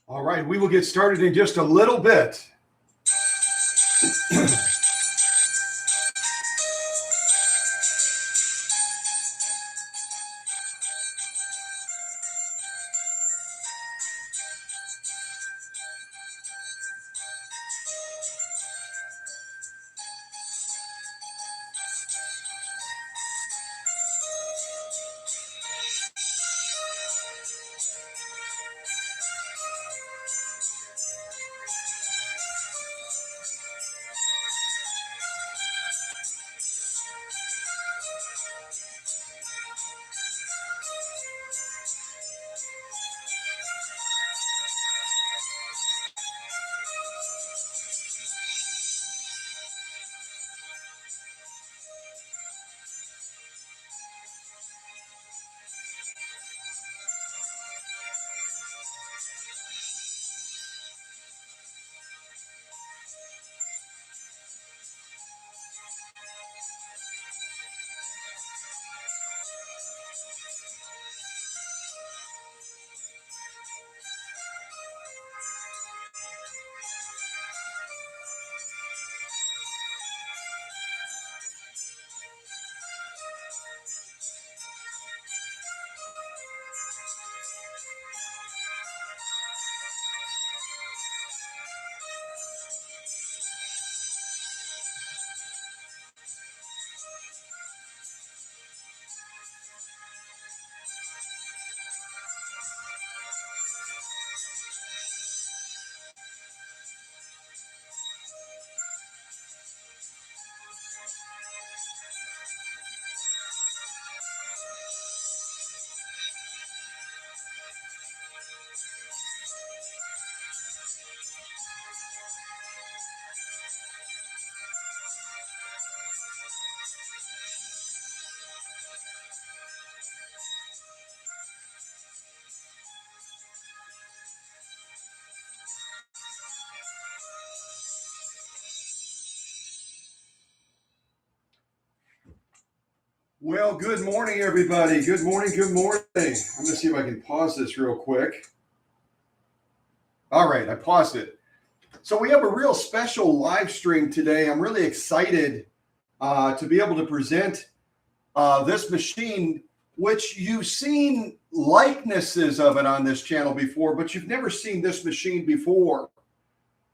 All right, we will get started in just a little bit. Well, good morning, everybody. Good morning. Good morning. I'm going to see if I can pause this real quick. All right, I paused it. So we have a real special live stream today. I'm really excited to be able to present this machine, which you've seen likenesses of it on this channel before, but you've never seen this machine before.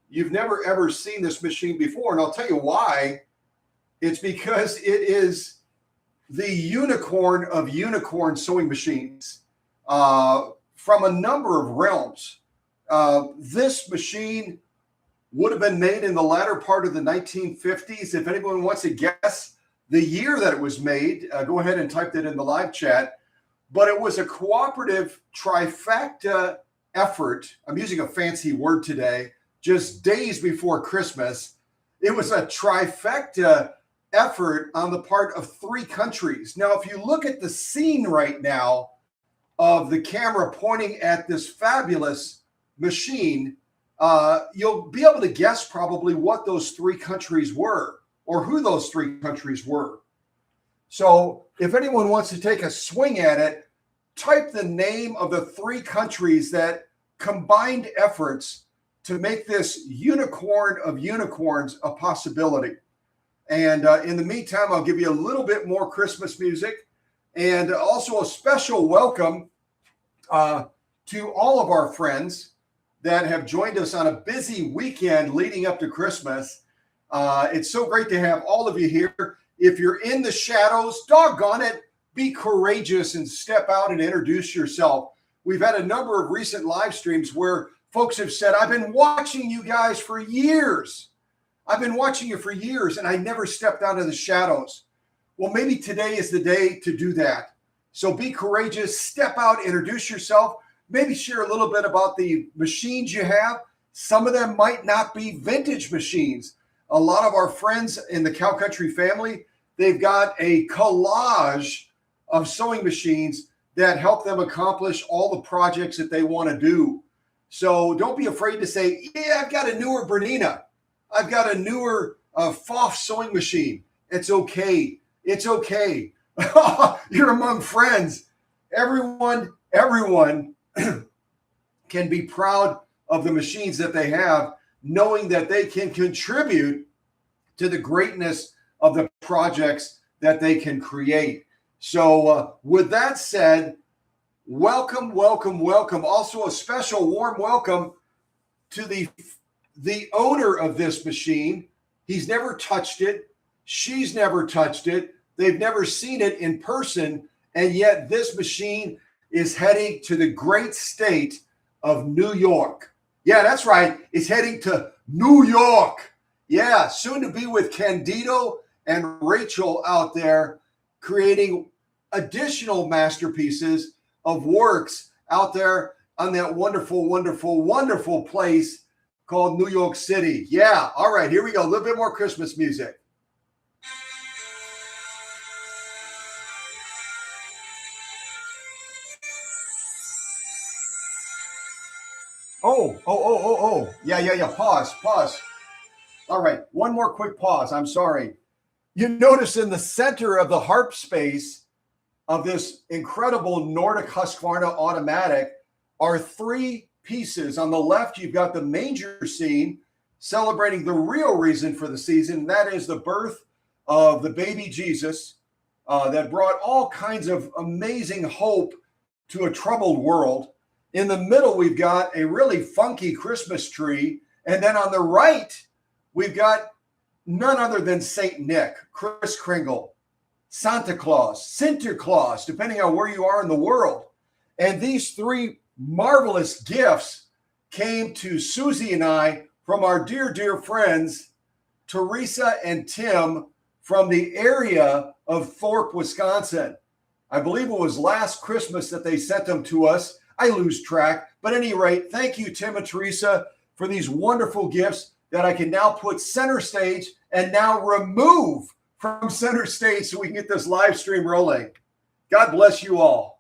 You've never, ever seen this machine before. And I'll tell you why. It's because it is the unicorn of unicorn sewing machines from a number of realms. This machine would have been made in the latter part of the 1950s. If anyone wants to guess the year that it was made, go ahead and type that in the live chat. But it was a cooperative trifecta effort. I'm using a fancy word today, just days before Christmas. It was a trifecta effort on the part of 3 countries. Now, if you look at the scene right now of the camera pointing at this fabulous machine, you'll be able to guess probably what those 3 countries were or who those 3 countries were. So if anyone wants to take a swing at it, type the name of the 3 countries that combined efforts to make this unicorn of unicorns a possibility. And in the meantime, I'll give you a little bit more Christmas music and also a special welcome to all of our friends that have joined us on a busy weekend leading up to Christmas. It's so great to have all of you here. If you're in the shadows, doggone it, be courageous and step out and introduce yourself. We've had a number of recent live streams where folks have said, I've been watching you guys for years. I've been watching you for years and I never stepped out of the shadows. Well, maybe today is the day to do that. So be courageous, step out, introduce yourself, maybe share a little bit about the machines you have. Some of them might not be vintage machines. A lot of our friends in the Cow Country family, they've got a collage of sewing machines that help them accomplish all the projects that they want to do. So don't be afraid to say, yeah, I've got a newer Bernina. I've got a newer Pfaff sewing machine. It's okay. It's okay. You're among friends. Everyone can be proud of the machines that they have, knowing that they can contribute to the greatness of the projects that they can create. So with that said, welcome, welcome, welcome. Also a special warm welcome to the owner of this machine. He's never touched it. She's never touched it. They've never seen it in person. And yet this machine is heading to the great state of New York. Yeah, that's right. It's heading to New York. Yeah, soon to be with Candido and Rachel out there creating additional masterpieces of works out there on that wonderful, wonderful, wonderful place called New York City. Yeah. All right. Here we go. A little bit more Christmas music. Oh. Yeah. Pause. All right. One more quick pause. I'm sorry. You notice in the center of the harp space of this incredible NORDIC-HUSQVARNA automatic are 3 pieces. On the left, you've got the manger scene celebrating the real reason for the season. That is the birth of the baby Jesus that brought all kinds of amazing hope to a troubled world. In the middle, we've got a really funky Christmas tree. And then on the right, we've got none other than St. Nick, Kris Kringle, Santa Claus, Sinterklaas, depending on where you are in the world. And these 3 marvelous gifts came to Susie and I from our dear, dear friends, Teresa and Tim from the area of Thorpe, Wisconsin. I believe it was last Christmas that they sent them to us. I lose track. But at any rate, thank you, Tim and Teresa, for these wonderful gifts that I can now put center stage and now remove from center stage so we can get this live stream rolling. God bless you all.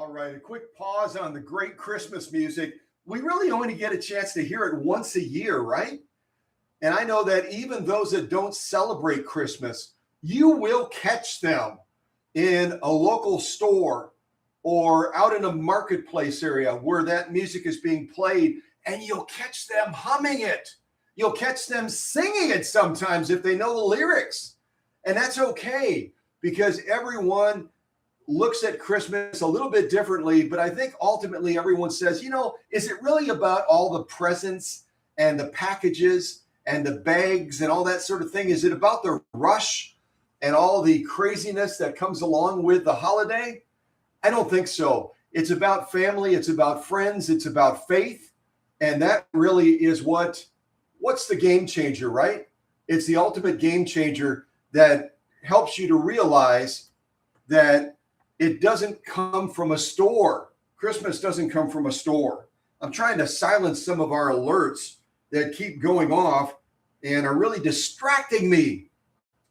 All right, a quick pause on the great Christmas music. We really only get a chance to hear it once a year, right? And I know that even those that don't celebrate Christmas, you will catch them in a local store or out in a marketplace area where that music is being played, and you'll catch them humming it. You'll catch them singing it sometimes if they know the lyrics. And that's okay, because everyone looks at Christmas a little bit differently. But I think ultimately everyone says, is it really about all the presents and the packages and the bags and all that sort of thing? Is it about the rush and all the craziness that comes along with the holiday? I don't think so. It's about family. It's about friends. It's about faith. And that really is what's the game changer, right? It's the ultimate game changer that helps you to realize that it doesn't come from a store. Christmas doesn't come from a store. I'm trying to silence some of our alerts that keep going off and are really distracting me.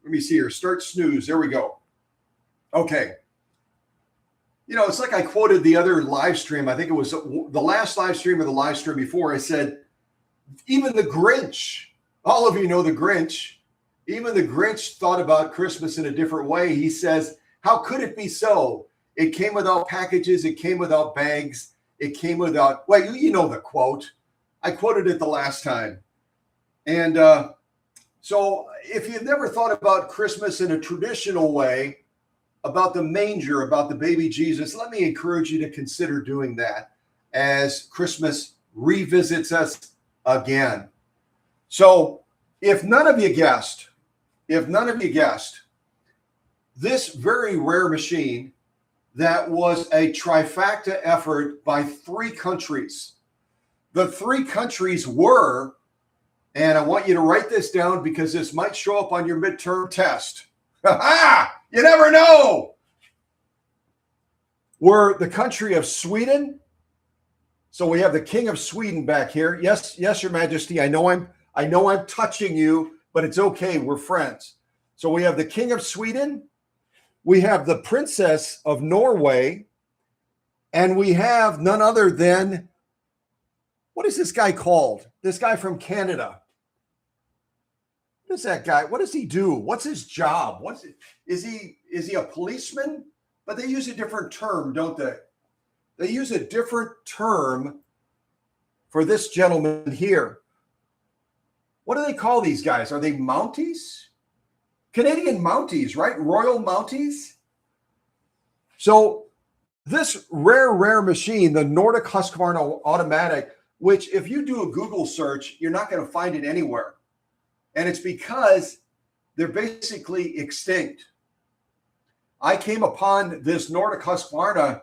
Let me see here. Start snooze. There we go. Okay. It's like I quoted the other live stream. I think it was the last live stream or the live stream before. I said, even the Grinch, all of you know the Grinch, even the Grinch thought about Christmas in a different way. He says, how could it be so? It came without packages. It came without bags. It came without, well, you know the quote. I quoted it the last time. And so if you've never thought about Christmas in a traditional way, about the manger, about the baby Jesus, let me encourage you to consider doing that as Christmas revisits us again. So if none of you guessed, this very rare machine that was a trifecta effort by 3 countries. The 3 countries were, and I want you to write this down because this might show up on your midterm test. You never know. Were the country of Sweden. So we have the King of Sweden back here. Yes, Your Majesty. I know I'm touching you, but it's okay. We're friends. So we have the King of Sweden. We have the Princess of Norway, and we have none other than, what is this guy called? This guy from Canada. What is that guy? What does he do? What's his job? Is he a policeman? But they use a different term, don't they? They use a different term for this gentleman here. What do they call these guys? Are they Mounties? Canadian Mounties, right? Royal Mounties. So this rare machine, the NORDIC-HUSQVARNA automatic, which if you do a Google search, you're not going to find it anywhere. And it's because they're basically extinct. I came upon this NORDIC-HUSQVARNA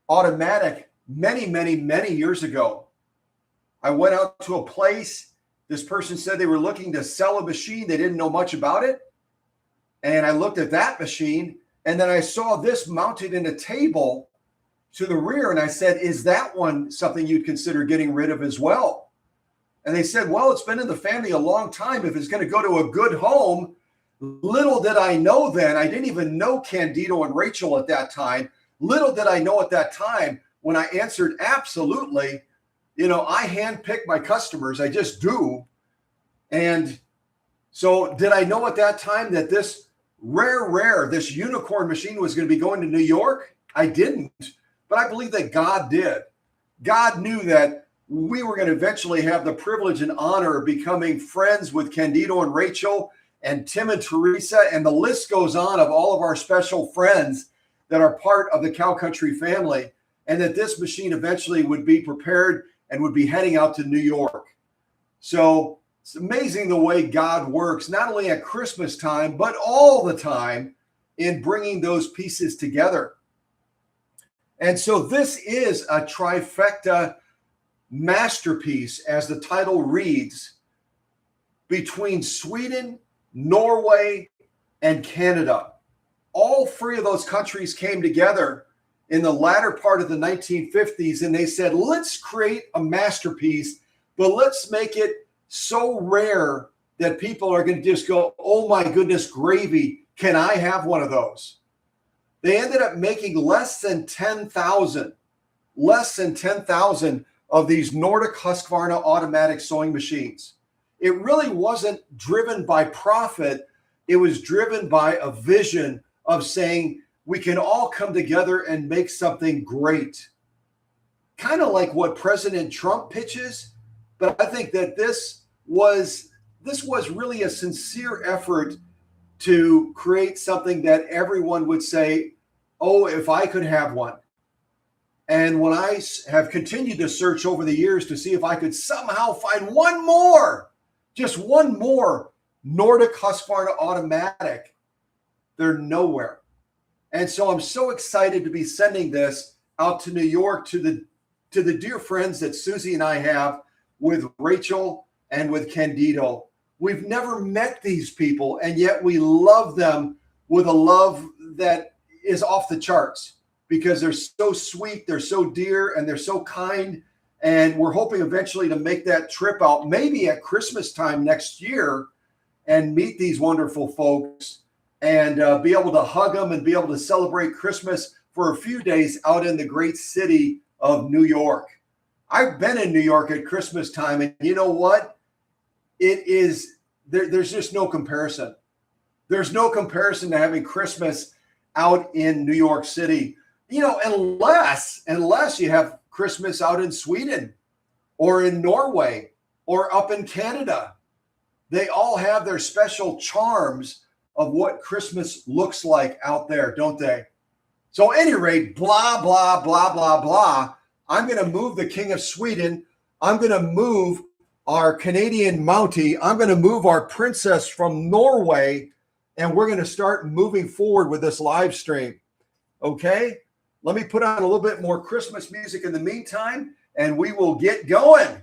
automatic many years ago. I went out to a place. This person said they were looking to sell a machine. They didn't know much about it. And I looked at that machine, and then I saw this mounted in a table to the rear. And I said, is that one something you'd consider getting rid of as well? And they said, well, it's been in the family a long time. If it's going to go to a good home. Little did I know then, I didn't even know Candido and Rachel at that time. Little did I know at that time when I answered absolutely. I handpick my customers. I just do. And so did I know at that time that this this unicorn machine was going to be going to New York? I didn't, but I believe that God did. God knew that we were going to eventually have the privilege and honor of becoming friends with Candido and Rachel and Tim and Teresa, and the list goes on of all of our special friends that are part of the Cow Country family, and that this machine eventually would be prepared and would be heading out to New York. So it's amazing the way God works, not only at Christmas time, but all the time in bringing those pieces together. And so this is a trifecta masterpiece, as the title reads, between Sweden, Norway, and Canada. All 3 of those countries came together in the latter part of the 1950s, and they said, let's create a masterpiece, but let's make it so rare that people are going to just go, oh my goodness, gravy, can I have one of those? They ended up making less than 10,000 of these NORDIC-HUSQVARNA automatic sewing machines. It really wasn't driven by profit. It was driven by a vision of saying we can all come together and make something great. Kind of like what President Trump pitches, but I think that this was really a sincere effort to create something that everyone would say, oh, if I could have one. And when I have continued to search over the years to see if I could somehow find just one more NORDIC-HUSQVARNA automatic, they're nowhere. And so I'm so excited to be sending this out to New York to the dear friends that Susie and I have with Rachel and with Candido. We've never met these people, and yet we love them with a love that is off the charts because they're so sweet, they're so dear, and they're so kind. And we're hoping eventually to make that trip out, maybe at Christmas time next year, and meet these wonderful folks and be able to hug them and be able to celebrate Christmas for a few days out in the great city of New York. I've been in New York at Christmas time, and you know what? There's just no comparison. There's no comparison to having Christmas out in New York City, unless you have Christmas out in Sweden or in Norway or up in Canada. They all have their special charms of what Christmas looks like out there, don't they? So at any rate, blah, blah, blah, blah, blah. I'm going to move the King of Sweden. I'm going to move our Canadian Mountie. I'm going to move our princess from Norway, and we're going to start moving forward with this live stream. Okay? Let me put on a little bit more Christmas music in the meantime, and we will get going.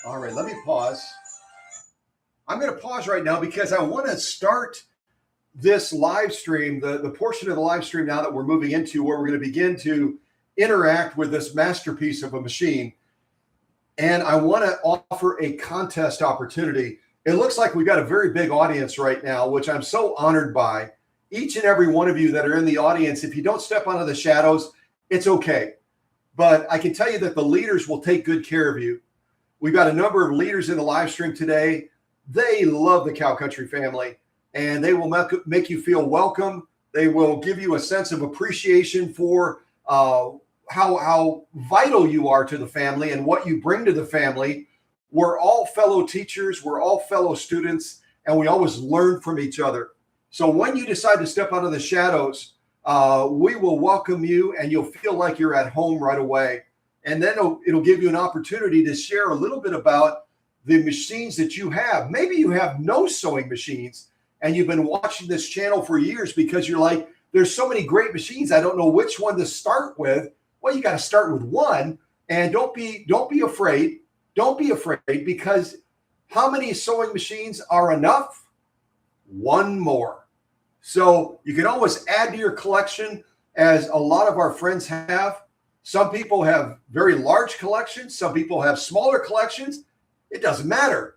All right, let me pause. I'm going to pause right now because I want to start this live stream, the portion of the live stream now that we're moving into where we're going to begin to interact with this masterpiece of a machine. And I want to offer a contest opportunity. It looks like we've got a very big audience right now, which I'm so honored by. Each and every one of you that are in the audience, if you don't step onto the shadows, it's okay. But I can tell you that the leaders will take good care of you. We've got a number of leaders in the live stream today. They love the Cow Country family, and they will make you feel welcome. They will give you a sense of appreciation for how vital you are to the family and what you bring to the family. We're all fellow teachers. We're all fellow students, and we always learn from each other. So when you decide to step out of the shadows, we will welcome you, and you'll feel like you're at home right away. And then it'll give you an opportunity to share a little bit about the machines that you have. Maybe you have no sewing machines and you've been watching this channel for years because you're like, there's so many great machines, I don't know which one to start with. Well, you got to start with one, and don't be afraid. Don't be afraid, because how many sewing machines are enough? One more. So you can always add to your collection, as a lot of our friends have. Some people have very large collections. Some people have smaller collections. It doesn't matter.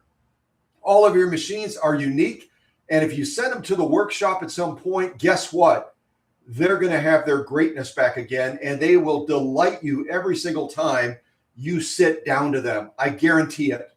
All of your machines are unique. And if you send them to the workshop at some point, guess what? They're going to have their greatness back again, and they will delight you every single time you sit down to them. I guarantee it,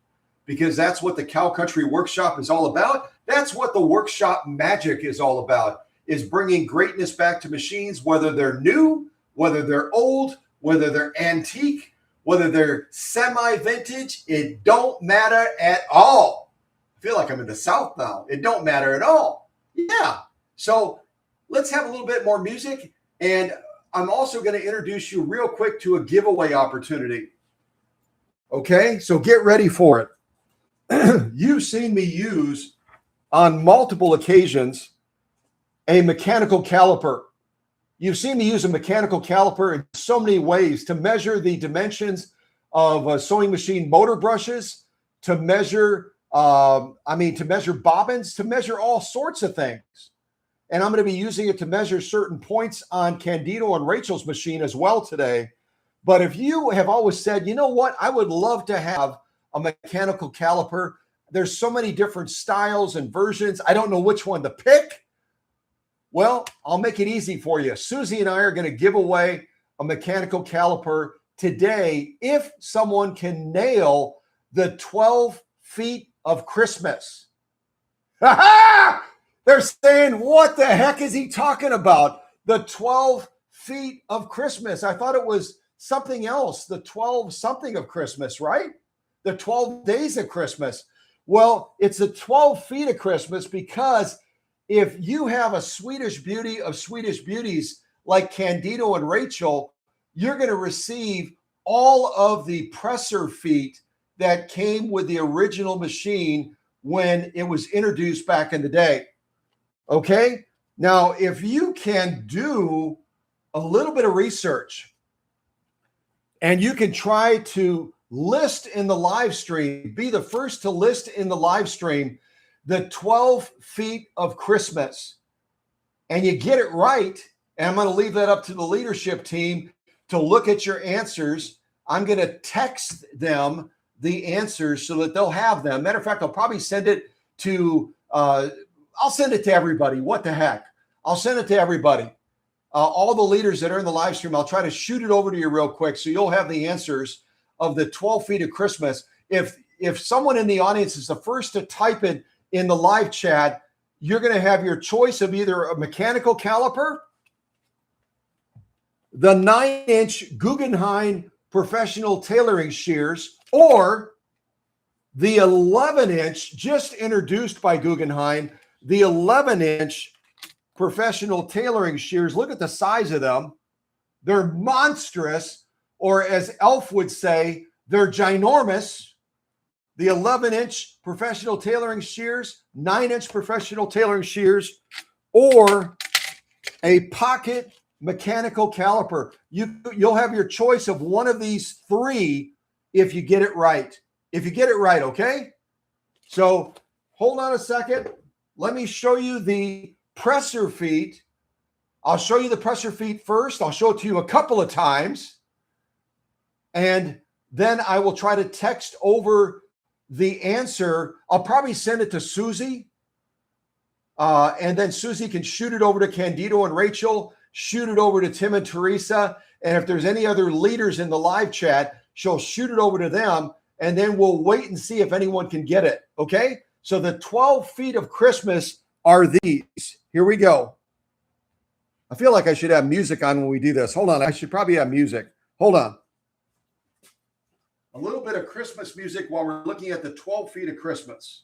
because that's what the Cow Country Workshop is all about. That's what the workshop magic is all about. is bringing greatness back to machines, whether they're new, whether they're old, whether they're antique, whether they're semi-vintage. It don't matter at all. I feel like I'm in the South now. It don't matter at all. Yeah. So let's have a little bit more music. And I'm also going to introduce you real quick to a giveaway opportunity. Okay, so get ready for it. You've seen me use on multiple occasions a mechanical caliper. You've seen me use a mechanical caliper in so many ways to measure the dimensions of sewing machine motor brushes, to measure, to measure bobbins, to measure all sorts of things. And I'm going to be using it to measure certain points on Candido and Rachel's machine as well today. But if you have always said, you know what, I would love to have a mechanical caliper. There's so many different styles and versions. I don't know which one to pick. Well, I'll make it easy for you. Susie and I are going to give away a mechanical caliper today if someone can nail the 12 feet of Christmas. Ha-ha! They're saying, what the heck is he talking about? The 12 feet of Christmas. I thought it was something else, the 12 something of Christmas, right? The 12 days of Christmas. Well, it's the 12 feet of Christmas because if you have a Swedish beauty of Swedish beauties like Candido and Rachel, you're going to receive all of the presser feet that came with the original machine when it was introduced back in the day. Okay? Now, if you can do a little bit of research and you can try to list in the live stream, be the first to list in the live stream the 12 feet of Christmas, and you get it right, and I'm going to leave that up to the leadership team to look at your answers. I'm going to text them the answers so that they'll have them. Matter of fact, I'll probably send it to, I'll send it to everybody. What the heck? I'll send it to everybody. All the leaders that are in the live stream, I'll try to shoot it over to you real quick so you'll have the answers of the 12 feet of Christmas. If someone in the audience is the first to type it in the live chat, you're going to have your choice of either a mechanical caliper, the 9-inch Guggenheim professional tailoring shears, or the 11-inch just introduced by Guggenheim, the 11-inch professional tailoring shears. Look at the size of them. They're monstrous, or as Elf would say, they're ginormous. The 11-inch professional tailoring shears, 9-inch professional tailoring shears, or a pocket mechanical caliper. You'll have your choice of one of these three if you get it right. If you get it right, okay? So hold on a second. Let me show you the presser feet. I'll show you the presser feet first. I'll show it to you a couple of times. And then I will try to text over the answer. I'll probably send it to Susie. And then Susie can shoot it over to Candido and Rachel, shoot it over to Tim and Teresa. And if there's any other leaders in the live chat, she'll shoot it over to them. And then we'll wait and see if anyone can get it. Okay? So the 12 feet of Christmas are these. Here we go. I feel like I should have music on when we do this. Hold on. I should probably have music. Hold on. A little bit of Christmas music while we're looking at the 12 feet of Christmas.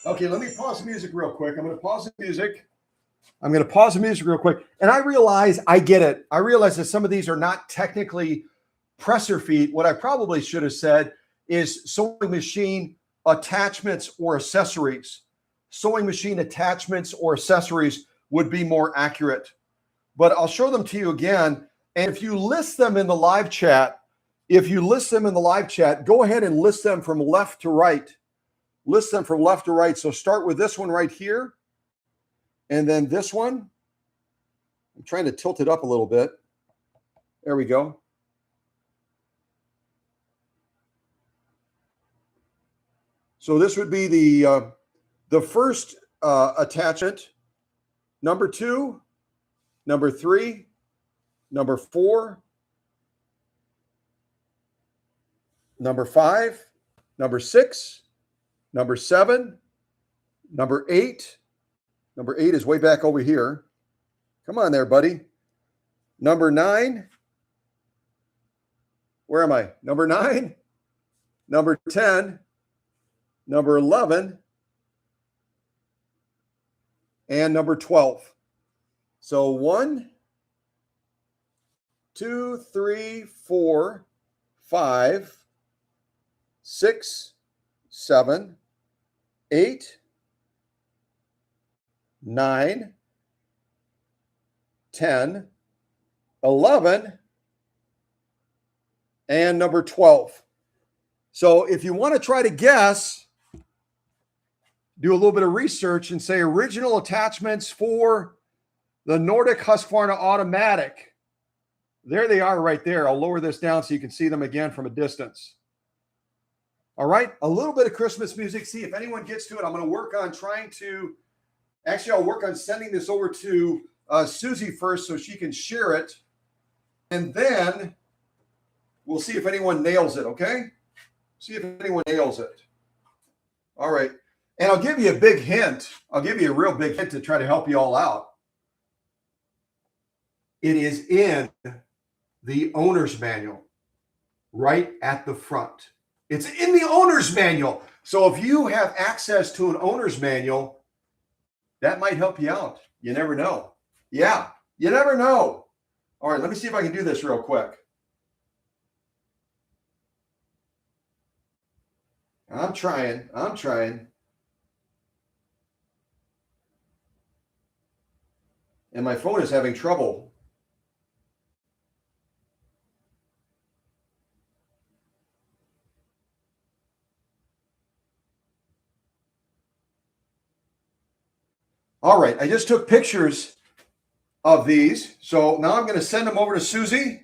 Okay, let me pause the music real quick. I'm going to pause the music. I'm going to pause the music real quick. And I realize I get it. I realize that some of these are not technically presser feet. What I probably should have said is sewing machine attachments or accessories. Sewing machine attachments or accessories would be more accurate. But I'll show them to you again. And if you list them in the live chat, go ahead and list them from left to right. List them from left to right. So start with this one right here. And then this one. I'm trying to tilt it up a little bit. There we go. So this would be the first attachment, number 2, number 3, number 4, number 5, number 6, number 7, number 8. Number 8 is way back over here. Come on there, buddy. Number 9. Where am I? Number 9, number 10, number 11, and number 12. So 1, 2, 3, 4, 5, 6, 7, 8, 9, 10, 11, and number 12. So if you want to try to guess, do a little bit of research and say original attachments for the NORDIC-HUSQVARNA automatic. There they are right there. I'll lower this down so you can see them again from a distance. All right, a little bit of Christmas music. See if anyone gets to it. I'm going to work on I'll work on sending this over to Susie first so she can share it. And then we'll see if anyone nails it, okay? See if anyone nails it. All right. And I'll give you a big hint. I'll give you a real big hint to try to help you all out. It is in the owner's manual, right at the front. It's in the owner's manual. So if you have access to an owner's manual, that might help you out. You never know. Yeah, you never know. All right, let me see if I can do this real quick. I'm trying. And my phone is having trouble. All right, I just took pictures of these. So now I'm going to send them over to Susie,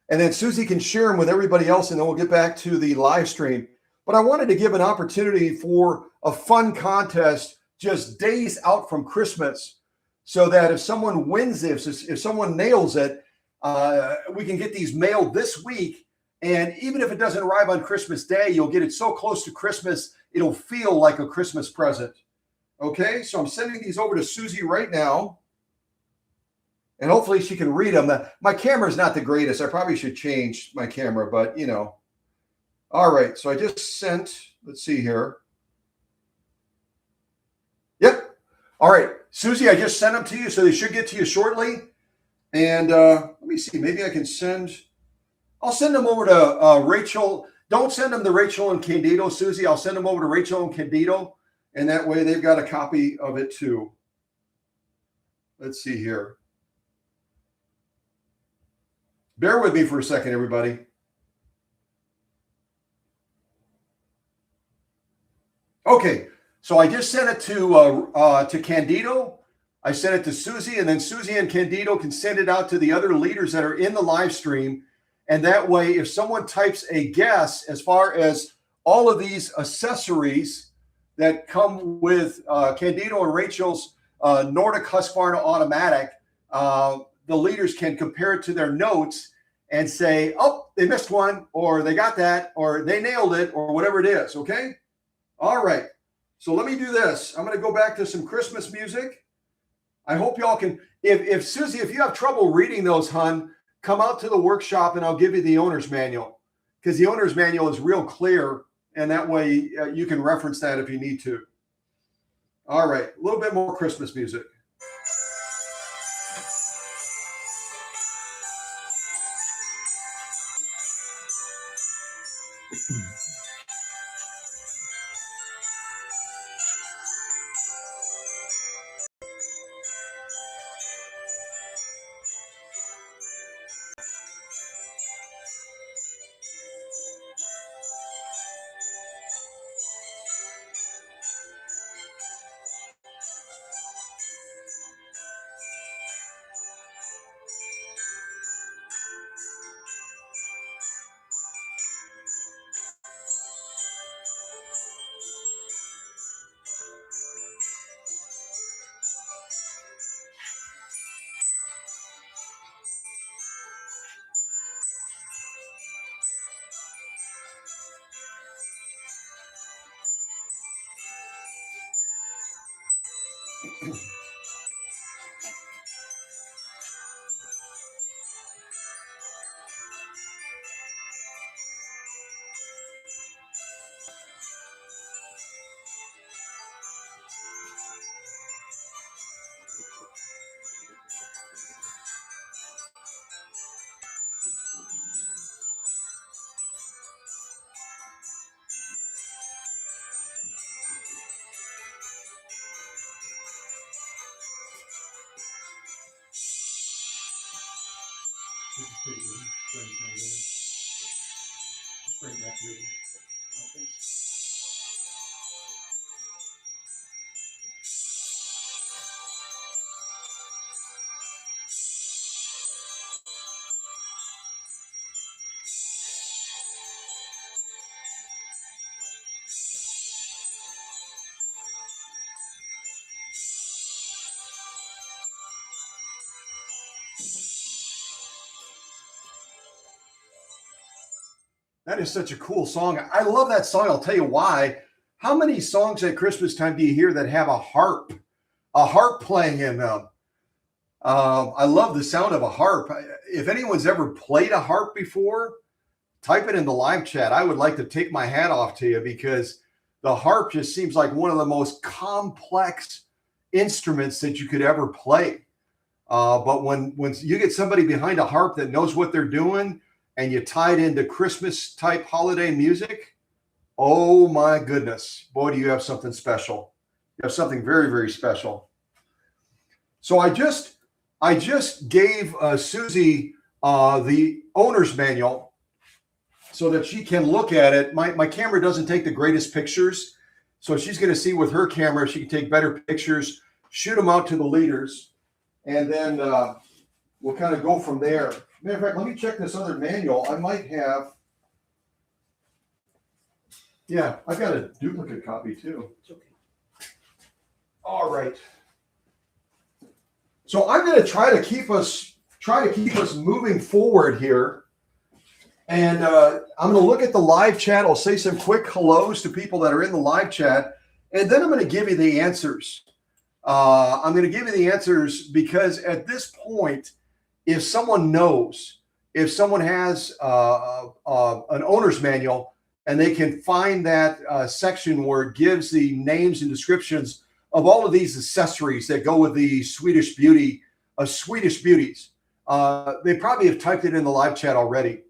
and then Susie can share them with everybody else, and then we'll get back to the live stream. But I wanted to give an opportunity for a fun contest just days out from Christmas, so that if someone wins this, if someone nails it, we can get these mailed this week. And even if it doesn't arrive on Christmas Day, you'll get it so close to Christmas, it'll feel like a Christmas present. Okay, so I'm sending these over to Susie right now. And hopefully she can read them. My camera is not the greatest. I probably should change my camera, but you know. All right, so I just sent, let's see here. Yep. All right, Susie, I just sent them to you, so they should get to you shortly. And let me see, maybe I can I'll send them over to Rachel. Don't send them to Rachel and Candido, Susie. I'll send them over to Rachel and Candido. And that way they've got a copy of it too. Let's see here. Bear with me for a second, everybody. Okay, so I just sent it to Candido. I sent it to Susie, and then Susie and Candido can send it out to the other leaders that are in the live stream. And that way, if someone types a guess as far as all of these accessories that come with Candido and Rachel's NORDIC-HUSQVARNA automatic, the leaders can compare it to their notes and say, oh, they missed one, or they got that, or they nailed it, or whatever it is, okay? All right, so let me do this. I'm going to go back to some Christmas music. I hope y'all can, if Susie, if you have trouble reading those, hun, come out to the workshop and I'll give you the owner's manual, because the owner's manual is real clear. And that way you can reference that if you need to. All right, a little bit more Christmas music. That is such a cool song. I love that song. I'll tell you why. How many songs at Christmas time do you hear that have a harp playing in them? I love the sound of a harp. If anyone's ever played a harp before, type it in the live chat. I would like to take my hat off to you because the harp just seems like one of the most complex instruments that you could ever play. But when you get somebody behind a harp that knows what they're doing and you tie it into Christmas type holiday music, oh my goodness, boy, do you have something special. You have something very, very special. So I just gave Susie the owner's manual so that she can look at it. My camera doesn't take the greatest pictures, so she's going to see with her camera, she can take better pictures, shoot them out to the leaders, and then we'll kind of go from there. Matter of fact, let me check this other manual. I might have, yeah, I've got a duplicate copy too. It's okay. All right. So I'm going to try to keep us moving forward here. And I'm going to look at the live chat. I'll say some quick hellos to people that are in the live chat. And then I'm going to give you the answers. I'm going to give you the answers because at this point, if someone knows, if someone has an owner's manual and they can find that section where it gives the names and descriptions of all of these accessories that go with the Swedish beauties, they probably have typed it in the live chat already.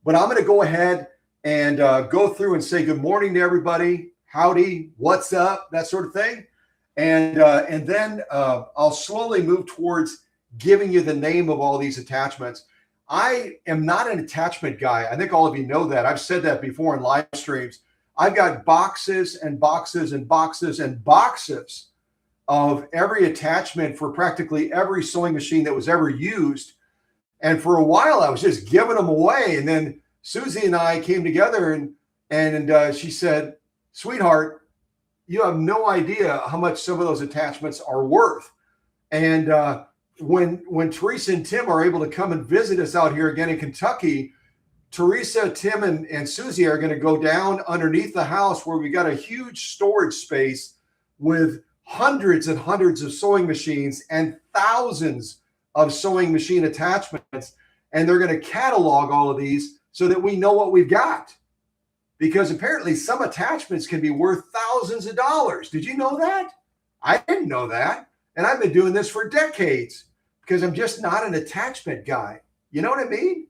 But I'm going to go ahead and go through and say good morning to everybody, howdy, what's up, that sort of thing. And then I'll slowly move towards giving you the name of all these attachments. I am not an attachment guy. I think all of you know that. I've said that before in live streams. I've got boxes and boxes and boxes and boxes of every attachment for practically every sewing machine that was ever used. And for a while, I was just giving them away. And then Susie and I came together and she said, sweetheart, you have no idea how much some of those attachments are worth. And when Teresa and Tim are able to come and visit us out here again in Kentucky, Teresa, Tim, and Susie are going to go down underneath the house where we got a huge storage space with hundreds and hundreds of sewing machines and thousands of sewing machine attachments. And they're going to catalog all of these so that we know what we've got. Because apparently some attachments can be worth thousands of dollars. Did you know that? I didn't know that. And I've been doing this for decades because I'm just not an attachment guy. You know what I mean?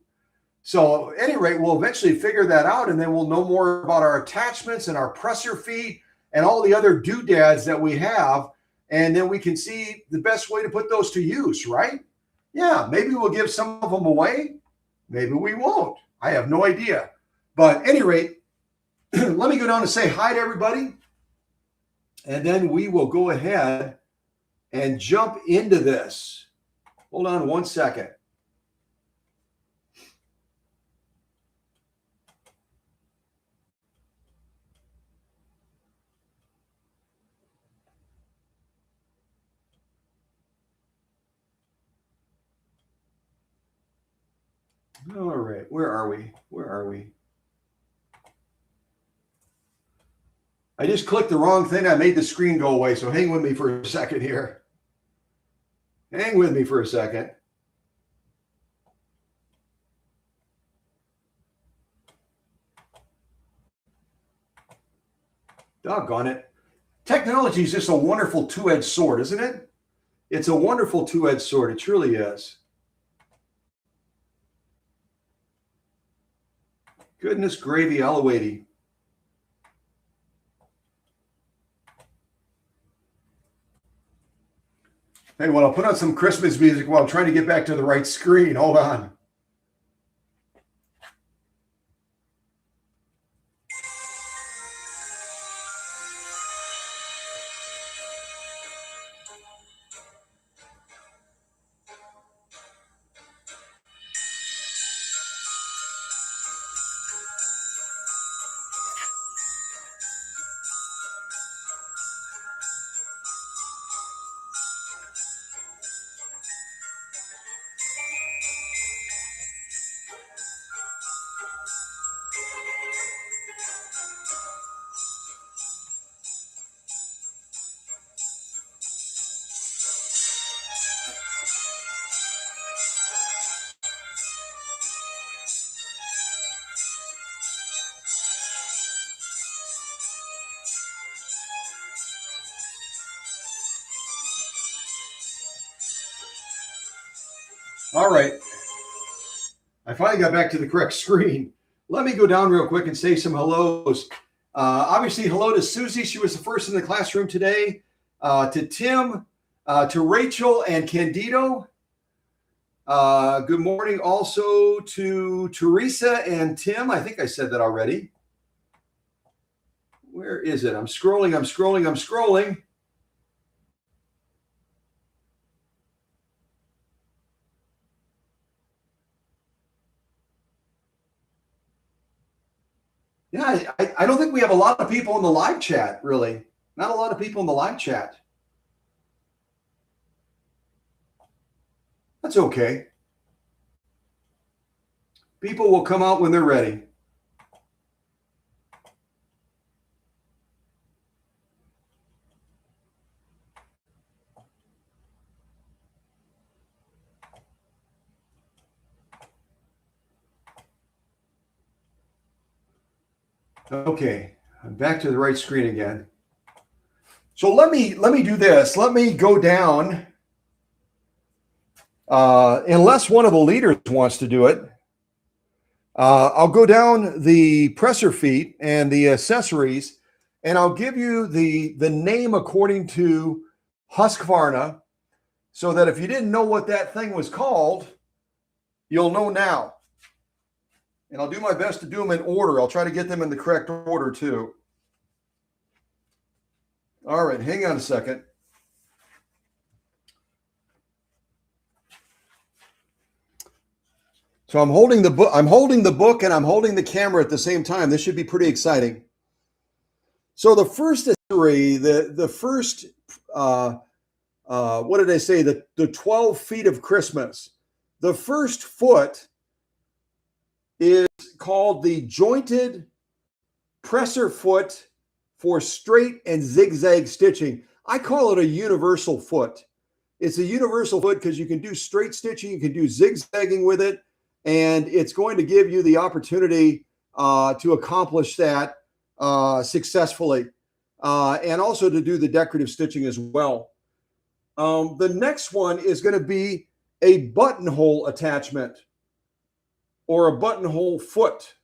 So at any rate, we'll eventually figure that out, and then we'll know more about our attachments and our presser feet and all the other doodads that we have. And then we can see the best way to put those to use, right? Yeah, maybe we'll give some of them away. Maybe we won't. I have no idea. But at any rate, let me go down and say hi to everybody. And then we will go ahead and jump into this. Hold on one second. All right, where are we? Where are we? I just clicked the wrong thing. I made the screen go away, so hang with me for a second here. Hang with me for a second. Doggone it. Technology is just a wonderful two-edged sword, isn't it? It's a wonderful two-edged sword. It truly is. Goodness gravy, Eloady. Hey, well, I'll put on some Christmas music while I'm trying to get back to the right screen. Hold on. All right. I finally got back to the correct screen. Let me go down real quick and say some hellos. Obviously, hello to Susie. She was the first in the classroom today. To Tim, to Rachel and Candido. Good morning also to Teresa and Tim. I think I said that already. Where is it? I'm scrolling. Yeah, I don't think we have a lot of people in the live chat, really. Not a lot of people in the live chat. That's okay. People will come out when they're ready. Okay, I'm back to the right screen again. So let me do this. Let me go down. Unless one of the leaders wants to do it, I'll go down the presser feet and the accessories, and I'll give you the name according to Husqvarna, so that if you didn't know what that thing was called, you'll know now. And I'll do my best to do them in order. I'll try to get them in the correct order too. All right, hang on a second. So I'm holding the book. I'm holding the book and I'm holding the camera at the same time. This should be pretty exciting. So the first accessory, the first, what did I say? The 12 feet of Christmas. The first foot is called the jointed presser foot for straight and zigzag stitching. I call it a universal foot. It's a universal foot because you can do straight stitching, you can do zigzagging with it, and it's going to give you the opportunity to accomplish that successfully. and also to do the decorative stitching as well. The next one is going to be a buttonhole attachment or a buttonhole foot.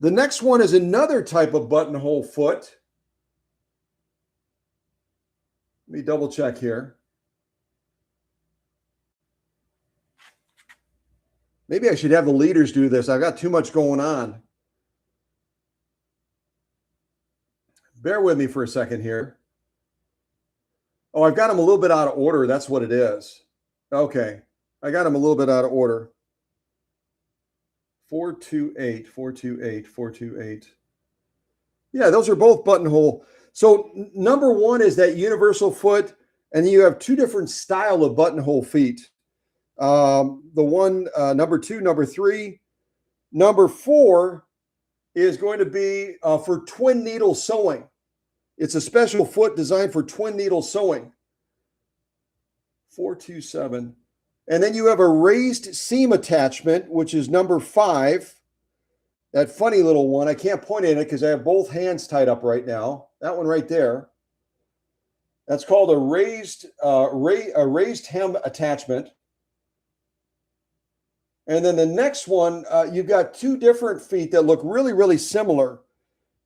The next one is another type of buttonhole foot. Let me double check here. Maybe I should have the leaders do this. I've got too much going on. Bear with me for a second here. Oh, I've got them a little bit out of order. That's what it is. Okay. I got them a little bit out of order. 428, 428, 428. Yeah, those are both buttonhole. So number one is that universal foot, and then you have two different style of buttonhole feet. The one, number two, number three. Number four is going to be for twin needle sewing. It's a special foot designed for twin needle sewing. 427. And then you have a raised seam attachment, which is number 5. That funny little one. I can't point at it because I have both hands tied up right now. That one right there. That's called a raised hem attachment. And then the next one, you've got two different feet that look really, really similar.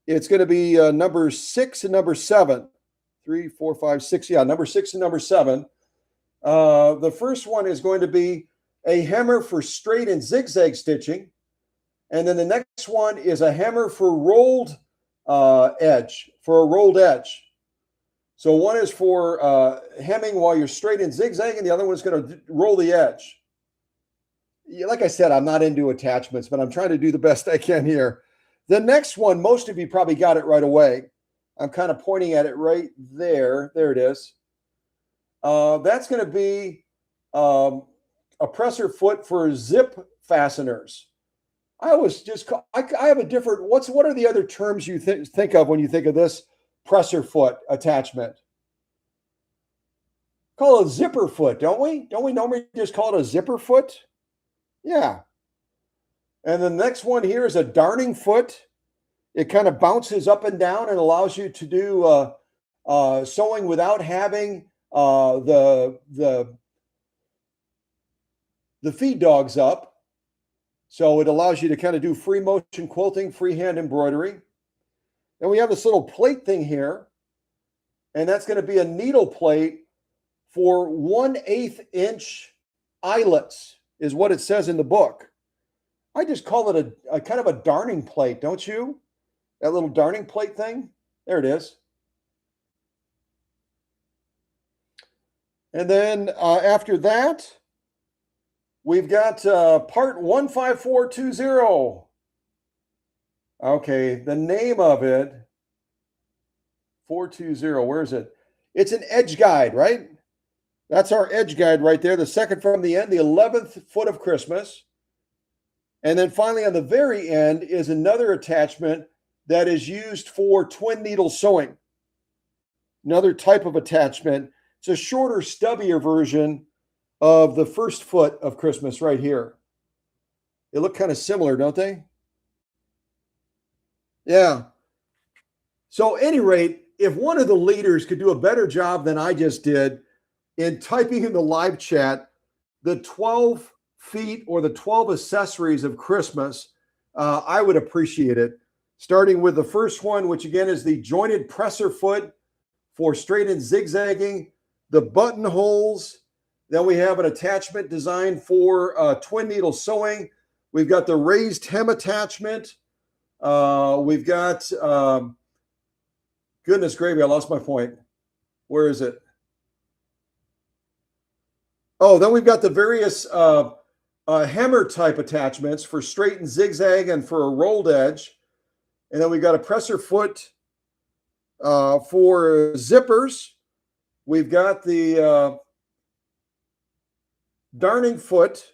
It's going to be number 6 and number 7. 3, 4, 5, 6. Yeah, number 6 and number 7. The first one is going to be a hammer for straight and zigzag stitching. And then the next one is a hammer for rolled edge, for a rolled edge. So one is for hemming while you're straight and zigzagging. The other one is going to roll the edge. Like I said, I'm not into attachments, but I'm trying to do the best I can here. The next one, most of you probably got it right away. I'm kind of pointing at it right there. There it is. That's going to be a presser foot for zip fasteners. I always just call, I have a different, what are the other terms you think of when you think of this presser foot attachment? Call it a zipper foot, don't we? Don't we normally just call it a zipper foot? Yeah. And the next one here is a darning foot. It kind of bounces up and down and allows you to do sewing without having the feed dogs up. So it allows you to kind of do free motion quilting, freehand embroidery. And we have this little plate thing here. And that's going to be a needle plate for 1/8 inch eyelets, is what it says in the book. I just call it a kind of a darning plate, don't you? That little darning plate thing. There it is. And then after that, we've got part 15420. Okay, the name of it, 420, where is it? It's an edge guide, right? That's our edge guide right there, the second from the end, the 11th foot of Christmas. And then finally on the very end is another attachment that is used for twin needle sewing. Another type of attachment. It's a shorter, stubbier version of the first foot of Christmas right here. They look kind of similar, don't they? Yeah. So at any rate, if one of the leaders could do a better job than I just did in typing in the live chat the 12 feet or the 12 accessories of Christmas, I would appreciate it. Starting with the first one, which again is the jointed presser foot for straight and zigzagging, the buttonholes. Then we have an attachment designed for twin needle sewing. We've got the raised hem attachment. We've got, goodness gravy, I lost my point. Where is it? Oh, then we've got the various hammer type attachments for straight and zigzag and for a rolled edge. And then we've got a presser foot for zippers. We've got the darning foot,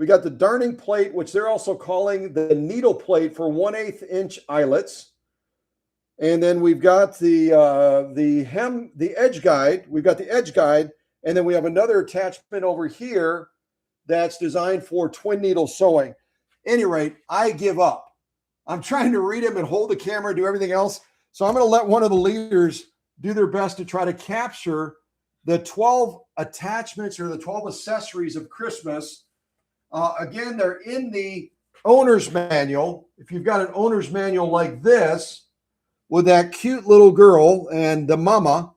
We got the darning plate, which they're also calling the needle plate for 1/8 inch eyelets. And then we've got the edge guide. We've got the edge guide. And then we have another attachment over here that's designed for twin needle sewing. At any rate, I give up. I'm trying to read them and hold the camera and do everything else. So I'm going to let one of the leaders do their best to try to capture the 12 attachments or the 12 accessories of Christmas. Again, they're in the owner's manual. If you've got an owner's manual like this with that cute little girl and the mama,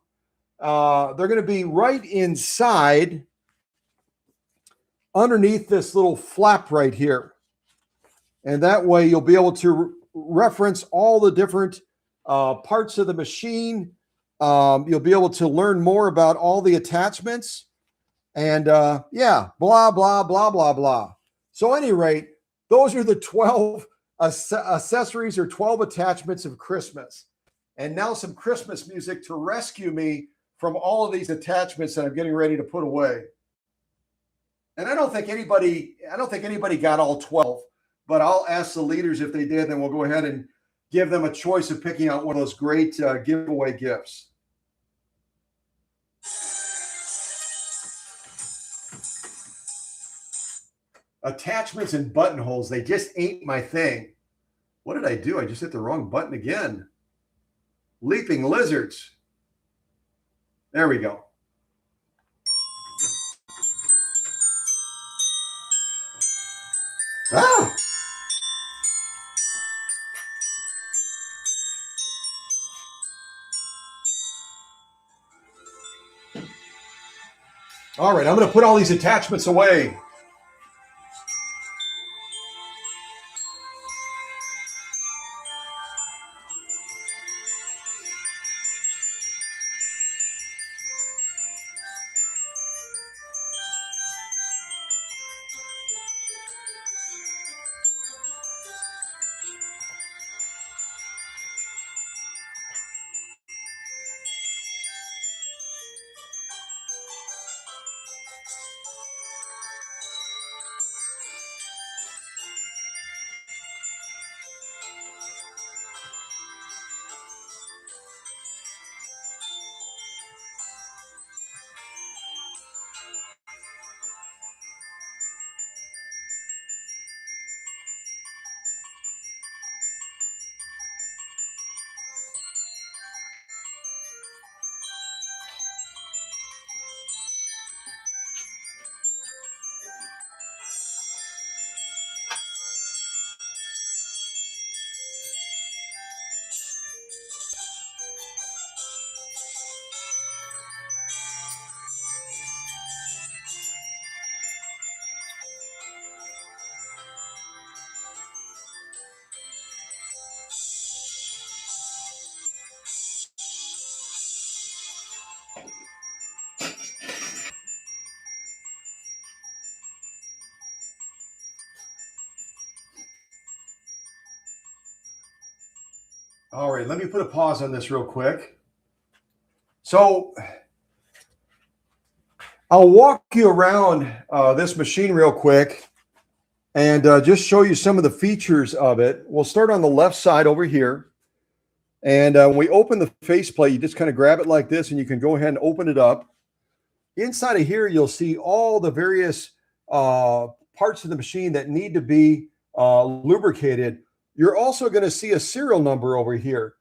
they're going to be right inside underneath this little flap right here. And that way you'll be able to reference all the different parts of the machine. You'll be able to learn more about all the attachments and yeah, blah, blah, blah, blah, blah. So at any rate, those are the 12 accessories or 12 attachments of Christmas. And now some Christmas music to rescue me from all of these attachments that I'm getting ready to put away. And I don't think anybody got all 12, but I'll ask the leaders if they did, then we'll go ahead and give them a choice of picking out one of those great giveaway gifts. Attachments and buttonholes, they just ain't my thing. What did I do? I just hit the wrong button again. Leaping lizards. There we go. Ah! All right, I'm going to put all these attachments away. All right, let me put a pause on this real quick. So I'll walk you around this machine real quick and just show you some of the features of it. We'll start on the left side over here. And when we open the faceplate, you just kind of grab it like this and you can go ahead and open it up. Inside of here, you'll see all the various parts of the machine that need to be lubricated. You're also going to see a serial number over here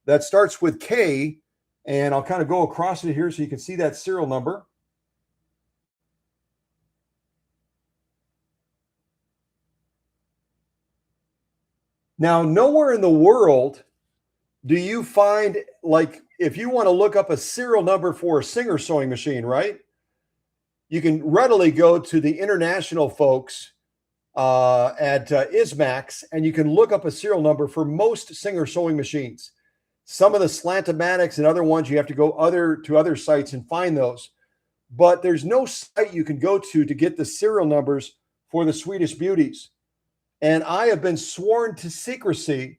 that starts with K, and I'll kind of go across it here so you can see that serial number. Now, nowhere in the world do you find, like, if you want to look up a serial number for a Singer sewing machine, right? You can readily go to the international folks at ISMAX, and you can look up a serial number for most Singer sewing machines. Some of the Slantomatics and other ones, you have to go to other sites and find those. But there's no site you can go to get the serial numbers for the Swedish Beauties. And I have been sworn to secrecy.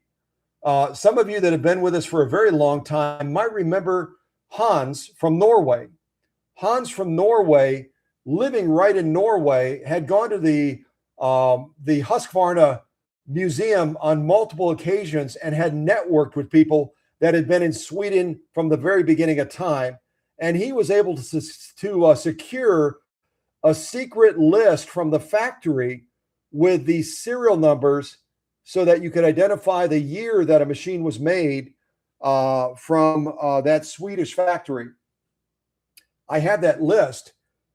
Some of you that have been with us for a very long time might remember Hans from Norway. Hans from Norway, living right in Norway, had gone to the HUSQVARNA museum on multiple occasions and had networked with people that had been in Sweden from the very beginning of time. And he was able to secure a secret list from the factory with the serial numbers so that you could identify the year that a machine was made from that Swedish factory. I have that list,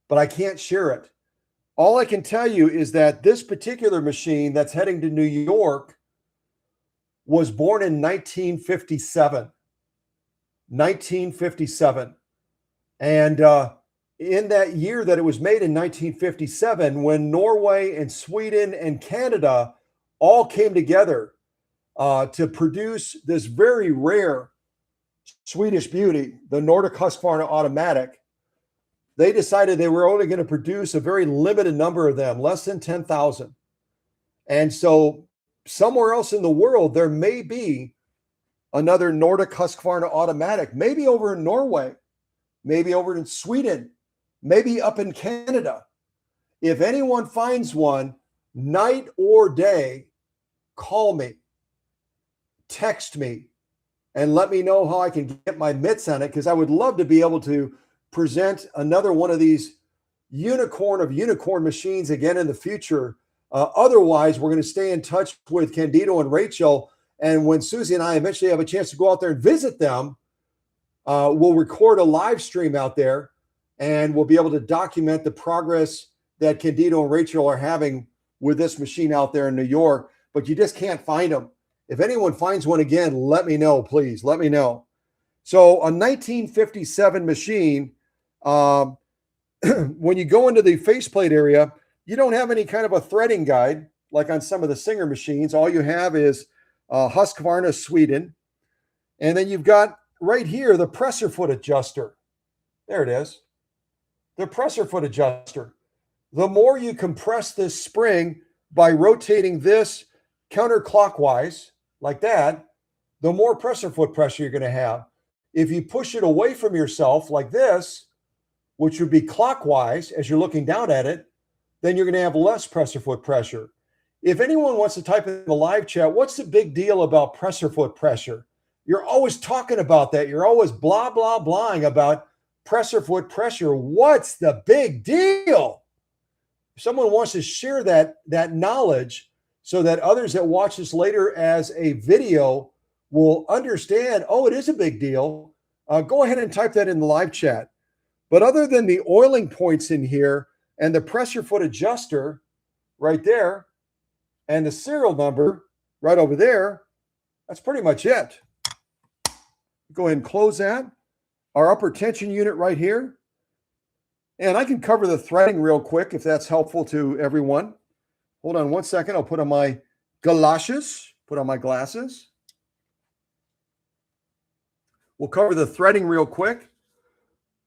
but I can't share it. All I can tell you is that this particular machine that's heading to New York was born in 1957. 1957. And in that year that it was made in 1957, when Norway and Sweden and Canada all came together to produce this very rare Swedish beauty, the NORDIC-HUSQVARNA automatic, they decided they were only going to produce a very limited number of them, less than 10,000. And so somewhere else in the world, there may be another NORDIC-HUSQVARNA automatic, maybe over in Norway, maybe over in Sweden, maybe up in Canada. If anyone finds one, night or day, call me, text me, and let me know how I can get my mitts on it, because I would love to be able to present another one of these unicorn of unicorn machines again in the future. Otherwise, we're going to stay in touch with Candido and Rachel. And when Susie and I eventually have a chance to go out there and visit them, we'll record a live stream out there, and we'll be able to document the progress that Candido and Rachel are having with this machine out there in New York. But you just can't find them. If anyone finds one again, let me know, please. Let me know. So a 1957 machine, when you go into the faceplate area, you don't have any kind of a threading guide like on some of the Singer machines. All you have is Husqvarna Sweden. And then you've got right here the presser foot adjuster. There it is. The presser foot adjuster. The more you compress this spring by rotating this counterclockwise like that, the more presser foot pressure you're going to have. If you push it away from yourself like this, which would be clockwise as you're looking down at it, then you're going to have less presser foot pressure. If anyone wants to type in the live chat, what's the big deal about presser foot pressure? You're always talking about that. You're always blah, blah, blahing about presser foot pressure. What's the big deal? If someone wants to share that knowledge so that others that watch this later as a video will understand, oh, it is a big deal, go ahead and type that in the live chat. But other than the oiling points in here and the presser foot adjuster right there and the serial number right over there, that's pretty much it. Go ahead and close that. Our upper tension unit right here. And I can cover the threading real quick if that's helpful to everyone. Hold on one second. I'll put on my galoshes, put on my glasses. We'll cover the threading real quick.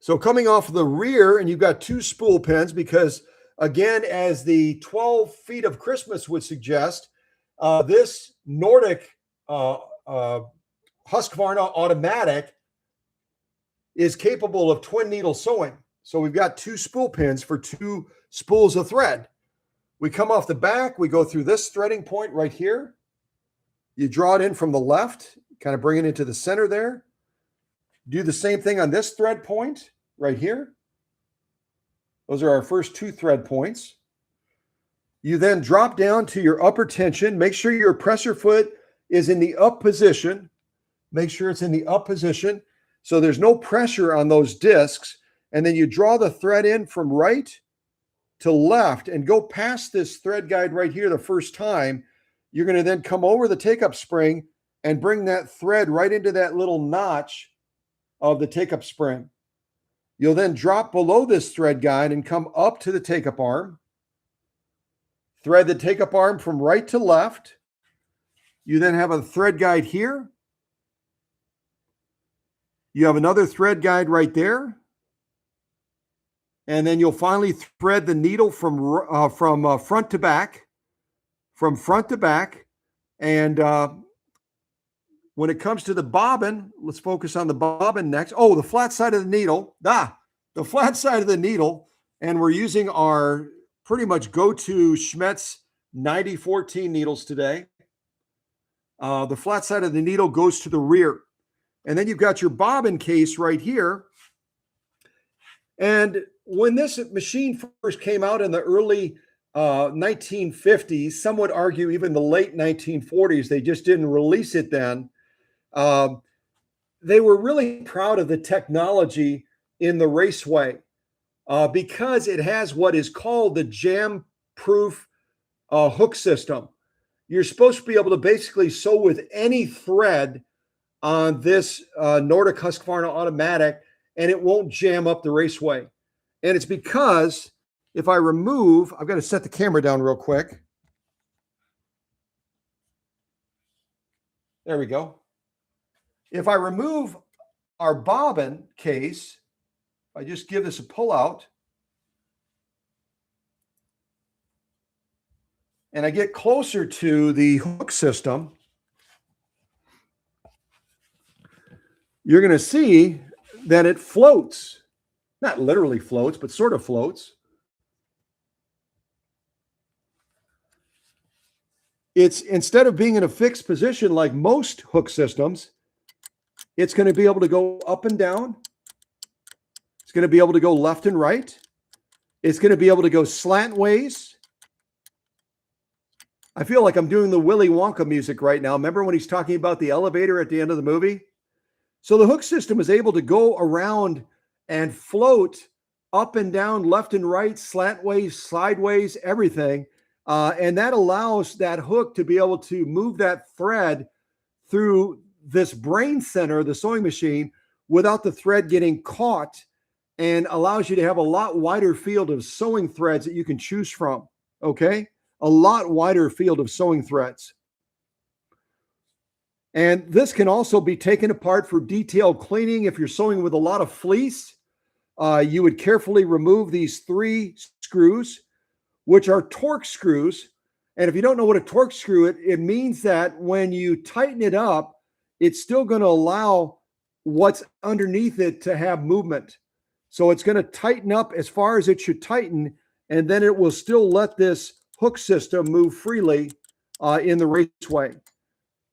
So coming off the rear, and you've got two spool pins because, again, as the 12 feet of Christmas would suggest, this Nordic Husqvarna automatic is capable of twin needle sewing. So we've got two spool pins for two spools of thread. We come off the back, we go through this threading point right here. You draw it in from the left, kind of bring it into the center there. Do the same thing on this thread point right here. Those are our first two thread points. You then drop down to your upper tension. Make sure your presser foot is in the up position. Make sure it's in the up position so there's no pressure on those discs. And then you draw the thread in from right to left and go past this thread guide right here the first time. You're going to then come over the take-up spring and bring that thread right into that little notch of the take-up spring. You'll then drop below this thread guide and come up to the take-up arm. Thread the take-up arm from right to left. You then have a thread guide here. You have another thread guide right there. And then you'll finally thread the needle from front to back. From front to back. And when it comes to the bobbin, let's focus on the bobbin next. Oh, the flat side of the needle. The flat side of the needle. And we're using our pretty much go-to Schmetz 9014 needles today. The flat side of the needle goes to the rear. And then you've got your bobbin case right here. And when this machine first came out in the early 1950s. Some would argue even the late 1940s. They just didn't release it then. They were really proud of the technology in the Raceway because it has what is called the jam-proof hook system. You're supposed to be able to basically sew with any thread on this NORDIC-HUSQVARNA automatic, and it won't jam up the Raceway. And it's because if I remove, I've got to set the camera down real quick. There we go. If I remove our bobbin case, I just give this a pull out, and I get closer to the hook system, you're going to see that it floats. Not literally floats, but sort of floats. It's, instead of being in a fixed position like most hook systems, it's going to be able to go up and down. It's going to be able to go left and right. It's going to be able to go slantways. I feel like I'm doing the Willy Wonka music right now. Remember when he's talking about the elevator at the end of the movie? So the hook system is able to go around and float up and down, left and right, slantways, sideways, everything. And that allows that hook to be able to move that thread through this brain center, the sewing machine, without the thread getting caught, and allows you to have a lot wider field of sewing threads that you can choose from. Okay? A lot wider field of sewing threads. And this can also be taken apart for detailed cleaning. If you're sewing with a lot of fleece, you would carefully remove these 3 screws, which are torque screws. And if you don't know what a torque screw is, it means that when you tighten it up, it's still going to allow what's underneath it to have movement. So it's going to tighten up as far as it should tighten, and then it will still let this hook system move freely in the Raceway.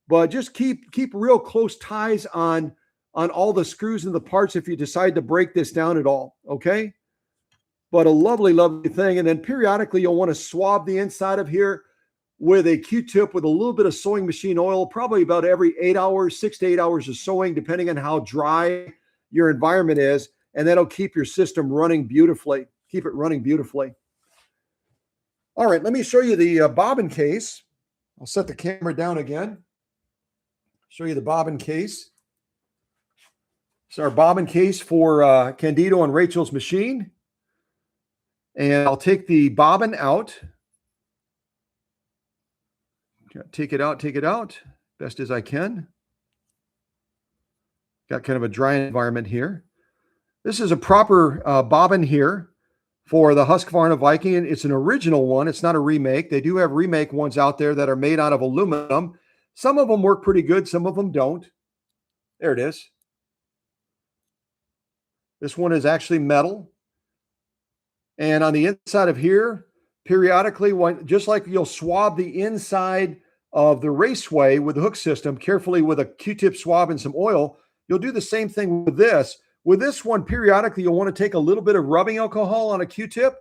But just keep real close ties on all the screws and the parts if you decide to break this down at all, okay? But a lovely, lovely thing. And then periodically you'll want to swab the inside of here with a Q-tip with a little bit of sewing machine oil, probably about every 8 hours, 6 to 8 hours of sewing, depending on how dry your environment is. And that'll keep your system running beautifully. Keep it running beautifully. All right, let me show you the bobbin case. I'll set the camera down again. Show you the bobbin case. It's our bobbin case for Candido and Rachel's machine. And I'll take the bobbin out. Take it out best as I can. Got kind of a dry environment here. This is a proper bobbin here for the Husqvarna Viking. It's an original one. It's not a remake. They do have remake ones out there that are made out of aluminum. Some of them work pretty good. Some of them don't. There it is. This one is actually metal. And on the inside of here, periodically, just like you'll swab the inside of the Raceway with the hook system carefully with a Q-tip swab and some oil, you'll do the same thing with this. With this one, periodically, you'll want to take a little bit of rubbing alcohol on a Q-tip,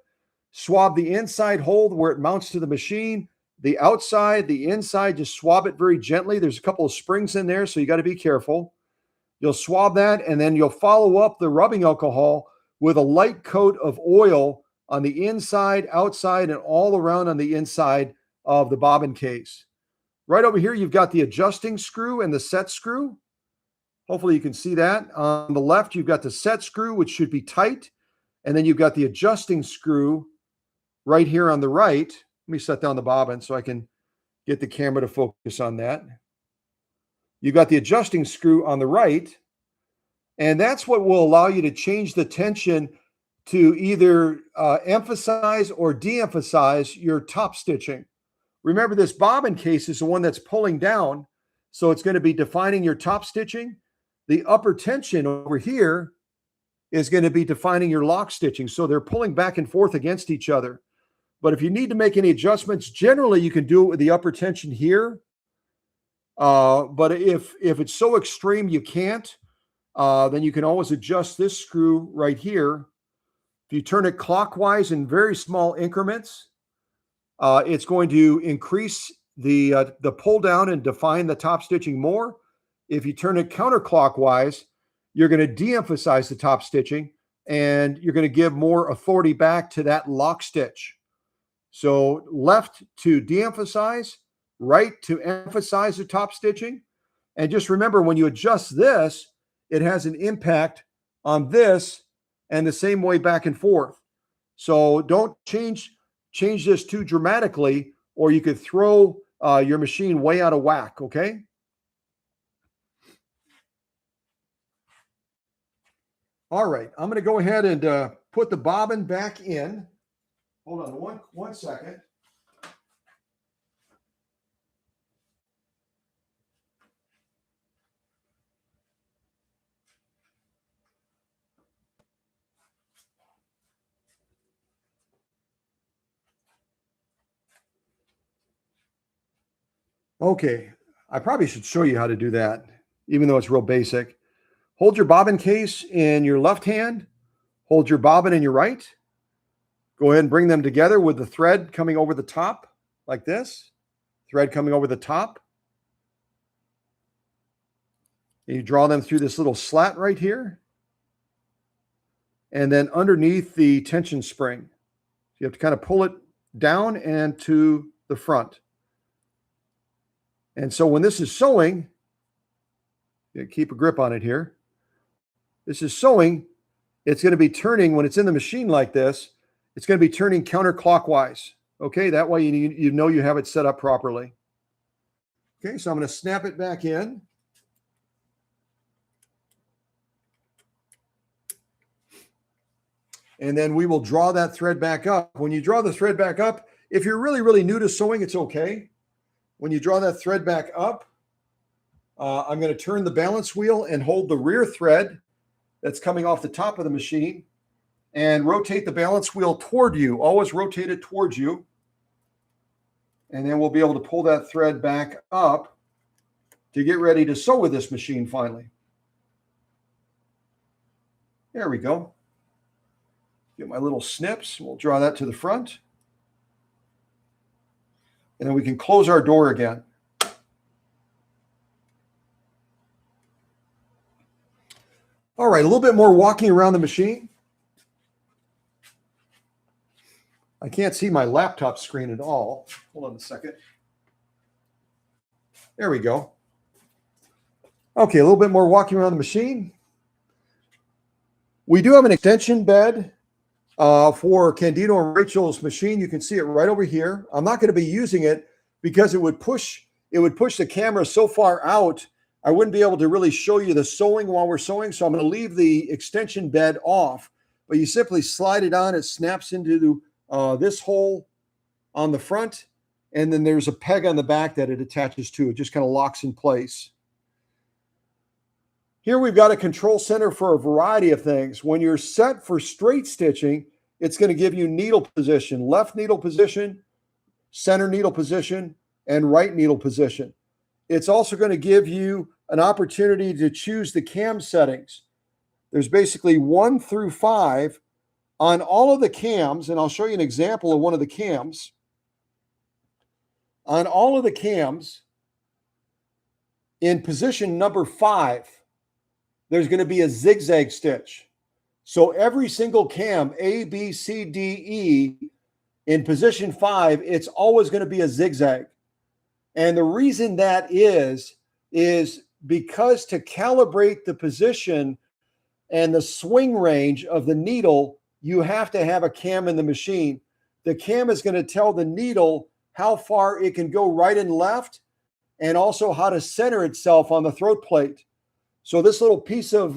swab the inside hole where it mounts to the machine, the outside, the inside, just swab it very gently. There's a couple of springs in there, so you got to be careful. You'll swab that, and then you'll follow up the rubbing alcohol with a light coat of oil on the inside, outside, and all around on the inside of the bobbin case. Right over here, you've got the adjusting screw and the set screw. Hopefully you can see that. On the left, you've got the set screw, which should be tight. And then you've got the adjusting screw right here on the right. Let me set down the bobbin so I can get the camera to focus on that. You've got the adjusting screw on the right. And that's what will allow you to change the tension to either emphasize or de-emphasize your top stitching. Remember, this bobbin case is the one that's pulling down, so it's going to be defining your top stitching. The upper tension over here is going to be defining your lock stitching, so they're pulling back and forth against each other. But if you need to make any adjustments, generally you can do it with the upper tension here. But if it's so extreme you can't, then you can always adjust this screw right here. If you turn it clockwise in very small increments, it's going to increase the pull down and define the top stitching more. If you turn it counterclockwise, you're going to de-emphasize the top stitching and you're going to give more authority back to that lock stitch. So left to de-emphasize, right to emphasize the top stitching. And just remember, when you adjust this, it has an impact on this and the same way back and forth. So don't change this too dramatically, or you could throw your machine way out of whack, okay? All right, I'm going to go ahead and put the bobbin back in. Hold on one second. Okay, I probably should show you how to do that, even though it's real basic. Hold your bobbin case in your left hand. Hold your bobbin in your right. Go ahead and bring them together with the thread coming over the top like this. Thread coming over the top. And you draw them through this little slat right here. And then underneath the tension spring. You have to kind of pull it down and to the front. And so when this is sewing, keep a grip on it here. This is sewing. It's going to be turning when it's in the machine like this. It's going to be turning counterclockwise. Okay, that way you know you have it set up properly. Okay, so I'm going to snap it back in. And then we will draw that thread back up. When you draw the thread back up, if you're really, really new to sewing, it's okay. When you draw that thread back up, I'm going to turn the balance wheel and hold the rear thread that's coming off the top of the machine and rotate the balance wheel toward you. Always rotate it towards you. And then we'll be able to pull that thread back up to get ready to sew with this machine finally. There we go. Get my little snips. We'll draw that to the front. And then we can close our door again. All right, a little bit more walking around the machine. I can't see my laptop screen at all. Hold on a second. There we go. Okay, a little bit more walking around the machine. We do have an extension bed for Candido and Rachel's machine. You can see it right over here. I'm not going to be using it because it would push the camera so far out, I wouldn't be able to really show you the sewing while we're sewing. So I'm going to leave the extension bed off, but you simply slide it on. It snaps into this hole on the front, and then there's a peg on the back that it attaches to. It just kind of locks in place. Here we've got a control center for a variety of things. When you're set for straight stitching, it's going to give you needle position, left needle position, center needle position, and right needle position. It's also going to give you an opportunity to choose the cam settings. There's basically 1 through 5 on all of the cams, and I'll show you an example of one of the cams. On all of the cams, in position number 5, there's going to be a zigzag stitch. So every single cam, A, B, C, D, E, in position 5, it's always going to be a zigzag. And the reason that is because to calibrate the position and the swing range of the needle, you have to have a cam in the machine. The cam is going to tell the needle how far it can go right and left, and also how to center itself on the throat plate. So this little piece of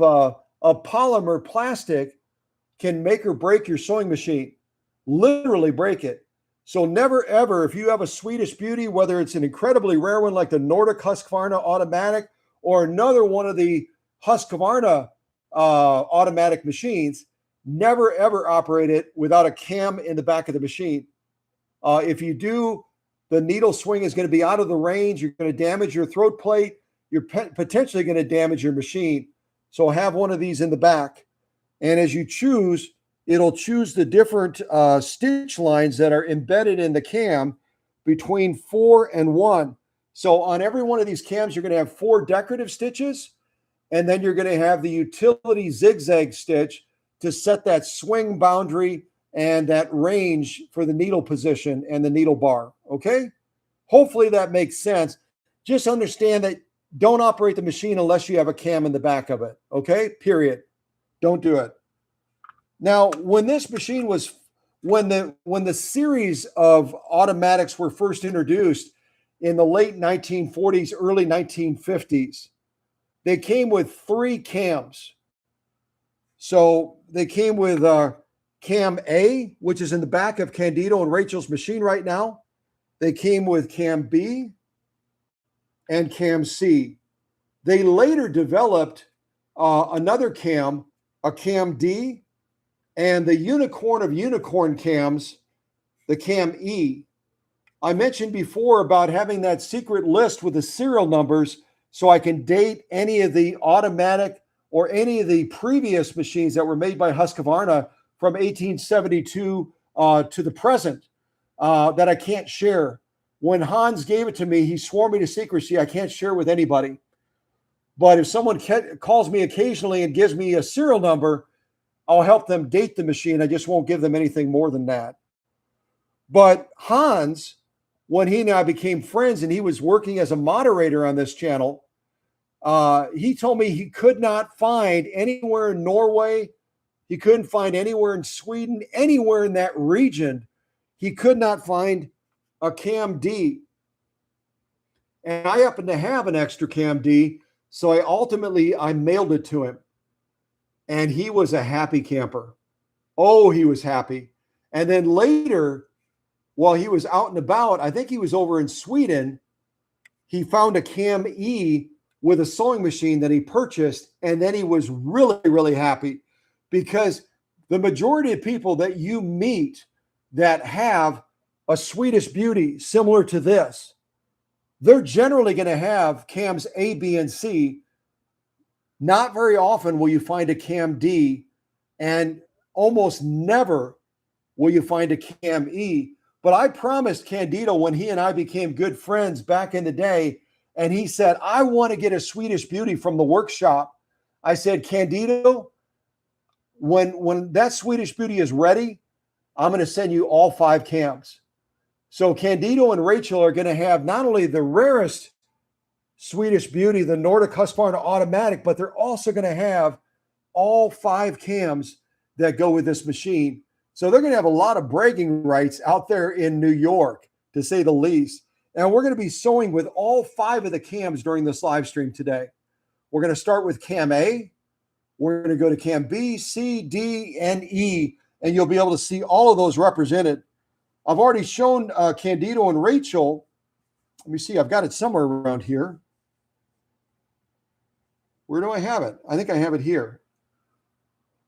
polymer plastic can make or break your sewing machine, literally break it. So never ever, if you have a Swedish Beauty, whether it's an incredibly rare one like the NORDIC-HUSQVARNA automatic or another one of the HUSQVARNA automatic machines, never ever operate it without a cam in the back of the machine. If you do, the needle swing is going to be out of the range. You're going to damage your throat plate. You're potentially going to damage your machine. So have one of these in the back. And as you choose, it'll choose the different stitch lines that are embedded in the cam between 4 and 1. So on every one of these cams, you're going to have 4 decorative stitches, and then you're going to have the utility zigzag stitch to set that swing boundary and that range for the needle position and the needle bar. Okay? Hopefully that makes sense. Just understand that don't operate the machine unless you have a cam in the back of it. Okay? Period. Don't do it. Now, when this machine was, when the series of automatics were first introduced in the late 1940s, early 1950s, they came with 3 cams. So they came with cam A, which is in the back of Candido and Rachel's machine right now. They came with cam B and cam C. They later developed another cam, a cam D, and the unicorn of unicorn cams, the cam E. I mentioned before about having that secret list with the serial numbers so I can date any of the automatic or any of the previous machines that were made by Husqvarna from 1872 to the present that I can't share. When Hans gave it to me, he swore me to secrecy. I can't share with anybody. But if someone calls me occasionally and gives me a serial number, I'll help them date the machine. I just won't give them anything more than that. But Hans, when he and I became friends and he was working as a moderator on this channel, he told me he could not find anywhere in Norway, he couldn't find anywhere in Sweden, anywhere in that region, he could not find a cam D. And I happen to have an extra cam D, so I mailed it to him. And he was a happy camper. Oh, he was happy. And then later, while he was out and about, I think he was over in Sweden, he found a cam E with a sewing machine that he purchased. And then he was really, really happy because the majority of people that you meet that have a Swedish beauty similar to this, they're generally going to have cams A, B, and C. Not very often will you find a cam D, and almost never will you find a cam E. But I promised Candido when he and I became good friends back in the day, and he said, I want to get a Swedish beauty from the workshop. I said, Candido, when that Swedish beauty is ready, I'm going to send you all 5 cams. So Candido and Rachel are going to have not only the rarest Swedish beauty, the NORDIC-HUSQVARNA automatic, but they're also going to have all 5 cams that go with this machine. So they're going to have a lot of bragging rights out there in New York, to say the least. And we're going to be sewing with all 5 of the cams during this live stream today. We're going to start with cam A. We're going to go to cam B, C, D, and E, and you'll be able to see all of those represented. I've already shown Candido and Rachel. Let me see. I've got it somewhere around here. Where do I have it? I think I have it here.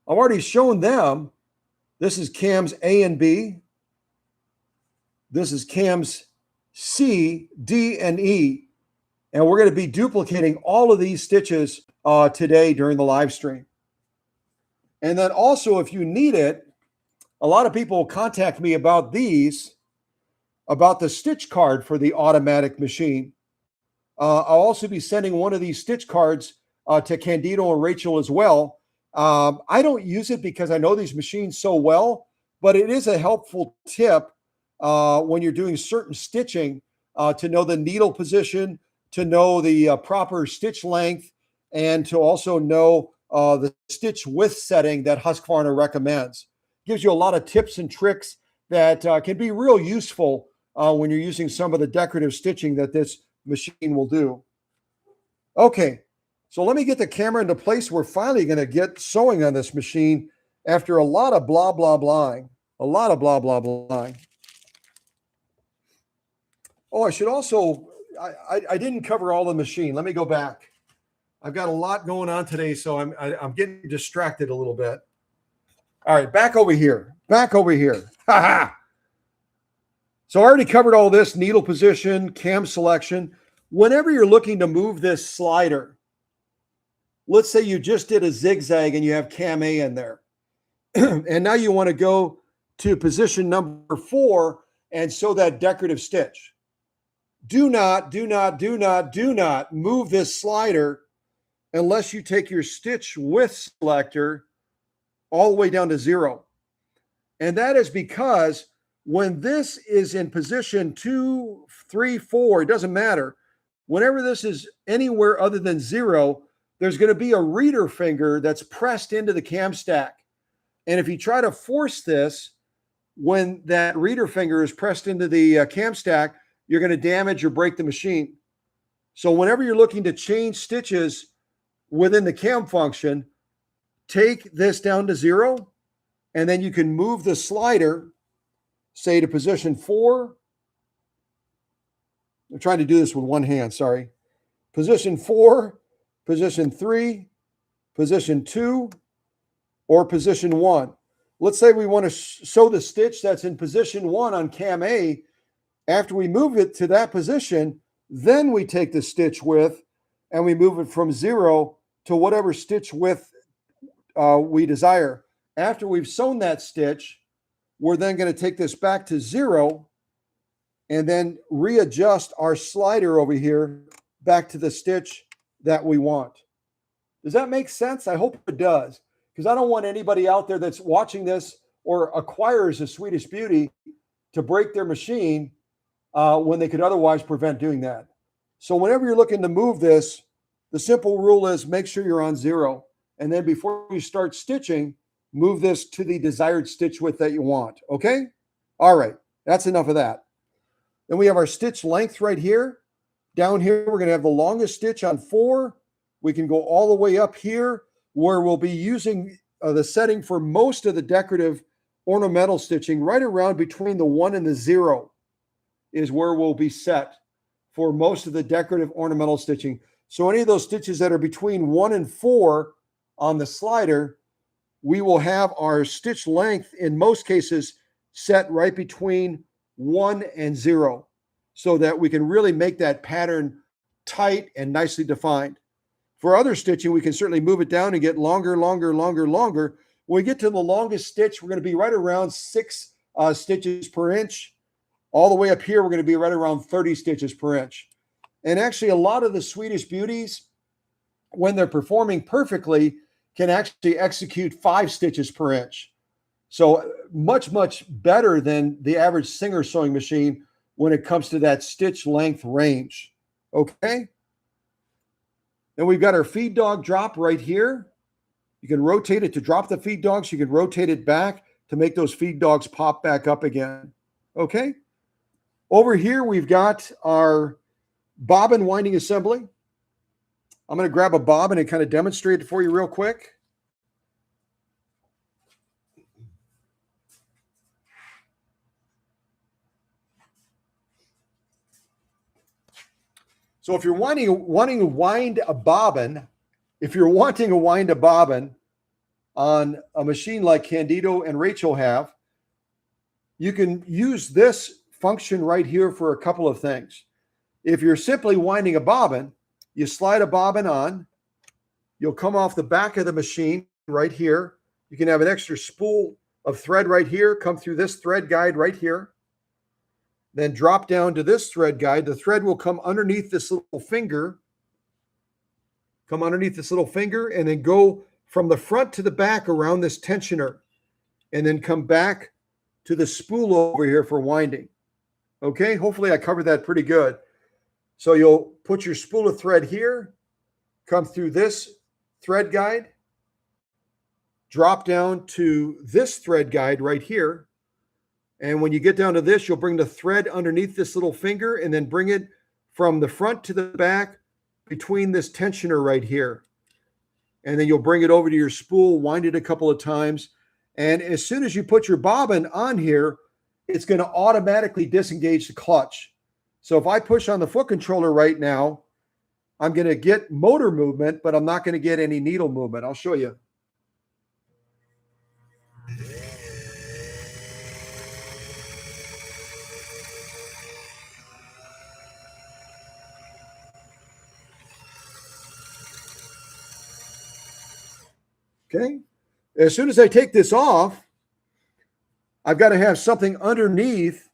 I've already shown them. This is cams A and B. This is cams C, D, and E. And we're going to be duplicating all of these stitches today during the live stream. And then also, if you need it, a lot of people contact me about these, about the stitch card for the automatic machine. I'll also be sending one of these stitch cards to Candido and Rachel as well. I don't use it because I know these machines so well, but it is a helpful tip when you're doing certain stitching to know the needle position, to know the proper stitch length, and to also know the stitch width setting that Husqvarna recommends. Gives you a lot of tips and tricks that can be real useful when you're using some of the decorative stitching that this machine will do. Okay, so let me get the camera into place. We're finally going to get sewing on this machine after a lot of blah, blah, blahing. A lot of blah, blah, blahing. Oh, I should also, I didn't cover all the machine. Let me go back. I've got a lot going on today, so I'm getting distracted a little bit. All right, back over here. Back over here. Ha ha. So I already covered all this, needle position, cam selection. Whenever you're looking to move this slider, let's say you just did a zigzag and you have cam A in there. And now you want to go to position number 4 and sew that decorative stitch. Do not move this slider unless you take your stitch width selector all the way down to 0. And that is because when this is in position 2, 3, 4, it doesn't matter. Whenever this is anywhere other than 0, there's going to be a reader finger that's pressed into the cam stack. And if you try to force this, when that reader finger is pressed into the cam stack, you're going to damage or break the machine. So whenever you're looking to change stitches within the cam function, take this down to 0, and then you can move the slider, say to position 4. I'm trying to do this with one hand, sorry. Position 4, position 3, position 2, or position 1. Let's say we want to sew the stitch that's in position 1 on cam A. After we move it to that position, then we take the stitch width and we move it from 0 to whatever stitch width we desire. After we've sewn that stitch, we're then going to take this back to 0 and then readjust our slider over here back to the stitch that we want. Does that make sense? I hope it does, because I don't want anybody out there that's watching this or acquires a Swedish Beauty to break their machine when they could otherwise prevent doing that. So whenever you're looking to move this, the simple rule is make sure you're on 0. And then before you start stitching, move this to the desired stitch width that you want. Okay? All right. That's enough of that. Then we have our stitch length right here. Down here, we're going to have the longest stitch on 4. We can go all the way up here where we'll be using the setting for most of the decorative ornamental stitching. Right around between the 1 and the 0 is where we'll be set for most of the decorative ornamental stitching. So any of those stitches that are between 1 and 4 on the slider, we will have our stitch length in most cases set right between 1 and 0 so that we can really make that pattern tight and nicely defined. For other stitching, we can certainly move it down and get longer. When we get to the longest stitch, we're going to be right around 6 stitches per inch. All the way up here, we're going to be right around 30 stitches per inch. And actually, a lot of the Swedish Beauties, when they're performing perfectly, can actually execute 5 stitches per inch. So much better than the average Singer sewing machine when it comes to that stitch length range. Okay? Then we've got our feed dog drop right here. You can rotate it to drop the feed dogs. You can rotate it back to make those feed dogs pop back up again. Okay? Over here, we've got our bobbin winding assembly. I'm going to grab a bobbin and kind of demonstrate it for you real quick. So if you're wanting to wind a bobbin, on a machine like Candido and Rachel have, you can use this function right here for a couple of things. If you're simply winding a bobbin, you slide a bobbin on, you'll come off the back of the machine right here. You can have an extra spool of thread right here, come through this thread guide right here, then drop down to this thread guide. The thread will come underneath this little finger, and then go from the front to the back around this tensioner, and then come back to the spool over here for winding. Okay, hopefully I covered that pretty good. So you'll put your spool of thread here, come through this thread guide, drop down to this thread guide right here. And when you get down to this, you'll bring the thread underneath this little finger and then bring it from the front to the back between this tensioner right here. And then you'll bring it over to your spool, wind it a couple of times. And as soon as you put your bobbin on here, it's going to automatically disengage the clutch. So if I push on the foot controller right now, I'm going to get motor movement, but I'm not going to get any needle movement. I'll show you. Okay. as soon as I take this off, I've got to have something underneath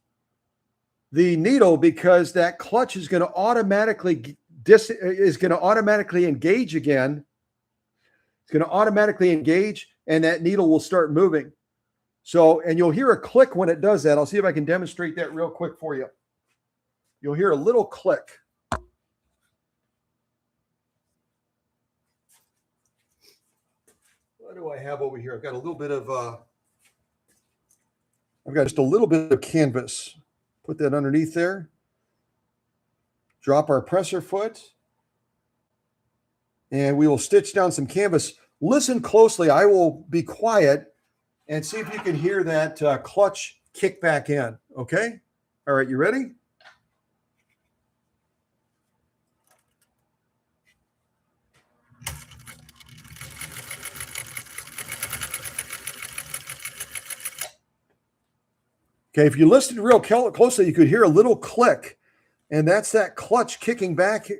the needle because that clutch is going to automatically engage again. It's going to automatically engage, and that needle will start moving. So, and you'll hear a click when it does that. I'll see if I can demonstrate that real quick for you. You'll hear a little click. What do I have over here? I've got a little bit of, I've got just a little bit of canvas. Put that underneath there. Drop our presser foot. And we will stitch down some canvas. Listen closely. I will be quiet and see if you can hear that clutch kick back in. Okay? All right, you ready? Okay, if you listened real closely, you could hear a little click, and that's that clutch kicking back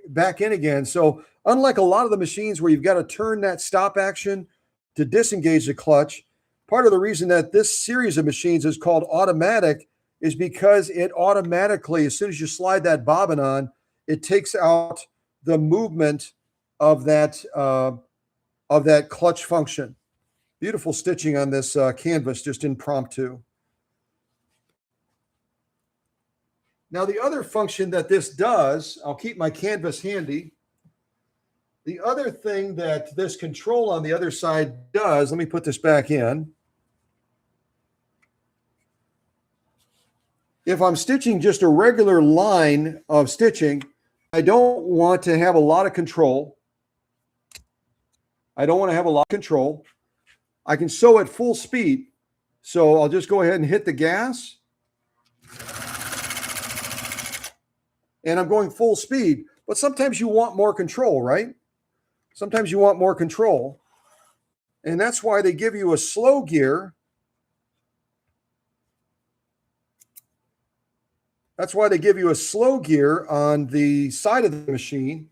in again. So unlike a lot of the machines where you've got to turn that stop action to disengage the clutch, part of the reason that this series of machines is called automatic is because it automatically, as soon as you slide that bobbin on, it takes out the movement of that clutch function. Beautiful stitching on this canvas, just impromptu. Now, the other function that this does, I'll keep my canvas handy. The other thing that this control on the other side does, let me put this back in. If I'm stitching just a regular line of stitching, I don't want to have a lot of control. I can sew at full speed. So I'll just go ahead and hit the gas. And I'm going full speed, but sometimes you want more control, right? Sometimes you want more control. And that's why they give you a slow gear. That's why they give you a slow gear on the side of the machine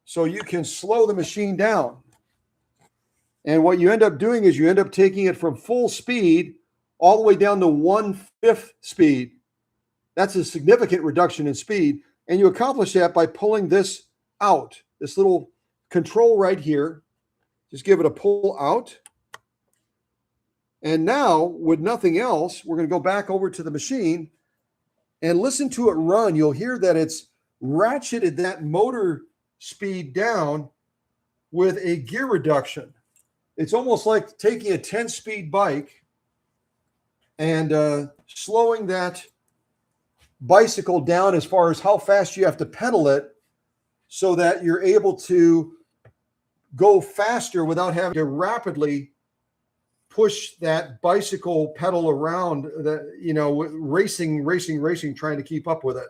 so you can slow the machine down. And what you end up doing is you end up taking it from full speed all the way down to 1/5 speed. That's a significant reduction in speed. And you accomplish that by pulling this out, this little control right here. Just give it a pull out. And now, with nothing else, we're going to go back over to the machine and listen to it run. You'll hear that it's ratcheted that motor speed down with a gear reduction. It's almost like taking a 10-speed bike and slowing that bicycle down as far as how fast you have to pedal it so that you're able to go faster without having to rapidly push that bicycle pedal around, that, you know, racing, trying to keep up with it.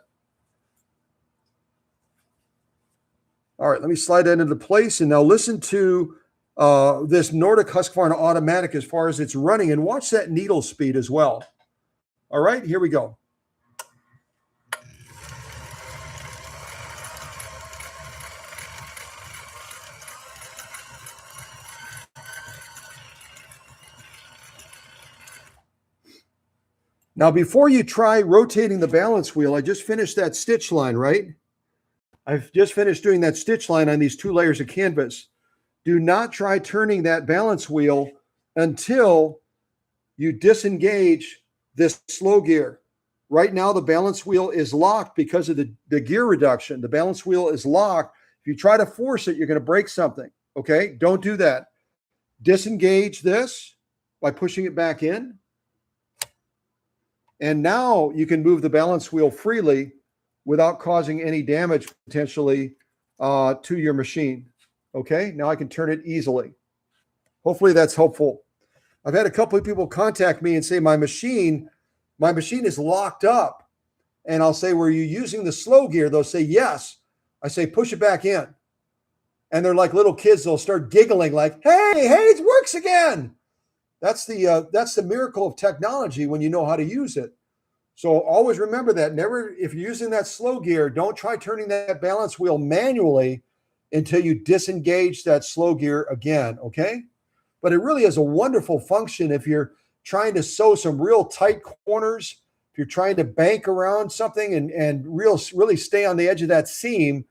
All right, let me slide that into place. And now listen to this NORDIC-HUSQVARNA automatic as far as it's running, and watch that needle speed as well. All right, here we go. Now, before you try rotating the balance wheel, I just finished that stitch line, right? I've just finished doing that stitch line on these 2 layers of canvas. Do not try turning that balance wheel until you disengage this slow gear. Right now, the balance wheel is locked because of the gear reduction. The balance wheel is locked. If you try to force it, you're going to break something, okay? Don't do that. Disengage this by pushing it back in. And now you can move the balance wheel freely without causing any damage potentially to your machine. Okay, now I can turn it easily. Hopefully that's helpful. I've had a couple of people contact me and say, my machine is locked up. And I'll say, were you using the slow gear? They'll say, yes. I say, push it back in. And they're like little kids. They'll start giggling like, hey, it works again. That's the miracle of technology when you know how to use it. So always remember that. Never, if you're using that slow gear, don't try turning that balance wheel manually until you disengage that slow gear again, okay? but it really is a wonderful function if you're trying to sew some real tight corners, if you're trying to bank around something and really stay on the edge of that seam.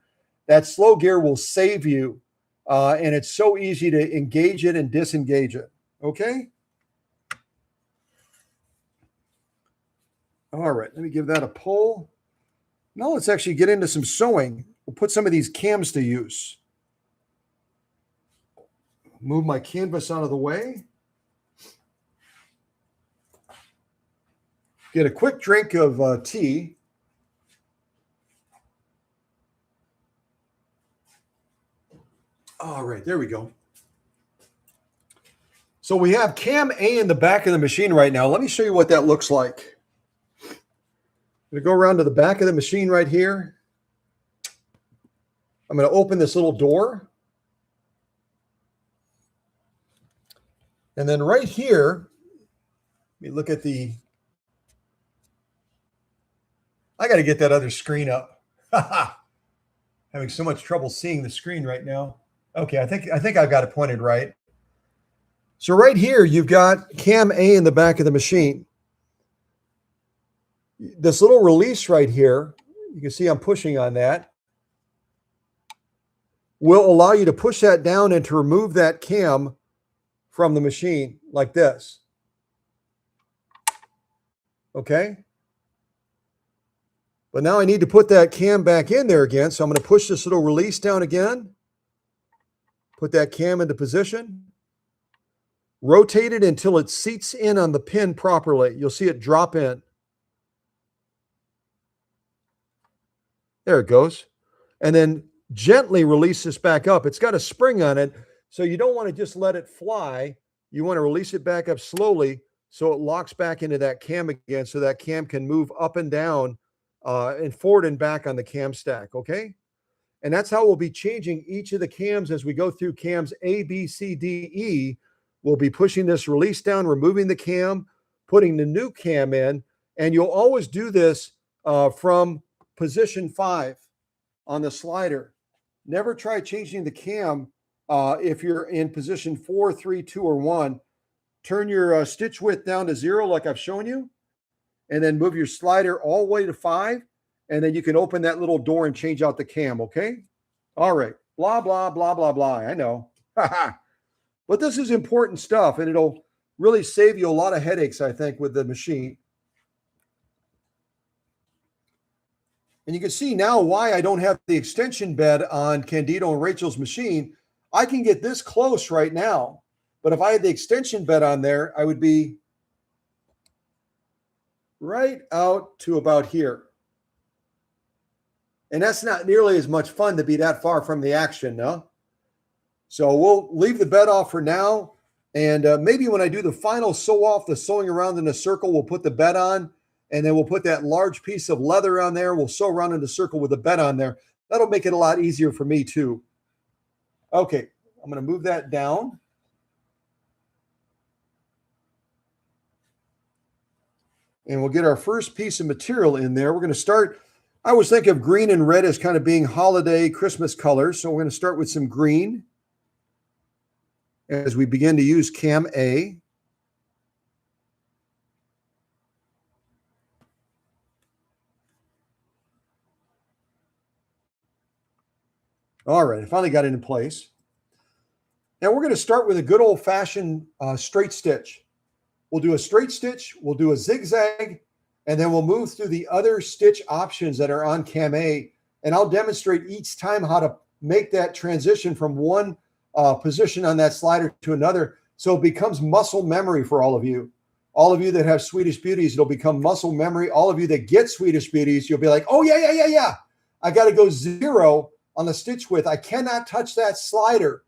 That slow gear will save you, and it's so easy to engage it and disengage it. Okay? All right, let me give that a pull. Now let's actually get into some sewing. We'll put some of these cams to use. Move my canvas out of the way. Get a quick drink of tea. All right, there we go. So we have cam A in the back of the machine right now. Let me show you what that looks like. I'm going to go around to the back of the machine right here. I'm going to open this little door. And then right here, let me look at the, I got to get that other screen up. Having so much trouble seeing the screen right now. Okay, I think I've got it pointed right. So right here, you've got cam A in the back of the machine. This little release right here, you can see I'm pushing on that, will allow you to push that down and to remove that cam from the machine like this. Okay? But now I need to put that cam back in there again, so I'm going to push this little release down again, put that cam into position, rotate it until it seats in on the pin properly. You'll see it drop in. There it goes. And then gently release this back up. It's got a spring on it, so you don't want to just let it fly. You want to release it back up slowly so it locks back into that cam again, so that cam can move up and down and forward and back on the cam stack, okay? And that's how we'll be changing each of the cams as we go through cams A, B, C, D, E. We'll be pushing this release down, removing the cam, putting the new cam in, and you'll always do this from position 5 on the slider. Never try changing the cam if you're in position 4, 3, 2, or 1. Turn your stitch width down to 0 like I've shown you, and then move your slider all the way to 5, and then you can open that little door and change out the cam, okay? All right. Blah, blah, blah, blah, blah. I know. But this is important stuff, and it'll really save you a lot of headaches, I think, with the machine. And you can see now why I don't have the extension bed on Candido and Rachel's machine. I can get this close right now, but if I had the extension bed on there, I would be right out to about here. And that's not nearly as much fun to be that far from the action, no? So we'll leave the bed off for now. And maybe when I do the final sew off, the sewing around in a circle, we'll put the bed on. And then we'll put that large piece of leather on there. We'll sew around in the circle with the bed on there. That'll make it a lot easier for me too. Okay, I'm going to move that down. And we'll get our first piece of material in there. We're going to start, I always think of green and red as kind of being holiday Christmas colors. So we're going to start with some green as we begin to use cam A. All right, I finally got it in place. Now we're going to start with a good old-fashioned straight stitch. We'll do a straight stitch, we'll do a zigzag, and then we'll move through the other stitch options that are on cam A, and I'll demonstrate each time how to make that transition from one position on that slider to another, so it becomes muscle memory for all of you. All of you that have Swedish Beauties, it'll become muscle memory. All of you that get Swedish Beauties, you'll be like, oh, yeah. I got to go 0 on the stitch width. I cannot touch that slider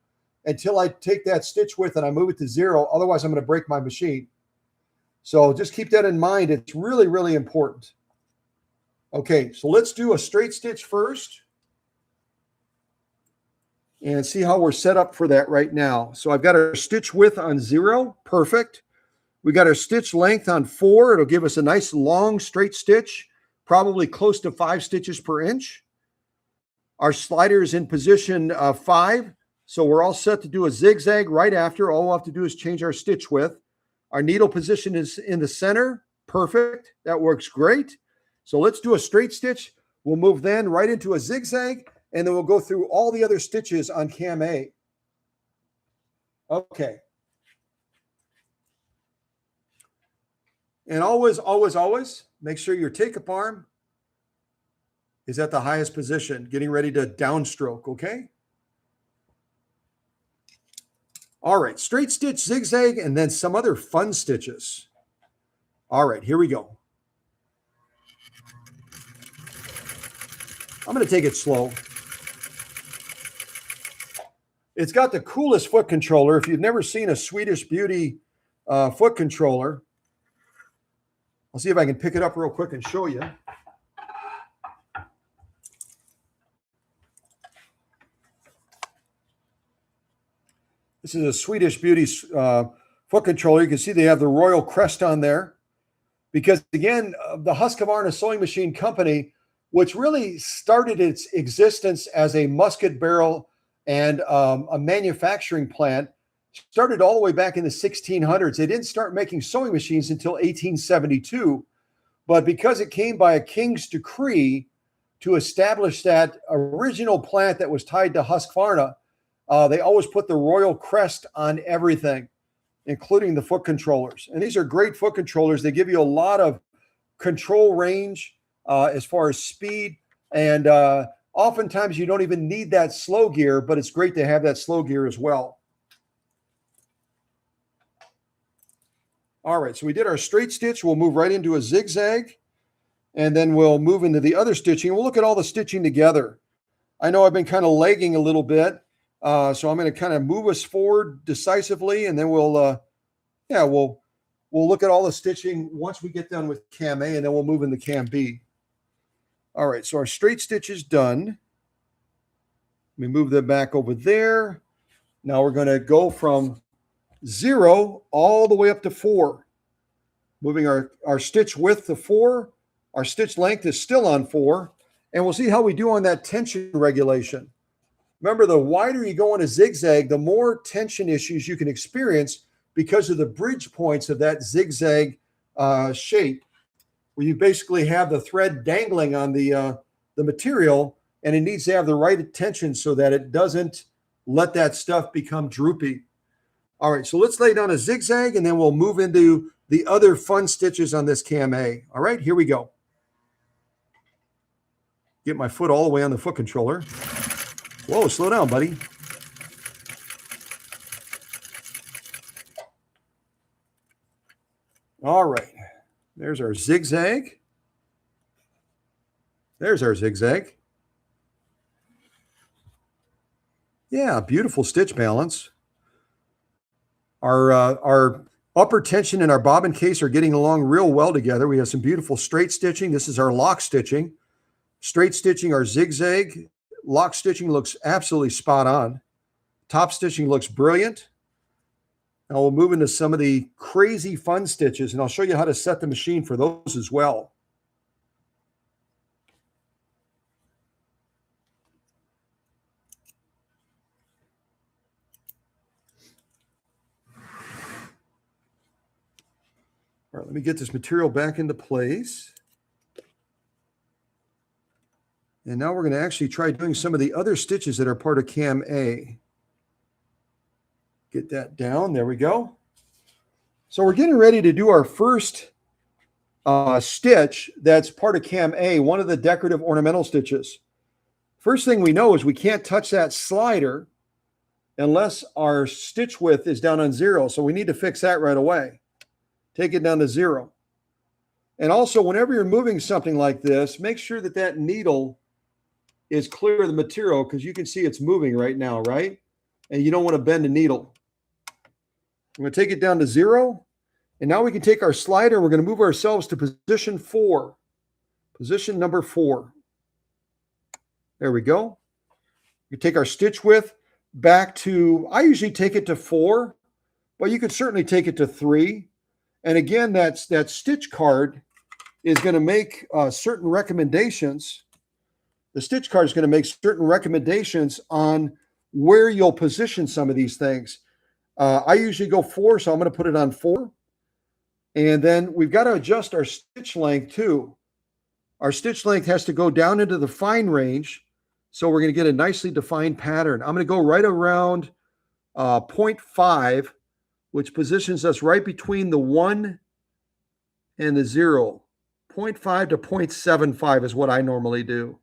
until I take that stitch width and I move it to 0. Otherwise, I'm going to break my machine. So just keep that in mind. It's really, really important. Okay, so let's do a straight stitch first and see how we're set up for that right now. So I've got our stitch width on 0. Perfect. We got our stitch length on 4. It'll give us a nice long straight stitch, probably close to 5 stitches per inch. Our slider is in position 5. So we're all set to do a zigzag right after. All we'll have to do is change our stitch width. Our needle position is in the center. Perfect. That works great. So let's do a straight stitch. We'll move then right into a zigzag, and then we'll go through all the other stitches on cam A. Okay. And always, always, always make sure your take-up arm is at the highest position, getting ready to downstroke, okay? All right, straight stitch, zigzag, and then some other fun stitches. All right, here we go. I'm going to take it slow. It's got the coolest foot controller. If you've never seen a Swedish Beauty foot controller, I'll see if I can pick it up real quick and show you. This is a Swedish Beauty foot controller. You can see they have the royal crest on there because, again, the Husqvarna sewing machine company, which really started its existence as a musket barrel and a manufacturing plant, started all the way back in the 1600s. They didn't start making sewing machines until 1872, but because it came by a king's decree to establish that original plant that was tied to Husqvarna, they always put the royal crest on everything, including the foot controllers. And these are great foot controllers. They give you a lot of control range as far as speed. And oftentimes you don't even need that slow gear, but it's great to have that slow gear as well. All right, so we did our straight stitch. We'll move right into a zigzag, and then we'll move into the other stitching. We'll look at all the stitching together. I know I've been kind of lagging a little bit. So I'm going to kind of move us forward decisively, and then we'll look at all the stitching once we get done with cam A, and then we'll move into cam B. All right, so our straight stitch is done. Let me move that back over there. Now we're going to go from 0 all the way up to 4. Moving our stitch width to 4. Our stitch length is still on 4, and we'll see how we do on that tension regulation. Remember, the wider you go in a zigzag, the more tension issues you can experience because of the bridge points of that zigzag shape, where you basically have the thread dangling on the material, and it needs to have the right tension so that it doesn't let that stuff become droopy. All right, so let's lay down a zigzag, and then we'll move into the other fun stitches on this cam A. All right, here we go. Get my foot all the way on the foot controller. Whoa, slow down, buddy. All right. There's our zigzag. There's our zigzag. Yeah, beautiful stitch balance. Our upper tension and our bobbin case are getting along real well together. We have some beautiful straight stitching. This is our lock stitching. Straight stitching, our zigzag. Lock stitching looks absolutely spot on. Top stitching looks brilliant. Now we'll move into some of the crazy fun stitches, and I'll show you how to set the machine for those as well. All right, let me get this material back into place. And now we're going to actually try doing some of the other stitches that are part of cam A. Get that down. There we go. So we're getting ready to do our first stitch that's part of cam A, one of the decorative ornamental stitches. First thing we know is we can't touch that slider unless our stitch width is down on 0. So we need to fix that right away. Take it down to 0. And also, whenever you're moving something like this, make sure that that needle is clear of the material, because you can see it's moving right now, right? And you don't want to bend the needle. I'm going to take it down to 0. And now we can take our slider. We're going to move ourselves to position 4. Position number 4. There we go. You take our stitch width back to, I usually take it to 4, but you could certainly take it to 3. And again, that stitch card is going to make certain recommendations. The stitch card is going to make certain recommendations on where you'll position some of these things. I usually go 4, so I'm going to put it on 4. And then we've got to adjust our stitch length too. Our stitch length has to go down into the fine range, so we're going to get a nicely defined pattern. I'm going to go right around 0.5, which positions us right between the 1 and the 0. 0.5 to 0.75 is what I normally do.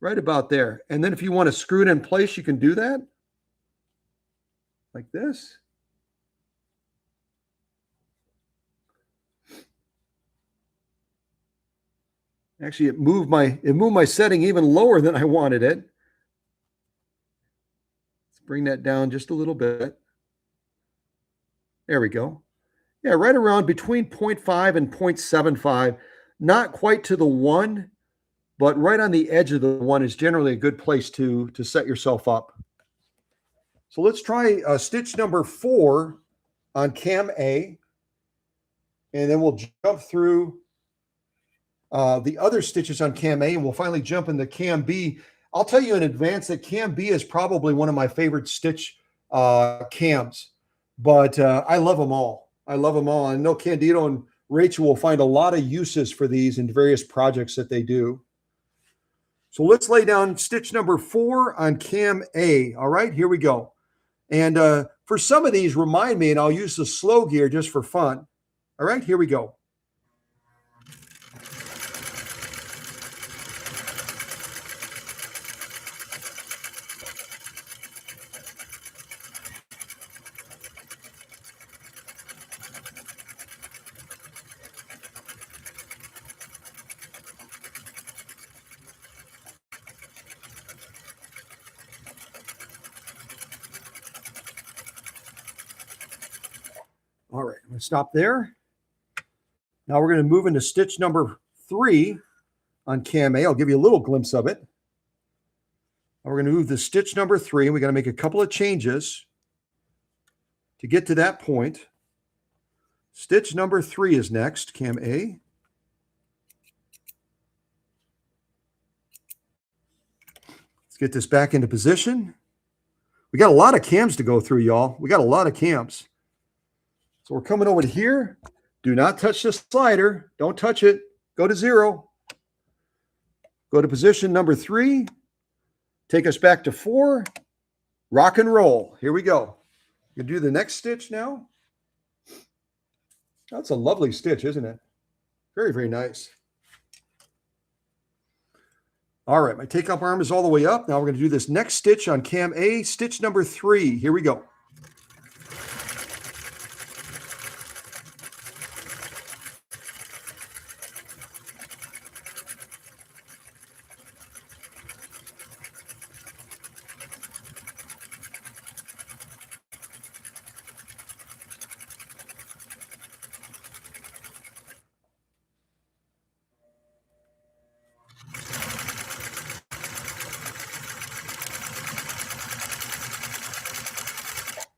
Right about there. And then if you want to screw it in place, you can do that. Like this. Actually, it moved my setting even lower than I wanted it. Let's bring that down just a little bit. There we go. Yeah, right around between 0.5 and 0.75. Not quite to the 1, but right on the edge of the 1 is generally a good place to set yourself up. So let's try stitch number 4 on cam A, and then we'll jump through the other stitches on cam A, and we'll finally jump into cam B. I'll tell you in advance that cam B is probably one of my favorite stitch cams, but I love them all. I love them all. I know Candido and Rachel will find a lot of uses for these in various projects that they do. So let's lay down stitch number 4 on cam A. All right, here we go. And for some of these, remind me, and I'll use the slow gear just for fun. All right, here we go. All right, I'm going to stop there. Now we're going to move into stitch number 3 on cam A. I'll give you a little glimpse of it. Now we're going to move to stitch number 3, and we got to make a couple of changes to get to that point. Stitch number 3 is next, cam A. Let's get this back into position. We got a lot of cams to go through, y'all. We got a lot of cams. So we're coming over to here. Do not touch the slider. Don't touch it. Go to 0. Go to position number 3. Take us back to 4. Rock and roll. Here we go. You do the next stitch now. That's a lovely stitch, isn't it? Very, very nice. All right, my take-up arm is all the way up. Now we're going to do this next stitch on cam A, stitch number 3. Here we go.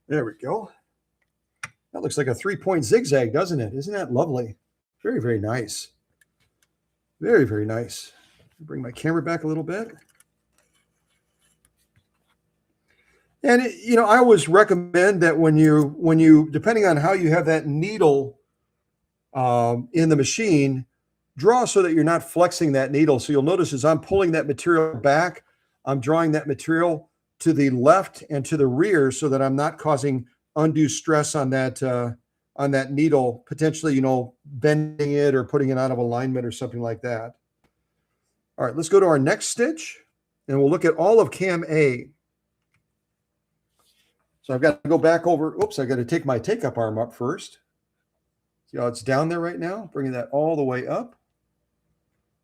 There we go. That looks like a 3-point zigzag, doesn't it? Isn't that lovely? Very, very nice. Very, very nice. Bring my camera back a little bit. And, you know, I always recommend that when you, depending on how you have that needle in the machine, draw so that you're not flexing that needle. So you'll notice as I'm pulling that material back, I'm drawing that material to the left and to the rear so that I'm not causing undue stress on that needle, potentially, you know, bending it or putting it out of alignment or something like that. All right, let's go to our next stitch, and we'll look at all of cam A. So I've got to go back over. Oops, I got to take my take-up arm up first. See how it's down there right now? Bringing that all the way up.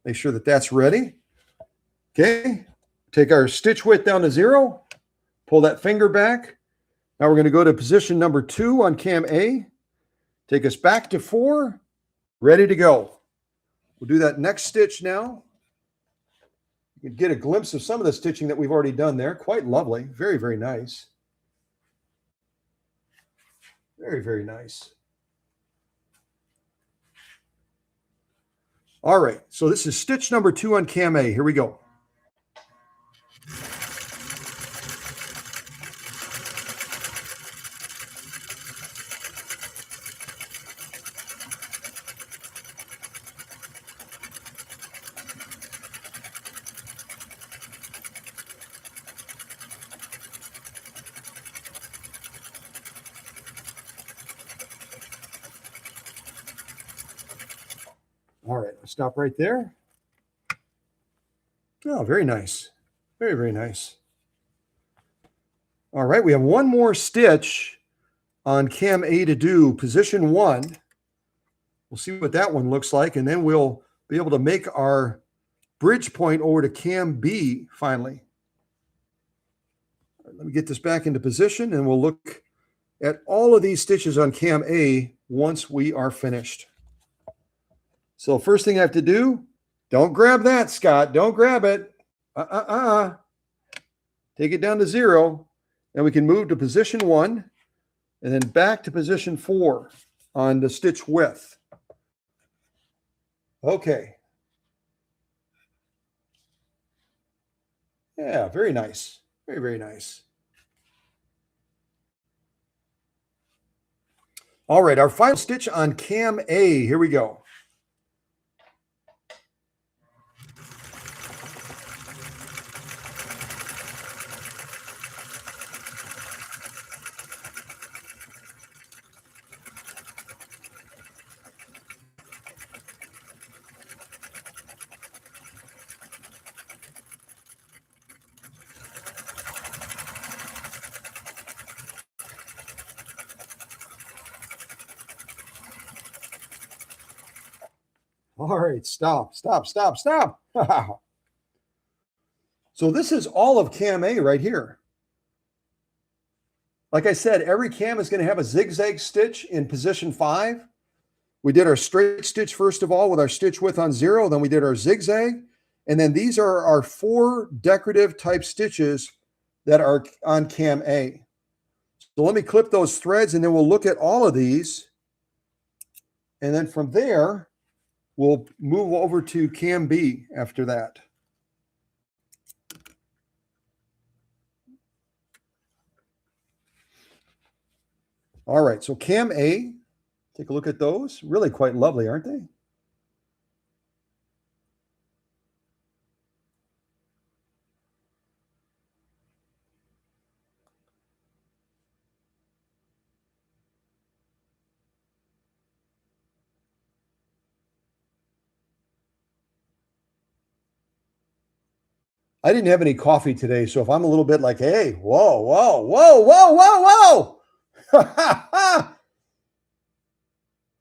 Make sure that that's ready. Okay, take our stitch width down to 0. Pull that finger back. Now we're going to go to position number 2 on cam A. Take us back to 4. Ready to go. We'll do that next stitch now. You can get a glimpse of some of the stitching that we've already done there. Quite lovely. Very, very nice. Very, very nice. All right. So this is stitch number 2 on cam A. Here we go. All right, I'll stop right there. Oh, very nice. Very, very nice. All right, we have one more stitch on cam A to do, position 1. We'll see what that one looks like, and then we'll be able to make our bridge point over to cam B finally. Let me get this back into position, and we'll look at all of these stitches on cam A once we are finished. So first thing I have to do, don't grab that, Scott. Don't grab it. Take it down to 0, and we can move to position 1, and then back to position 4 on the stitch width. Okay. Yeah, very nice. Very, very nice. All right, our final stitch on cam A. Here we go. All right, stop. So this is all of cam A right here. Like I said, every cam is going to have a zigzag stitch in position 5. We did our straight stitch first of all with our stitch width on 0. Then we did our zigzag. And then these are our 4 decorative type stitches that are on cam A. So let me clip those threads, and then we'll look at all of these. And then from there, we'll move over to cam B after that. All right, so cam A, take a look at those. Really quite lovely, aren't they? I didn't have any coffee today, so if I'm a little bit like, hey, whoa.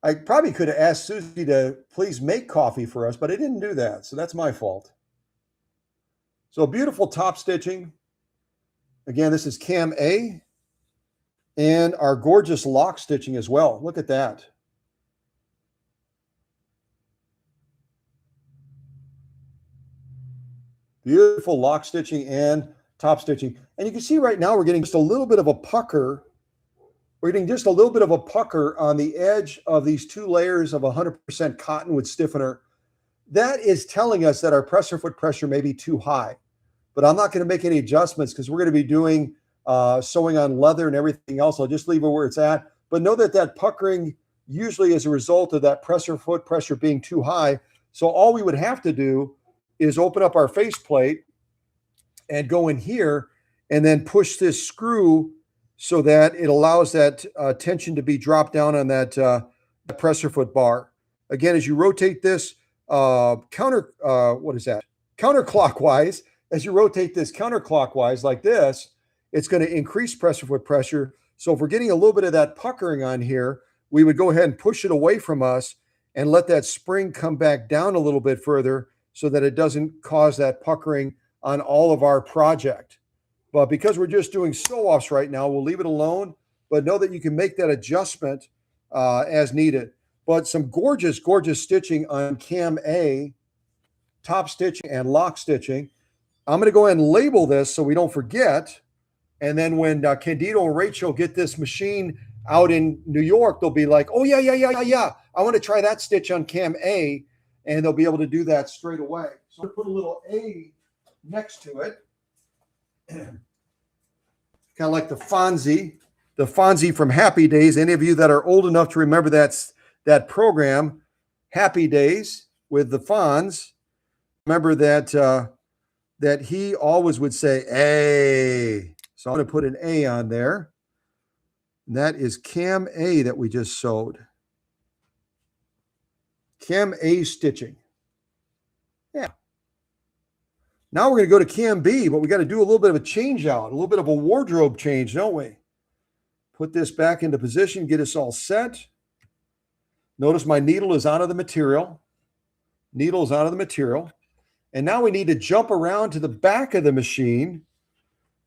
I probably could have asked Susie to please make coffee for us, but I didn't do that, so that's my fault. So beautiful top stitching. Again, this is cam A, and our gorgeous lock stitching as well. Look at that. Beautiful lock stitching and top stitching. And you can see right now we're getting just a little bit of a pucker. We're getting just a little bit of a pucker on the edge of these 2 layers of 100% cottonwood stiffener. That is telling us that our presser foot pressure may be too high. But I'm not going to make any adjustments because we're going to be doing sewing on leather and everything else. I'll just leave it where it's at. But know that that puckering usually is a result of that presser foot pressure being too high. So all we would have to do is open up our faceplate and go in here and then push this screw so that it allows that tension to be dropped down on that presser foot bar. Again, as you rotate this counterclockwise, as you rotate this counterclockwise like this, it's going to increase presser foot pressure. So if we're getting a little bit of that puckering on here, we would go ahead and push it away from us and let that spring come back down a little bit further so that it doesn't cause that puckering on all of our project. But because we're just doing sew-offs right now, we'll leave it alone, but know that you can make that adjustment as needed. But some gorgeous, gorgeous stitching on cam A, top stitching and lock stitching. I'm going to go ahead and label this so we don't forget. And then when Candido and Rachel get this machine out in New York, they'll be like, oh, yeah. I want to try that stitch on cam A, and they'll be able to do that straight away. So I'll put a little A next to it. Kind of like the Fonzie from Happy Days. Any of you that are old enough to remember that program, Happy Days with the Fonz, remember that that he always would say A. So I'm going to put an A on there. And that is cam A that we just sewed. Cam A stitching. Yeah. Now we're going to go to Cam B, but we got to do a little bit of a change out, a little bit of a wardrobe change, don't we? Put this back into position, get us all set. Notice my needle is out of the material. Needle is out of the material. And now we need to jump around to the back of the machine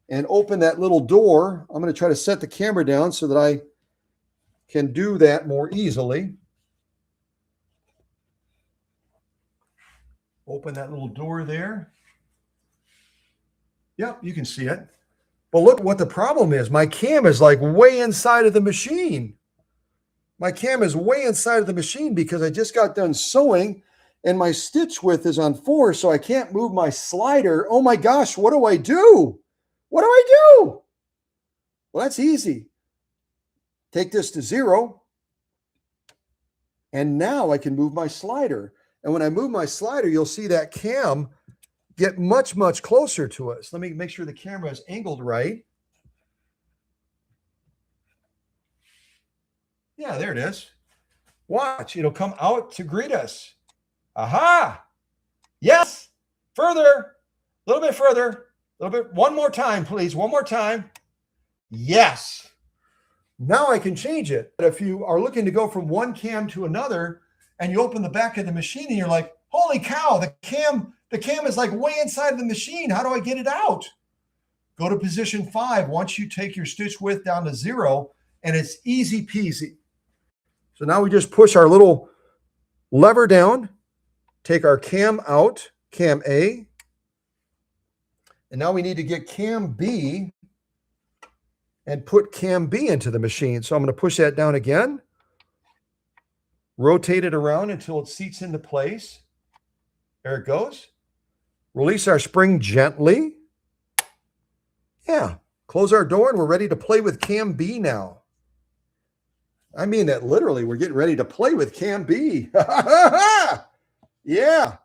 and open that little door. I'm going to try to set the camera down so that I can do that more easily. Open that little door there. Yep, you can see it. But look what the problem is. My cam is like way inside of the machine. My cam is way inside of the machine because I just got done sewing and my stitch width is on 4, so I can't move my slider. Oh my gosh, what do I do? What do I do? Well, that's easy. Take this to 0. And now I can move my slider. And when I move my slider, you'll see that cam get much, much closer to us. Let me make sure the camera is angled right. Yeah, there it is. Watch, it'll come out to greet us. Aha! Yes! Further, a little bit further, a little bit. One more time, please. One more time. Yes. Now I can change it. But if you are looking to go from one cam to another and you open the back of the machine and you're like, holy cow, the cam is like way inside the machine. How do I get it out? Go to position 5 once you take your stitch width down to 0, and it's easy peasy. So now we just push our little lever down, take our cam out, cam A, and now we need to get cam B and put cam B into the machine. So I'm going to push that down again, rotate it around until it seats into place. There it goes. Release our spring gently. Yeah, close our door and we're ready to play with cam B now. I mean that literally. We're getting ready to play with cam B. Yeah.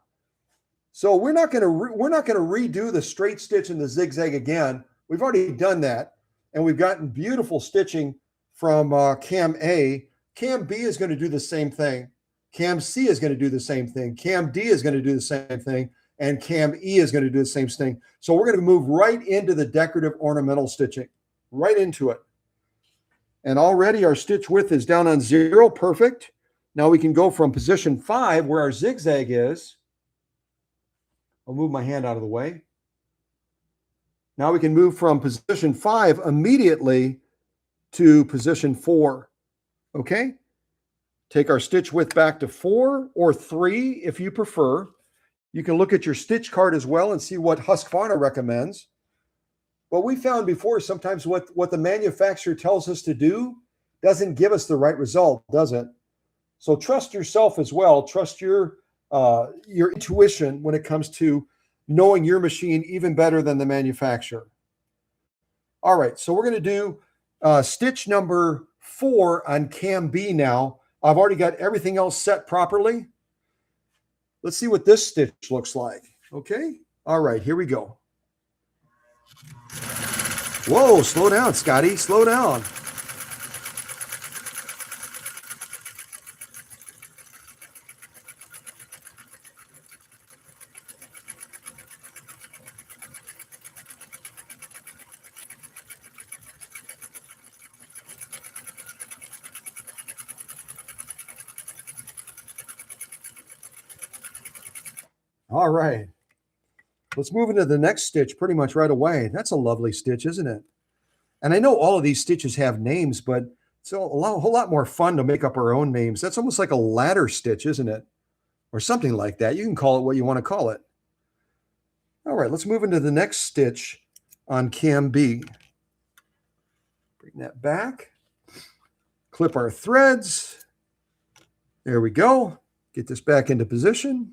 So we're not going to redo the straight stitch and the zigzag again. We've already done that, and we've gotten beautiful stitching from cam A. Cam B is going to do the same thing. Cam C is going to do the same thing. Cam D is going to do the same thing, and cam E is going to do the same thing. So we're going to move right into the decorative ornamental stitching, right into it. And already our stitch width is down on 0. Perfect. Now we can go from position 5 where our zigzag is. I'll move my hand out of the way. Now we can move from position 5 immediately to position 4. Okay? Take our stitch width back to 4 or 3 if you prefer. You can look at your stitch card as well and see what Husqvarna recommends. But we found before sometimes what the manufacturer tells us to do doesn't give us the right result, does it? So trust yourself as well. Trust your intuition when it comes to knowing your machine even better than the manufacturer. All right, so we're going to do stitch number 4 on cam B now. I've already got everything else set properly. Let's see what this stitch looks like. Okay, all right, here we go. Whoa, slow down, Scotty, slow down. All right. Let's move into the next stitch pretty much right away. That's a lovely stitch, isn't it? And I know all of these stitches have names, but it's a whole lot more fun to make up our own names. That's almost like a ladder stitch, isn't it? Or something like that. You can call it what you want to call it. All right, let's move into the next stitch on cam B. Bring that back. Clip our threads. There we go. Get this back into position.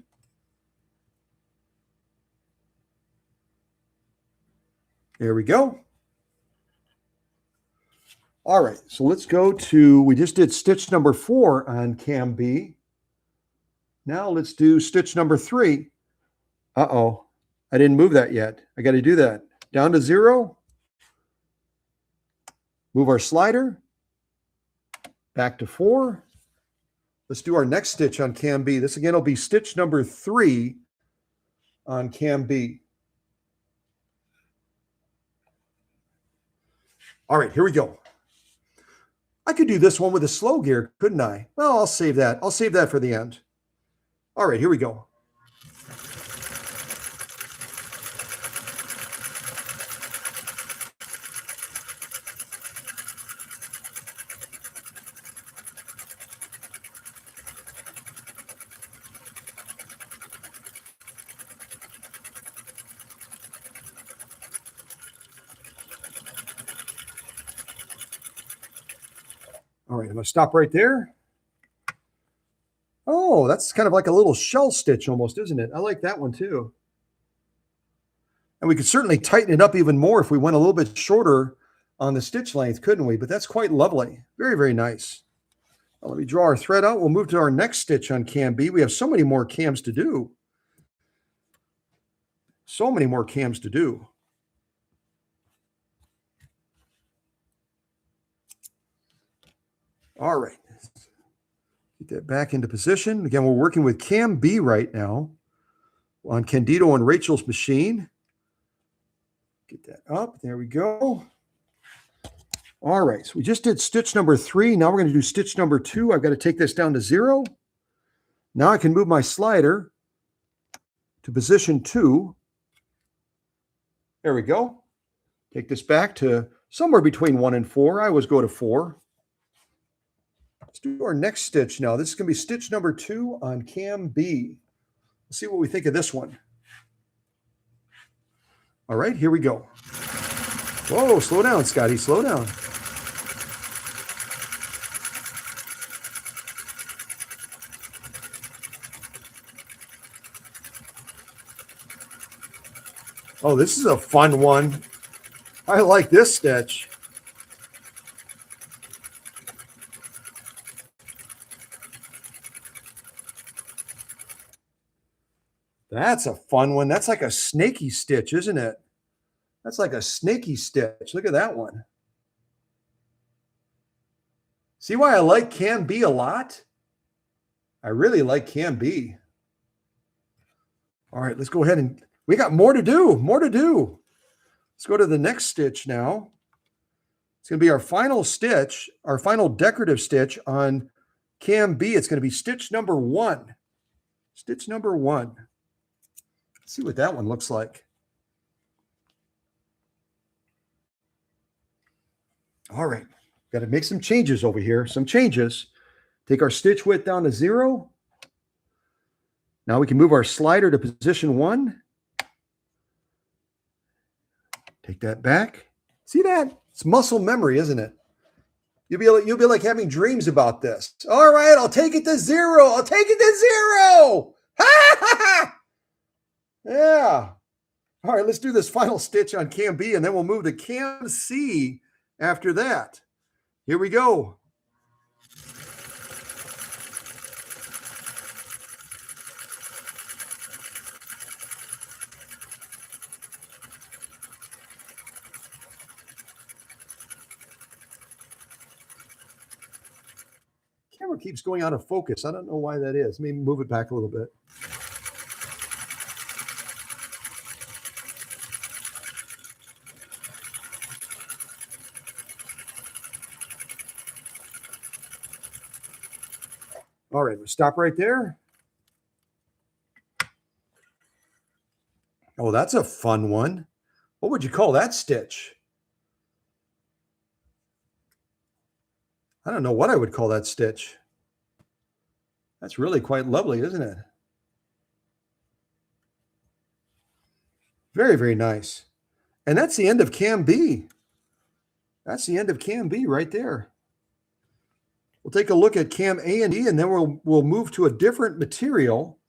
There we go. All right, so let's go to, we just did stitch number 4 on cam B. Now let's do stitch number 3. Uh-oh, I didn't move that yet. I got to do that. Down to 0. Move our slider. Back to 4. Let's do our next stitch on cam B. This again will be stitch number 3 on cam B. All right, here we go. I could do this one with a slow gear, couldn't I? Well, I'll save that. I'll save that for the end. All right, here we go. All right, I'm going to stop right there. Oh, that's kind of like a little shell stitch almost, isn't it? I like that one too. And we could certainly tighten it up even more if we went a little bit shorter on the stitch length, couldn't we? But that's quite lovely. Very, very nice. Now, let me draw our thread out. We'll move to our next stitch on cam B. We have so many more cams to do. So many more cams to do. All right. Get that back into position. Again, we're working with cam B right now on Candido and Rachel's machine. Get that up. There we go. All right. So we just did stitch number 3. Now we're going to do stitch number 2. I've got to take this down to 0. Now I can move my slider to position 2. There we go. Take this back to somewhere between 1 and 4. I always go to 4. Let's do our next stitch now. This is going to be stitch number 2 on cam B. Let's see what we think of this one. All right, here we go. Whoa, slow down, Scotty, slow down. Oh, this is a fun one. I like this stitch. That's a fun one. That's like a snaky stitch, isn't it? That's like a snaky stitch. Look at that one. See why I like cam B a lot? I really like cam B. All right, let's go ahead and we got more to do, more to do. Let's go to the next stitch now. It's going to be our final stitch, our final decorative stitch on cam B. It's going to be stitch number 1. Stitch number 1. Let's see what that one looks like. All right, got to make some changes over here, some changes. Take our stitch width down to 0. Now we can move our slider to position 1. Take that back. See that? It's muscle memory, isn't it? You'll be like having dreams about this. All right, I'll take it to 0. I'll take it to 0. Ha ha ha! Yeah. All right, let's do this final stitch on cam B, and then we'll move to cam C after that. Here we go. Camera keeps going out of focus. I don't know why that is. Maybe move it back a little bit. All right, we'll stop right there. Oh, that's a fun one. What would you call that stitch? I don't know what I would call that stitch. That's really quite lovely, isn't it? Very, very nice. And that's the end of cam B. That's the end of cam B right there. We'll take a look at cam A and E, and then we'll move to a different material.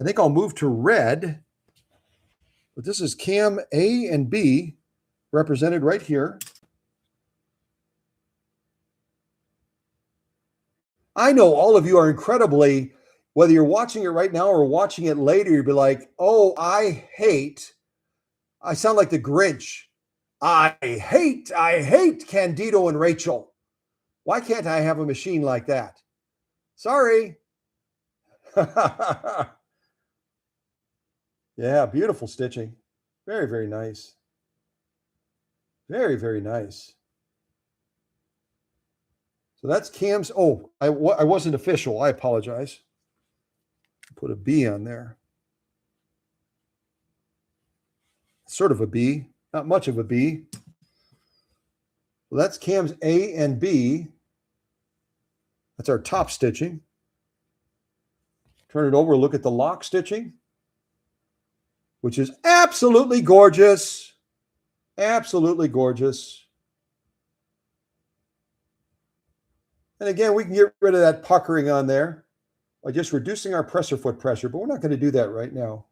I think I'll move to red. But this is cam A and B represented right here. I know all of you are incredibly, whether you're watching it right now or watching it later, you'll be like, oh, I sound like the Grinch. I hate Candido and Rachel. Why can't I have a machine like that? Sorry, Yeah, beautiful stitching. Very, very nice. Very, very nice. So that's Cam's. Oh, I wasn't official. I apologize. Put a B on there. Sort of a B, not much of a B. Well, that's Cam's A and B. That's our top stitching. Turn it over, look at the lock stitching, which is absolutely gorgeous. Absolutely gorgeous. And again, we can get rid of that puckering on there by just reducing our presser foot pressure, but we're not going to do that right now.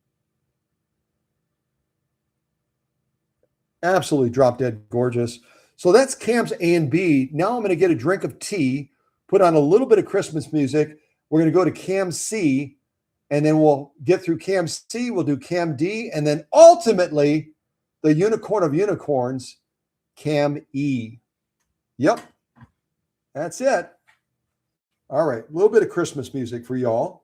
Absolutely drop dead gorgeous. So that's Cam's A and B. Now I'm going to get a drink of tea, put on a little bit of Christmas music. We're going to go to Cam C, and then we'll get through Cam C. We'll do Cam D, and then ultimately the unicorn of unicorns, Cam E. Yep, that's it. All right, a little bit of Christmas music for y'all.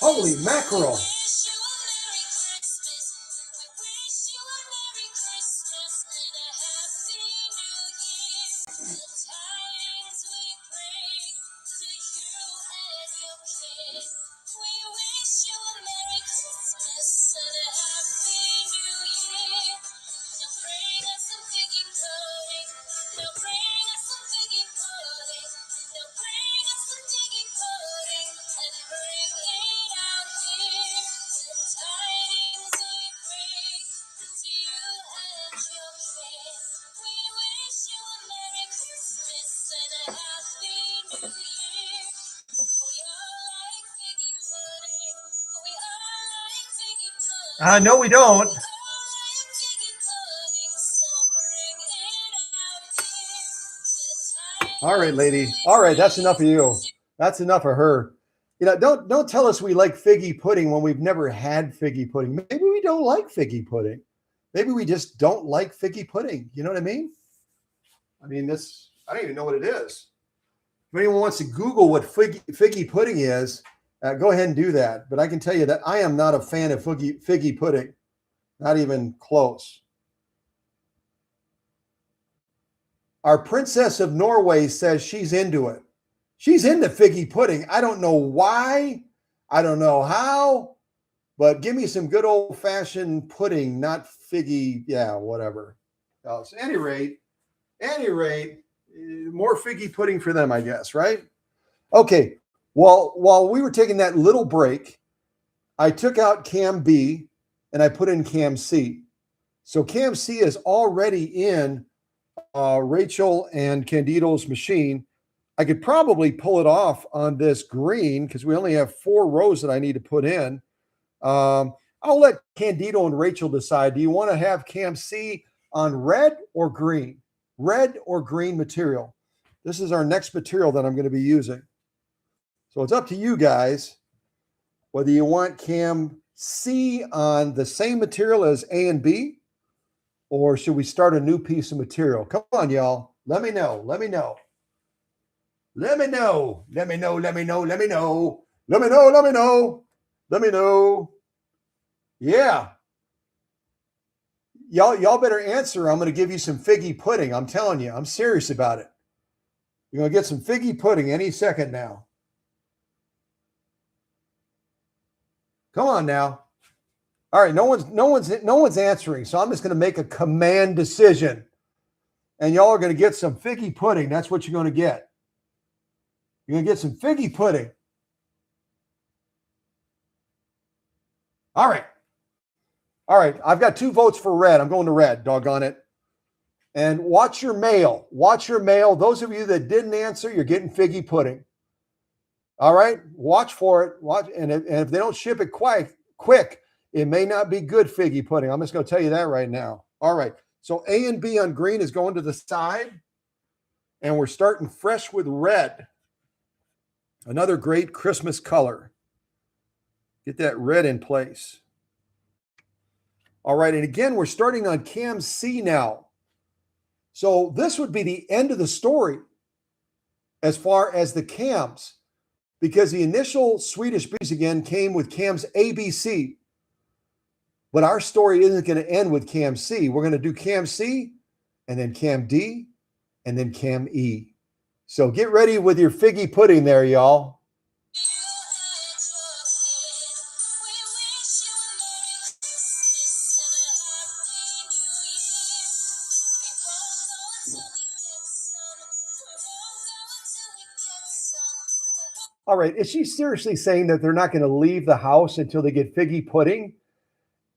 Holy mackerel. No, we don't. All right, lady. All right, that's enough of you. That's enough of her. You know, don't tell us we like figgy pudding when we've never had figgy pudding. Maybe we don't like figgy pudding. Maybe we just don't like figgy pudding. You know what I mean? I mean, this, I don't even know what it is. If anyone wants to Google what figgy pudding is, go ahead and do that. But I can tell you that I am not a fan of figgy pudding. Not even close. Our princess of Norway says she's into it. She's into figgy pudding. I don't know why. I don't know how. But give me some good old-fashioned pudding, not figgy, yeah, whatever else. At any rate, more figgy pudding for them, I guess, right? Okay, well, while we were taking that little break, I took out Cam B and I put in Cam C. So Cam C is already in Rachel and Candido's machine. I could probably pull it off on this green because we only have 4 rows that I need to put in. I'll let Candido and Rachel decide. Do you want to have Cam C on red or green? Red or green material. This is our next material that I'm going to be using. So it's up to you guys whether you want Cam C on the same material as A and B, or should we start a new piece of material? Come on, y'all. Let me know. Let me know. Let me know. Let me know. Let me know. Let me know. Let me know. Let me know. Let me know. Yeah. Y'all better answer. I'm going to give you some figgy pudding. I'm telling you. I'm serious about it. You're going to get some figgy pudding any second now. Come on now. All right, no one's answering, so I'm just going to make a command decision. And y'all are going to get some figgy pudding. That's what you're going to get. You're going to get some figgy pudding. All right. All right, I've got 2 votes for red. I'm going to red, doggone it. And watch your mail. Watch your mail. Those of you that didn't answer, you're getting figgy pudding. All right, watch for it. Watch, and if they don't ship it quick, it may not be good figgy pudding. I'm just going to tell you that right now. All right, so A and B on green is going to the side, and we're starting fresh with red. Another great Christmas color. Get that red in place. All right, and again, we're starting on cam C now. So this would be the end of the story as far as the cams, because the initial Swedish breeze again came with cams A, B, C. But our story isn't going to end with cam C. We're going to do cam C, and then cam D, and then cam E. So get ready with your figgy pudding there, y'all. All right, is she seriously saying that they're not going to leave the house until they get figgy pudding?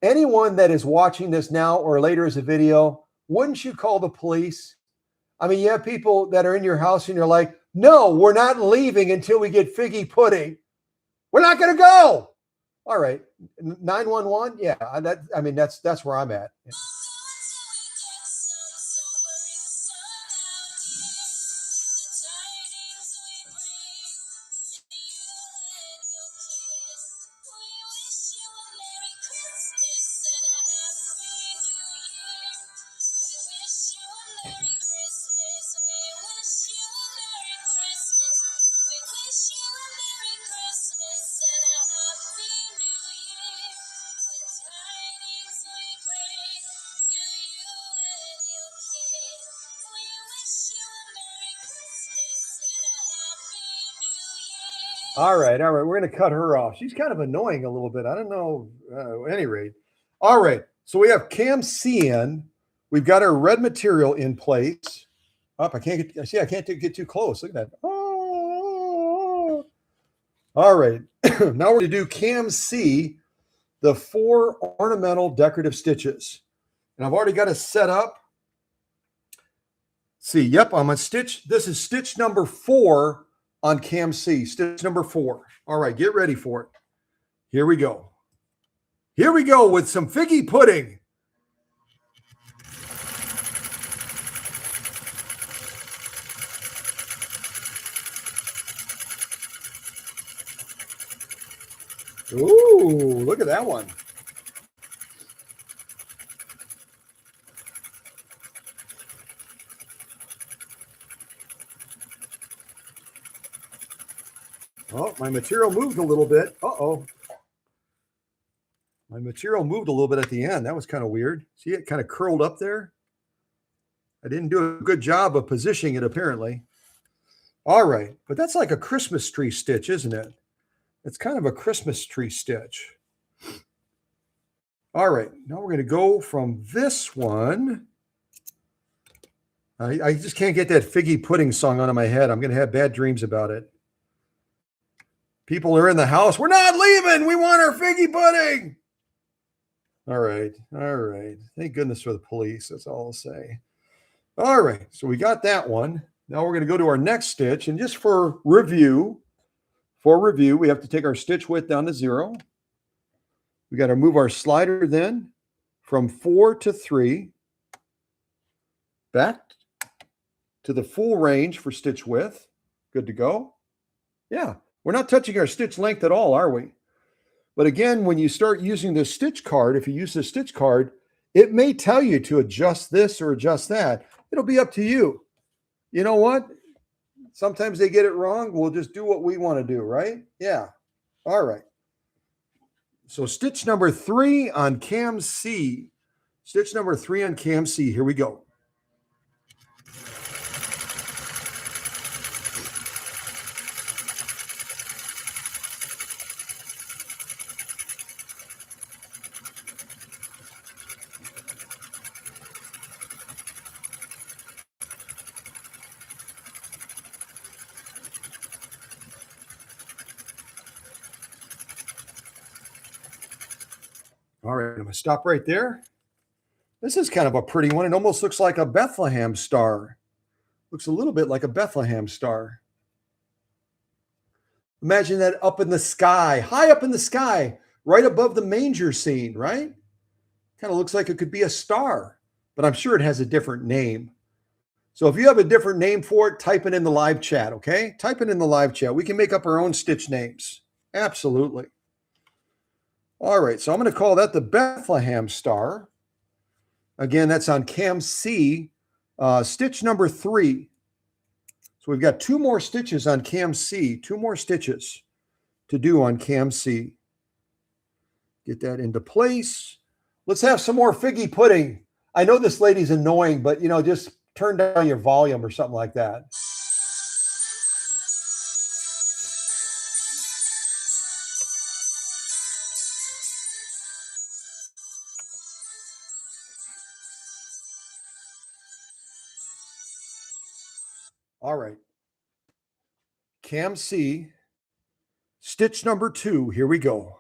Anyone that is watching this now or later as a video, wouldn't you call the police? I mean, you have people that are in your house and you're like, no, we're not leaving until we get figgy pudding. We're not going to go. All right, 911. Yeah, that's where I'm at. All right. We're going to cut her off. She's kind of annoying a little bit. I don't know. At any rate. All right. So we have cam C in. We've got our red material in place. Up. I can't get too close. Look at that. Oh. All right. Now we're going to do cam C, the 4 ornamental decorative stitches. And I've already got it set up. See, yep, I'm on stitch. This is stitch number 4 on cam C, stitch number 4. All right, get ready for it. Here we go. Here we go with some figgy pudding. Ooh, look at that one. Oh, my material moved a little bit. Uh-oh. My material moved a little bit at the end. That was kind of weird. See, it kind of curled up there. I didn't do a good job of positioning it, apparently. All right, but that's like a Christmas tree stitch, isn't it? It's kind of a Christmas tree stitch. All right, now we're going to go from this one. I just can't get that figgy pudding song out of my head. I'm going to have bad dreams about it. People are in the house. We're not leaving. We want our figgy pudding. All right. All right. Thank goodness for the police. That's all I'll say. All right. So we got that one. Now we're going to go to our next stitch. And just for review, we have to take our stitch width down to 0. We got to move our slider then from 4 to 3 back to the full range for stitch width. Good to go. Yeah. We're not touching our stitch length at all, are we? But again, when you start using the stitch card, if you use the stitch card, it may tell you to adjust this or adjust that. It'll be up to you. You know what? Sometimes they get it wrong. We'll just do what we want to do, right? Yeah. All right. So stitch number 3 on cam C. Stitch number 3 on cam C. Here we go. All right, I'm going to stop right there. This is kind of a pretty one. It almost looks like a Bethlehem star. Looks a little bit like a Bethlehem star. Imagine that up in the sky, high up in the sky, right above the manger scene, right? Kind of looks like it could be a star, but I'm sure it has a different name. So if you have a different name for it, type it in the live chat, okay? Type it in the live chat. We can make up our own stitch names. Absolutely. All right, so I'm going to call that the Bethlehem star. Again, that's on cam C, stitch number 3. So we've got 2 more stitches on cam C, 2 more stitches to do on cam C. Get that into place. Let's have some more figgy pudding. I know this lady's annoying, but just turn down your volume or something like that. All right. Cam C, stitch number 2. Here we go.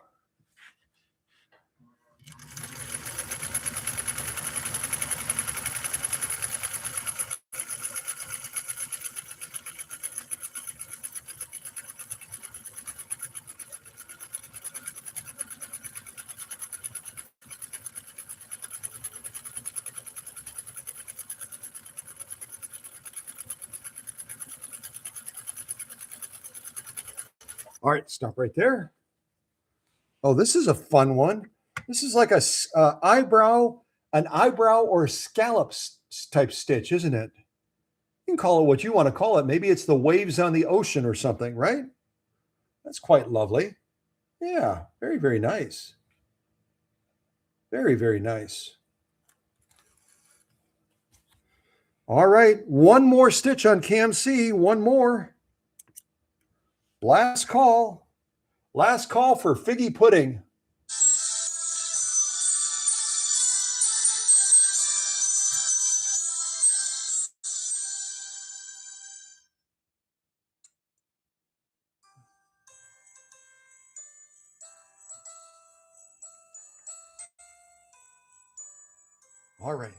All right, stop right there. Oh, this is a fun one. This is like an eyebrow or scallop type stitch, isn't it? You can call it what you want to call it. Maybe it's the waves on the ocean or something, right? That's quite lovely. Yeah, very, very nice. Very, very nice. All right, one more stitch on cam C, one more. Last call. Last call for figgy pudding. All right.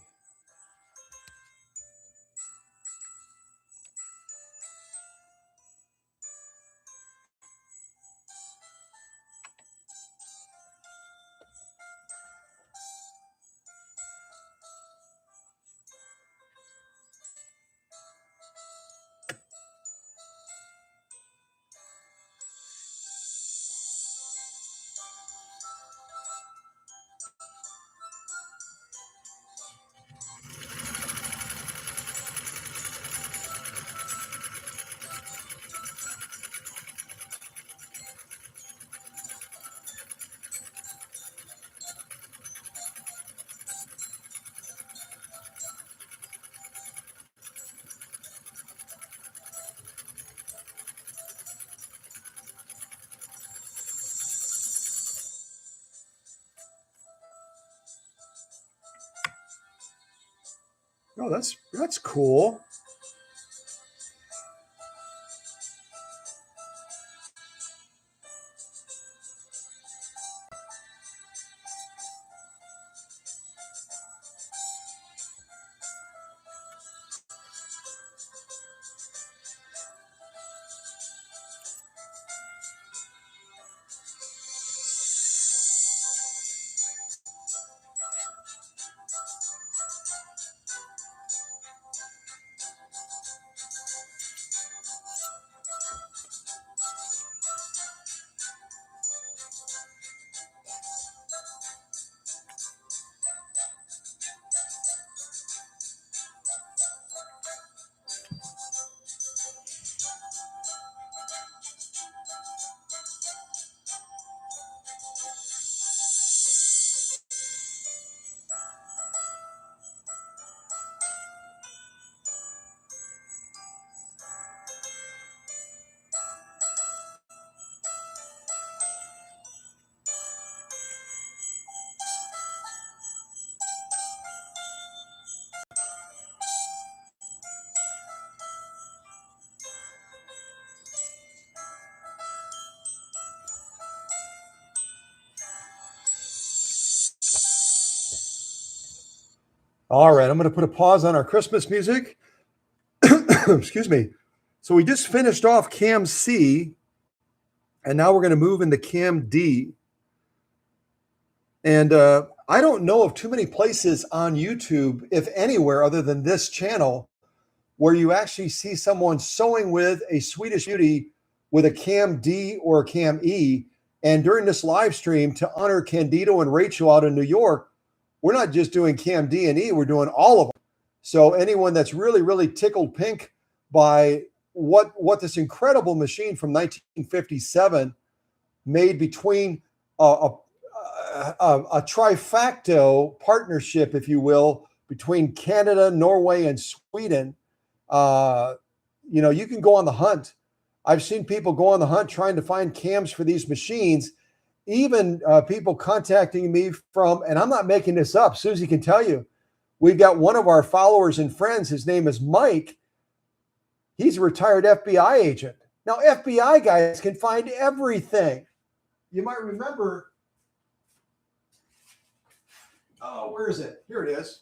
Oh, that's cool. All right, I'm going to put a pause on our Christmas music. Excuse me. So we just finished off cam C, and now we're going to move into cam D. And I don't know of too many places on YouTube, if anywhere other than this channel, where you actually see someone sewing with a Swedish Beauty with a cam D or a cam E And during this live stream, to honor Candido and Rachel out in New York, we're not just doing Cam D and E, we're doing all of them. So anyone that's really, really tickled pink by what this incredible machine from 1957 made between a trifecta partnership, if you will, between Canada, Norway, and Sweden, you can go on the hunt. I've seen people go on the hunt trying to find cams for these machines, even people contacting me from, and I'm not making this up, Susie can tell you, we've got one of our followers and friends, his name is Mike. He's a retired FBI agent. Now, FBI guys can find everything. You might remember, where is it? Here it is.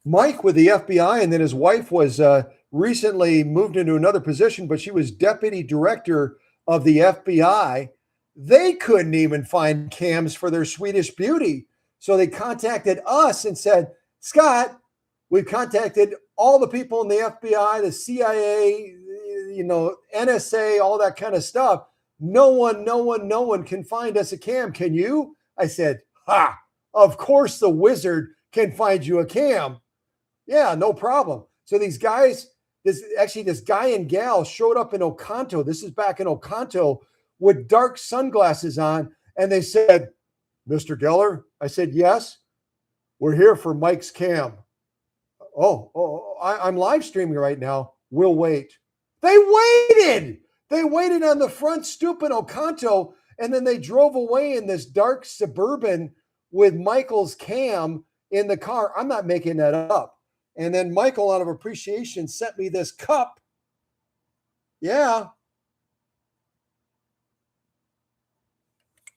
Mike with the FBI, and then his wife was recently moved into another position, but she was deputy director of the FBI. They couldn't even find cams for their Swedish beauty. So they contacted us and said, Scott, we've contacted all the people in the FBI, the CIA, NSA, all that kind of stuff. No one can find us a cam. Can you? I said, of course the wizard can find you a cam. Yeah, no problem. So these guys, this guy and gal showed up in Oconto. This is back in Oconto with dark sunglasses on. And they said, Mr. Geller? I said, yes, we're here for Mike's cam. I'm live streaming right now. We'll wait. They waited. They waited on the front stoop in Oconto, and then they drove away in this dark Suburban with Michael's cam in the car. I'm not making that up. And then Michael, out of appreciation, sent me this cup. Yeah.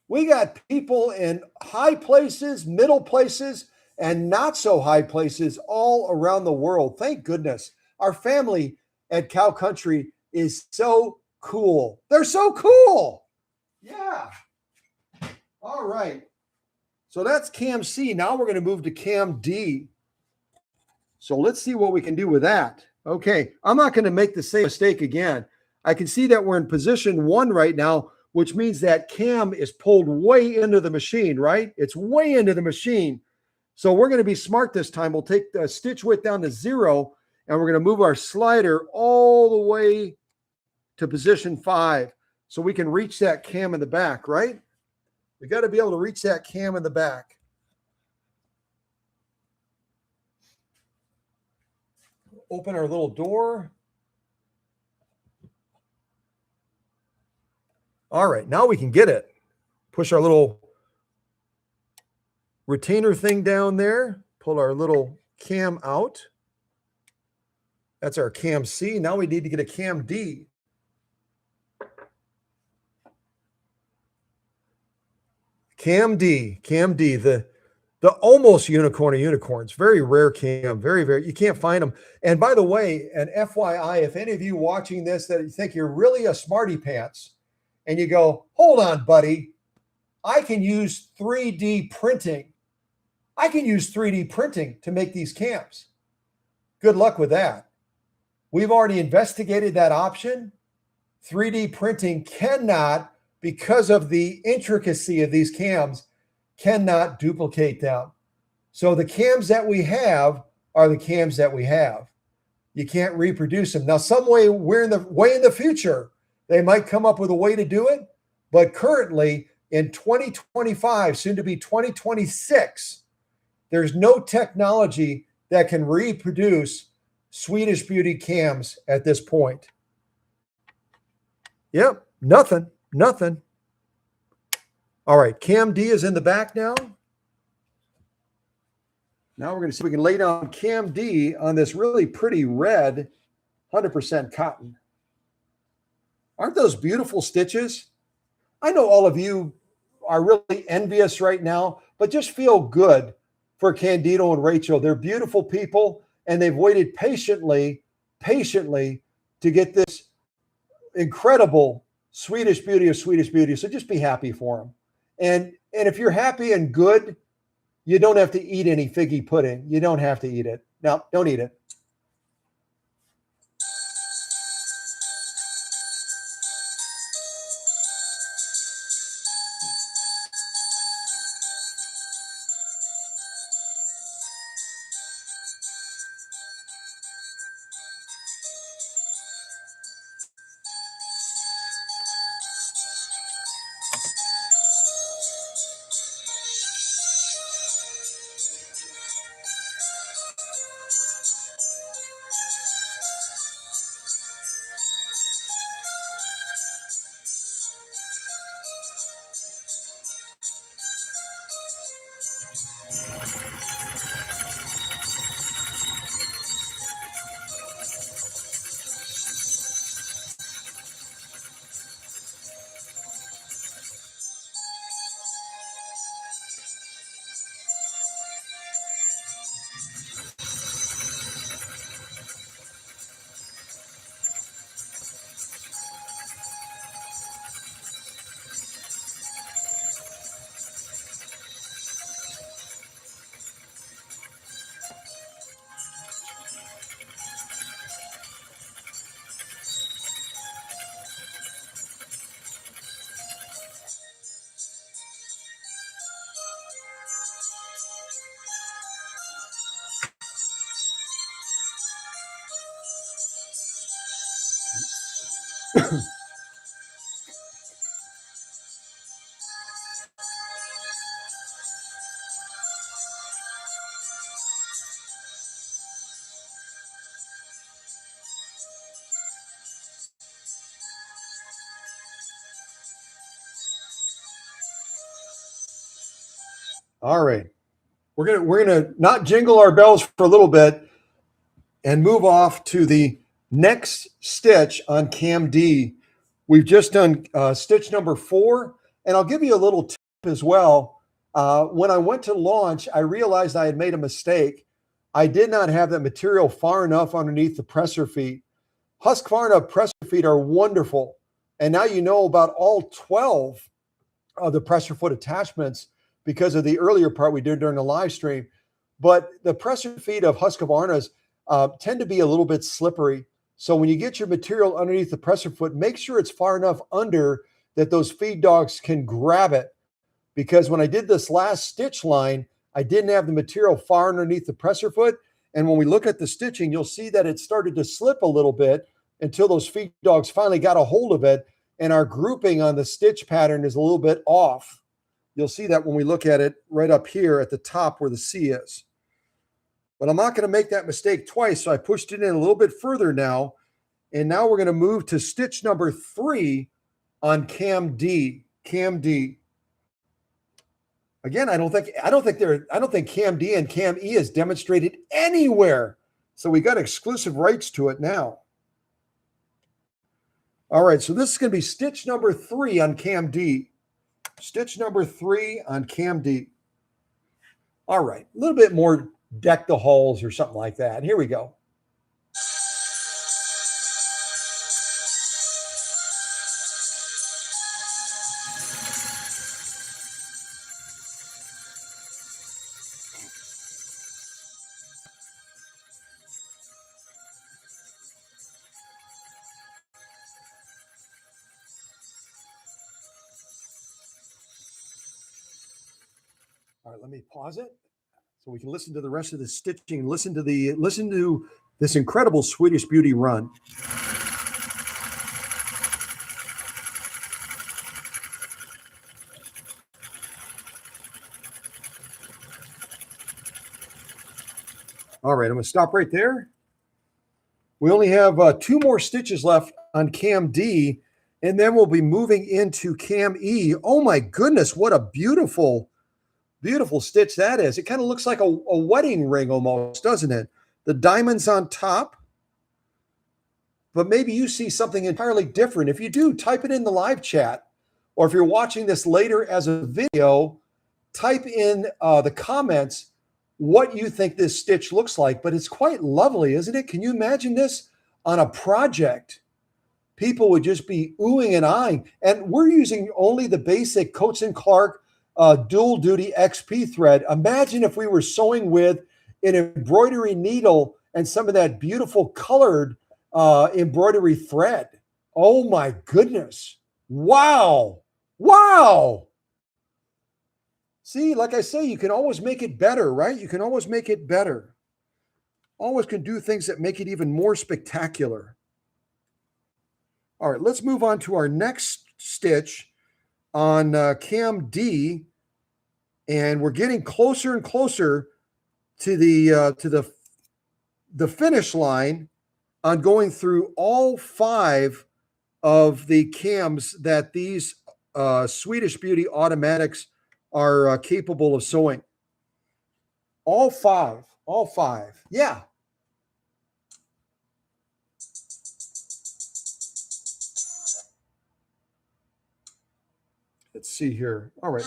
We got people in high places, middle places, and not so high places all around the world. Thank goodness. Our family at Cow Country is so cool. They're so cool. Yeah. All right. So that's Cam C. Now we're going to move to Cam D. So let's see what we can do with that. Okay. I'm not going to make the same mistake again. I can see that we're in position 1 right now, which means that cam is pulled way into the machine, right? It's way into the machine. So we're going to be smart this time. We'll take the stitch width down to 0, and we're going to move our slider all the way to position 5 so we can reach that cam in the back, right? We got to be able to reach that cam in the back. Open our little door. All right, now we can get it. Push our little retainer thing down there. Pull our little cam out. That's our Cam C. Now we need to get a Cam D. Cam D, the almost unicorn of unicorns. Very rare cam, very, very, you can't find them. And by the way, an FYI, if any of you watching this that you think you're really a smarty pants and you go, hold on, buddy, I can use 3D printing. I can use 3D printing to make these cams. Good luck with that. We've already investigated that option. 3D printing cannot, because of the intricacy of these cams, cannot duplicate them. So the cams that we have are the cams that we have. You can't reproduce them. Now, some way we're in the future, they might come up with a way to do it, but currently in 2025, soon to be 2026, there's no technology that can reproduce Swedish Beauty cams at this point. Yep, nothing. All right, Cam D is in the back now. Now we're going to see if we can lay down Cam D on this really pretty red 100% cotton. Aren't those beautiful stitches? I know all of you are really envious right now, but just feel good for Candido and Rachel. They're beautiful people, and they've waited patiently to get this incredible Swedish Beauty of Swedish Beauty. So just be happy for them. And if you're happy and good, you don't have to eat any figgy pudding. You don't have to eat it. No, don't eat it. All right. We're gonna not jingle our bells for a little bit and move off to the next stitch on Cam D. We've just done stitch number 4, and I'll give you a little tip as well. When I went to launch, I realized I had made a mistake. I did not have that material far enough underneath the presser feet. Husqvarna presser feet are wonderful, and now you know about all 12 of the presser foot attachments because of the earlier part we did during the live stream. But the presser feet of Husqvarna's tend to be a little bit slippery. So when you get your material underneath the presser foot, make sure it's far enough under that those feed dogs can grab it. Because when I did this last stitch line, I didn't have the material far underneath the presser foot. And when we look at the stitching, you'll see that it started to slip a little bit until those feed dogs finally got a hold of it. And our grouping on the stitch pattern is a little bit off. You'll see that when we look at it right up here at the top where the C is. But I'm not going to make that mistake twice, so I pushed it in a little bit further now. And now we're going to move to stitch number 3 on Cam D. Cam D. Again, I don't think Cam D and Cam E is demonstrated anywhere. So we got exclusive rights to it now. All right, so this is going to be stitch number 3 on Cam D. Stitch number 3 on Cam D. All right, a little bit more deck the halls or something like that. Here we go. All right, let me pause it so we can listen to the rest of the stitching. Listen to this incredible Swedish Beauty run. All right, I'm going to stop right there. We only have 2 more stitches left on Cam D, and then we'll be moving into Cam E. Oh my goodness, what a beautiful, beautiful stitch that is. It kind of looks like a wedding ring almost, doesn't it? The diamonds on top. But maybe you see something entirely different. If you do, type it in the live chat. Or if you're watching this later as a video, type in the comments what you think this stitch looks like. But it's quite lovely, isn't it? Can you imagine this on a project? People would just be oohing and eyeing. And we're using only the basic Coats & Clark dual duty XP thread. Imagine if we were sewing with an embroidery needle and some of that beautiful colored embroidery thread. Oh my goodness. Wow. Wow. See, like I say, you can always make it better, right? You can always make it better. Always can do things that make it even more spectacular. All right, let's move on to our next stitch on Cam D. And we're getting closer and closer to the finish line on going through all 5 of the cams that these Swedish Beauty automatics are capable of sewing. All 5. Yeah. Let's see here. All right.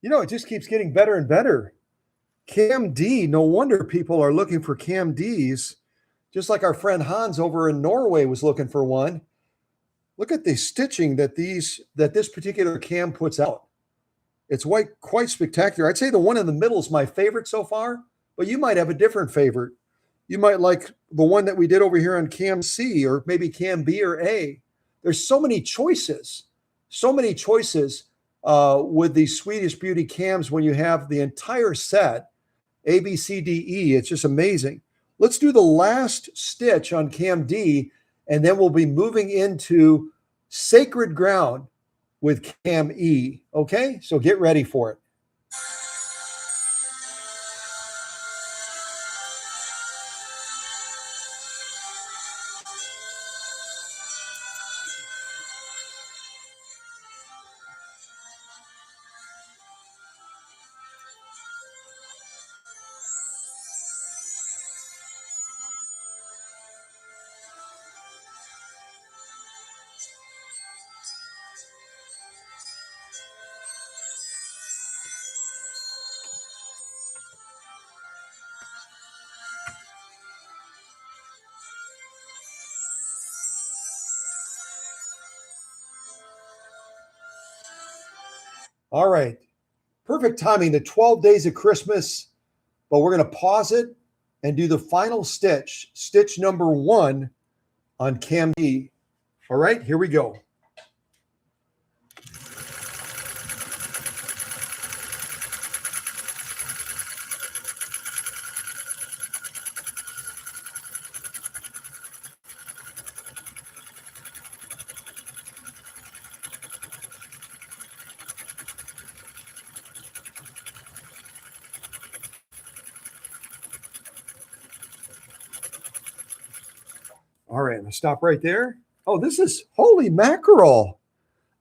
You know, it just keeps getting better and better. Cam D, no wonder people are looking for Cam Ds, just like our friend Hans over in Norway was looking for one. Look at the stitching that this particular cam puts out. It's quite spectacular. I'd say the one in the middle is my favorite so far, but you might have a different favorite. You might like the one that we did over here on Cam C, or maybe Cam B or A. There's so many choices with these Swedish Beauty cams when you have the entire set, A, B, C, D, E. It's just amazing. Let's do the last stitch on Cam D, and then we'll be moving into sacred ground with Cam E. Okay, so get ready for it. All right. Perfect timing, the 12 days of Christmas, but we're going to pause it and do the final stitch, stitch number 1 on Cam D. All right, here we go. All right, I'm going to stop right there. Oh, this is holy mackerel.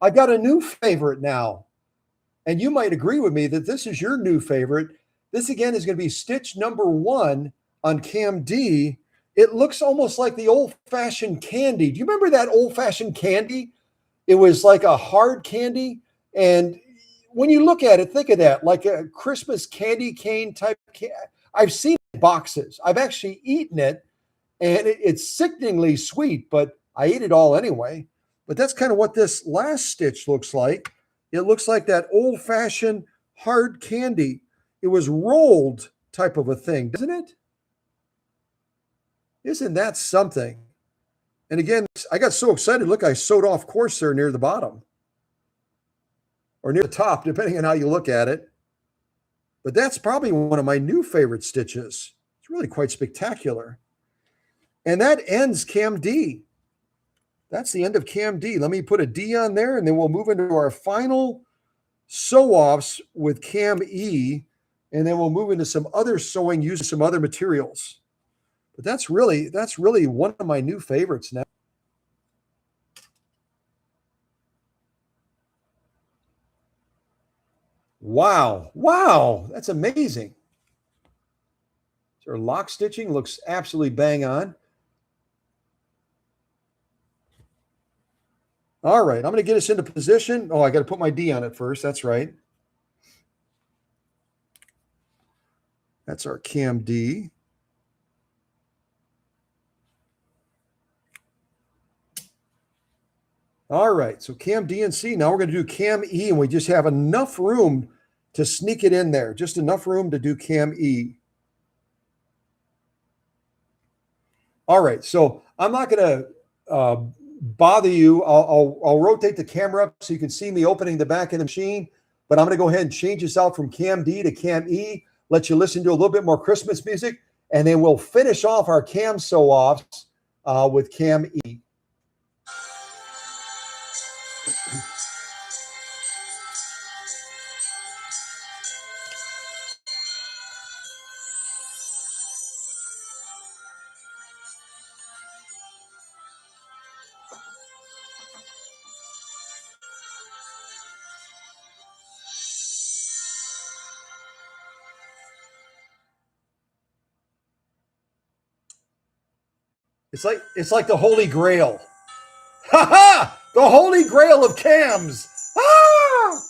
I got a new favorite now. And you might agree with me that this is your new favorite. This again is going to be stitch number 1 on Cam D. It looks almost like the old-fashioned candy. Do you remember that old-fashioned candy? It was like a hard candy. And when you look at it, think of that, like a Christmas candy cane type. I've seen boxes. I've actually eaten it. And it's sickeningly sweet, but I ate it all anyway. But that's kind of what this last stitch looks like. It looks like that old-fashioned hard candy. It was rolled type of a thing, doesn't it? Isn't that something? And again, I got so excited. Look, I sewed off course there near the bottom. Or near the top, depending on how you look at it. But that's probably one of my new favorite stitches. It's really quite spectacular. And that ends Cam D. That's the end of Cam D. Let me put a D on there, and then we'll move into our final sew-offs with Cam E, and then we'll move into some other sewing using some other materials. But that's really one of my new favorites now. Wow, that's amazing. So our lock stitching looks absolutely bang on. All right, I'm going to get us into position. Oh, I got to put my D on it first. That's right. That's our Cam D. All right, so Cam D and C. Now we're going to do Cam E, and we just have enough room to sneak it in there. Just enough room to do Cam E. All right, so I'm not going to bother you. I'll rotate the camera up so you can see me opening the back of the machine, but I'm going to go ahead and change this out from Cam D to Cam E, let you listen to a little bit more Christmas music, and then we'll finish off our cam sew-offs with Cam E. It's like the Holy Grail. Ha ha! The holy grail of cams. Ah!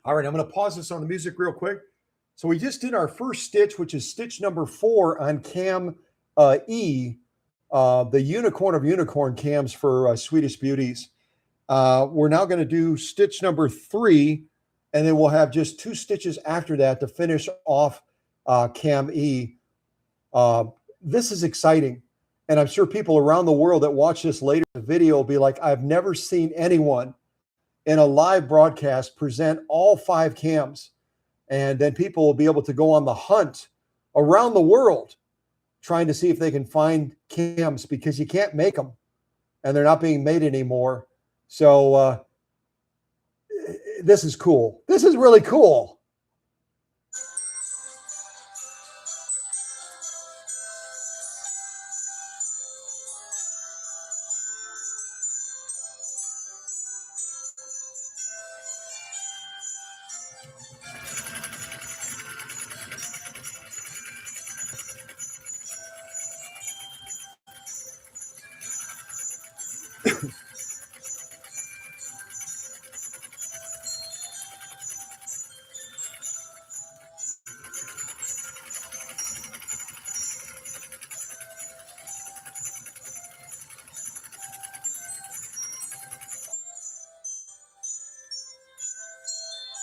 All right, I'm going to pause this on the music real quick. So we just did our first stitch, which is stitch number 4 on cam E, the unicorn of unicorn cams for Swedish Beauties. We're now going to do stitch number 3, and then we'll have just 2 stitches after that to finish off cam E. This is exciting. And I'm sure people around the world that watch this later video will be like, I've never seen anyone in a live broadcast present all 5 cams. And then people will be able to go on the hunt around the world trying to see if they can find cams, because you can't make them and they're not being made anymore. So this is cool. This is really cool.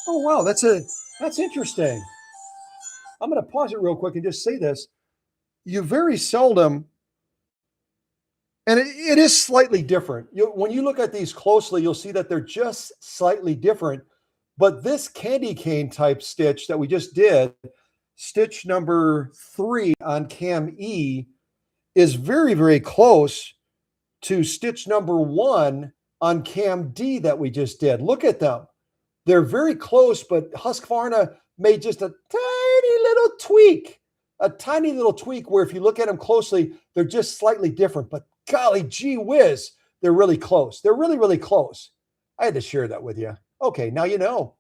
Oh, wow, that's interesting. I'm going to pause it real quick and just say this. You very seldom, and it is slightly different. When you look at these closely, you'll see that they're just slightly different. But this candy cane type stitch that we just did, stitch number 3 on cam E, is very, very close to stitch number 1 on cam D that we just did. Look at them. They're very close, but Husqvarna made just a tiny little tweak where if you look at them closely, they're just slightly different. But golly gee whiz, they're really close. They're really, really close. I had to share that with you. Okay, now you know.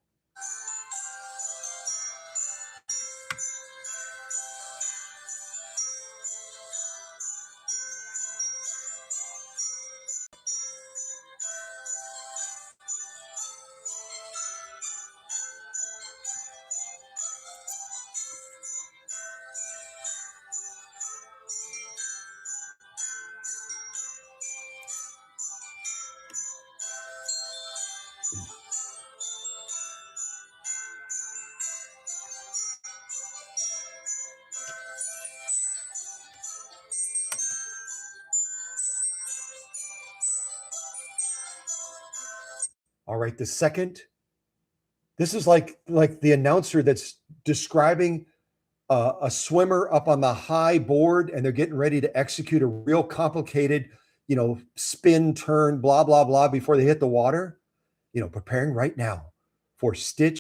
All right, the second, this is like the announcer that's describing a swimmer up on the high board, and they're getting ready to execute a real complicated spin, turn, blah, blah, blah before they hit the water, preparing right now for stitch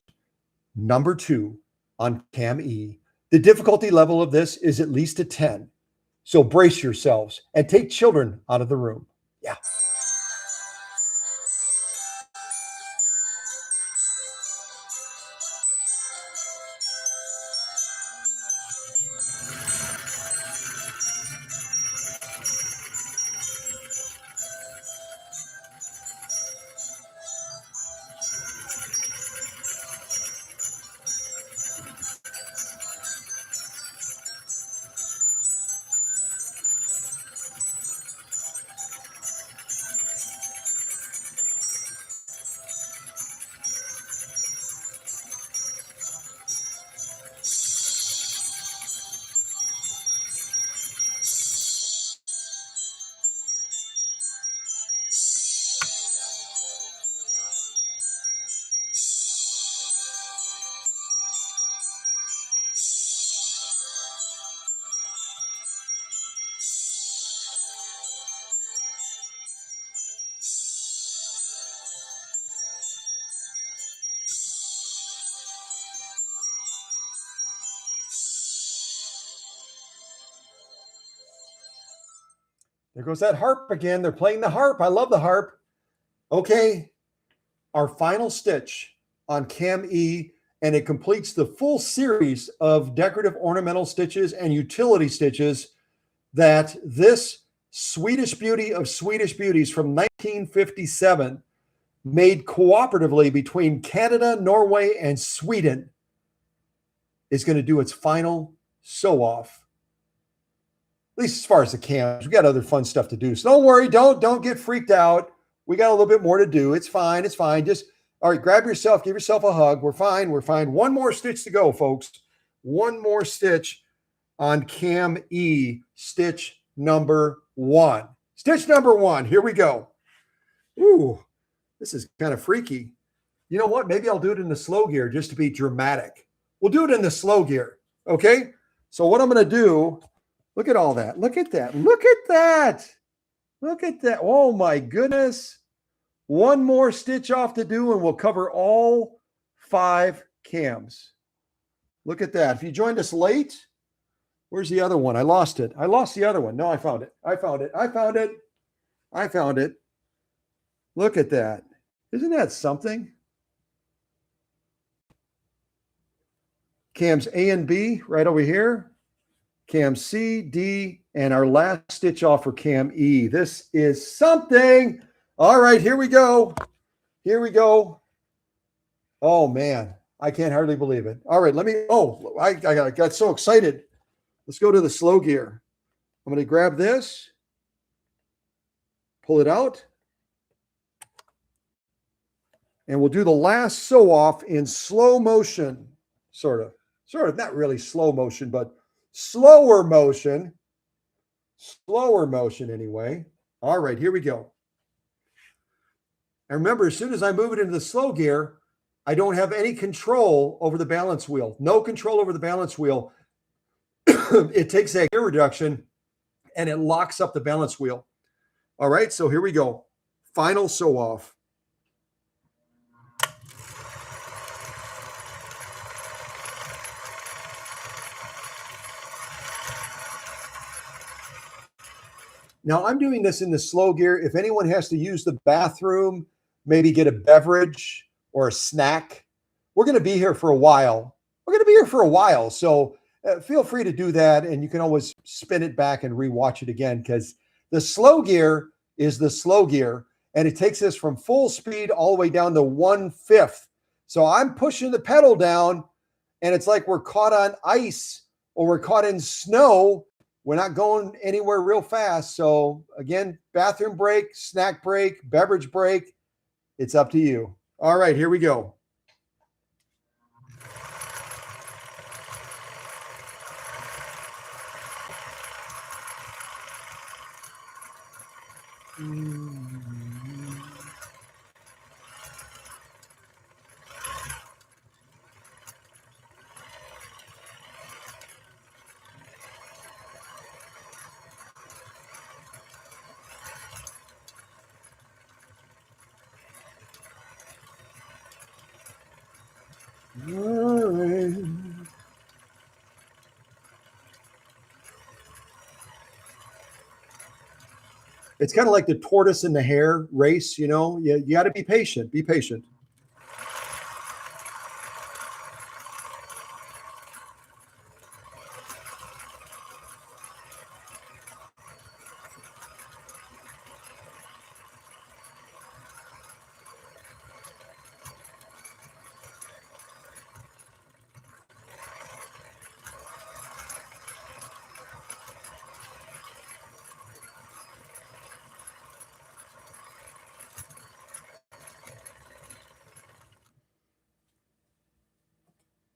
number 2 on Cam E. The difficulty level of this is at least a 10. So brace yourselves and take children out of the room. Yeah. There goes that harp again. They're playing the harp. I love the harp. Okay, our final stitch on Cam E, and it completes the full series of decorative ornamental stitches and utility stitches that this Swedish beauty of Swedish beauties from 1957 made cooperatively between Canada, Norway, and Sweden is going to do its final sew-off. At least as far as the cams, we got other fun stuff to do. So don't worry, don't get freaked out. We got a little bit more to do. It's fine. It's fine. Just, all right, grab yourself, give yourself a hug. We're fine. We're fine. One more stitch to go, folks. One more stitch on Cam E, stitch number 1. Stitch number 1. Here we go. Ooh, this is kind of freaky. You know what? Maybe I'll do it in the slow gear just to be dramatic. We'll do it in the slow gear, okay? So what I'm going to do, look at all that. Look at that. Look at that. Look at that. Oh, my goodness. One more stitch off to do, and we'll cover all 5 cams. Look at that. If you joined us late, where's the other one? I lost it. I lost the other one. No, I found it. I found it. I found it. I found it. Look at that. Isn't that something? Cams A and B right over here. Cam C, D, and our last stitch off for Cam E. This is something. All right, here we go. Here we go. Oh, man. I can't hardly believe it. All right, let me, I got so excited. Let's go to the slow gear. I'm going to grab this, pull it out, and we'll do the last sew off in slow motion, sort of, not really slow motion, but slower motion anyway. All right, here we go. And remember, as soon as I move it into the slow gear, I don't have any control over the balance wheel. No control over the balance wheel. It takes that gear reduction and it locks up the balance wheel. All right, so here we go. Final sew off. Now I'm doing this in the slow gear. If anyone has to use the bathroom, maybe get a beverage or a snack, we're going to be here for a while. So feel free to do that. And you can always spin it back and rewatch it again, because the slow gear is the slow gear. And it takes us from full speed all the way down to 1/5. So I'm pushing the pedal down and it's like we're caught on ice or we're caught in snow. We're not going anywhere real fast. So again, bathroom break, snack break, beverage break. It's up to you. All right, here we go. All right. It's kind of like the tortoise and the hare race, you know. You got to be patient. Be patient.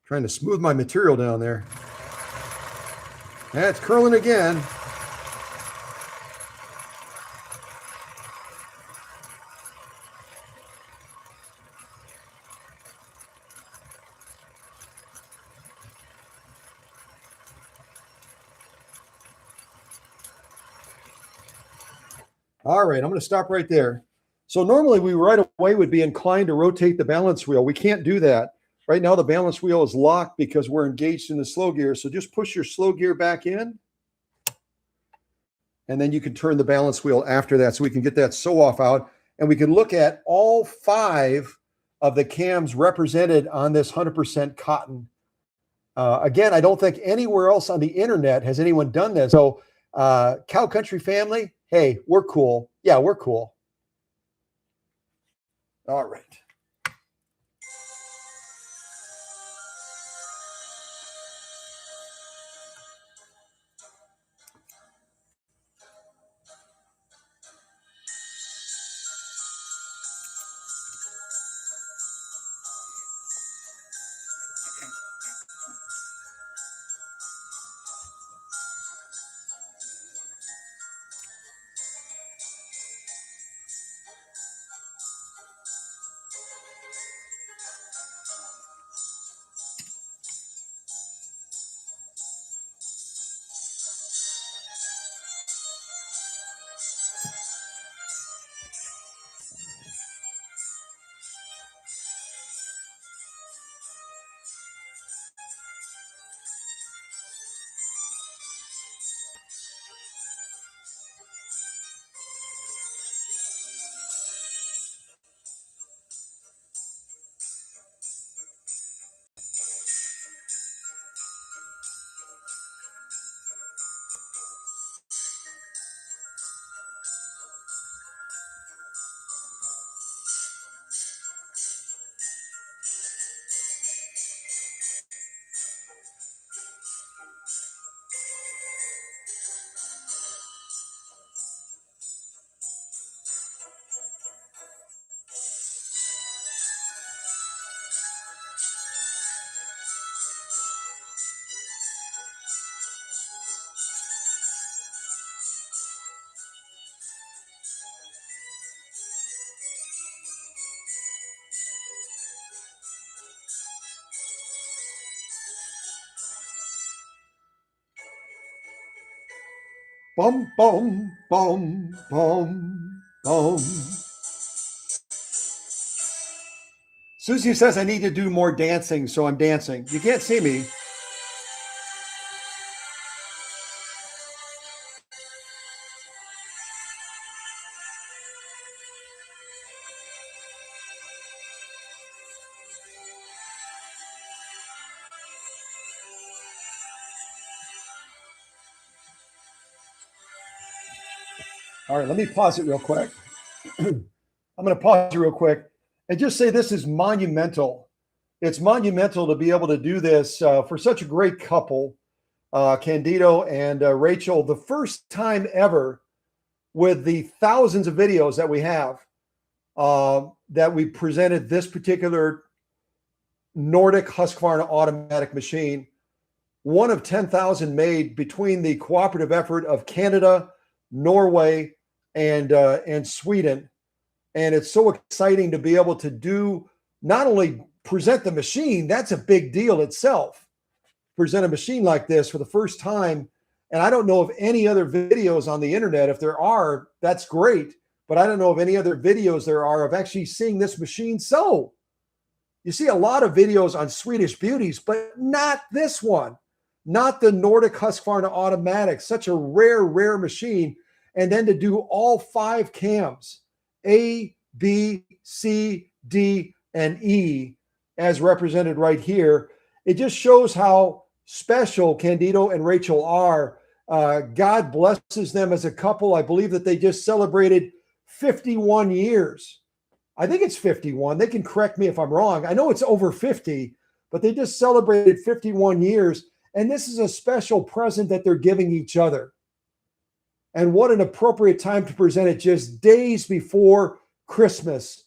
Trying to smooth my material down there. That's curling again. All right, I'm going to stop right there. So normally we right away would be inclined to rotate the balance wheel. We can't do that. Right now the balance wheel is locked because we're engaged in the slow gear. So just push your slow gear back in. And then you can turn the balance wheel after that so we can get that sew off out. And we can look at all 5 of the cams represented on this 100% cotton. Again, I don't think anywhere else on the internet has anyone done this. So Cow Country family, hey, we're cool. Yeah, we're cool. All right. Bum, bum, bum, bum, bum. Susie says I need to do more dancing, so I'm dancing. You can't see me. All right, let me pause it real quick. I'm going to pause it real quick and just say this is monumental. It's monumental to be able to do this for such a great couple, Candido and Rachel, the first time ever with the thousands of videos that we have that we presented this particular NORDIC-HUSQVARNA automatic machine, one of 10,000 made between the cooperative effort of Canada, Norway, and Sweden. And it's so exciting to be able to do, not only present the machine, that's a big deal itself, present a machine like this for the first time. And I don't know of any other videos on the internet. If there are, that's great. But I don't know of any other videos there are of actually seeing this machine sew. You see a lot of videos on Swedish beauties, but not this one, not the NORDIC-HUSQVARNA automatic, such a rare machine. And then to do all 5 cams, A, B, C, D, and E, as represented right here. It just shows how special Candido and Rachel are. God blesses them as a couple. I believe that they just celebrated 51 years. I think it's 51. They can correct me if I'm wrong. I know it's over 50, but they just celebrated 51 years. And this is a special present that they're giving each other. And what an appropriate time to present it just days before Christmas.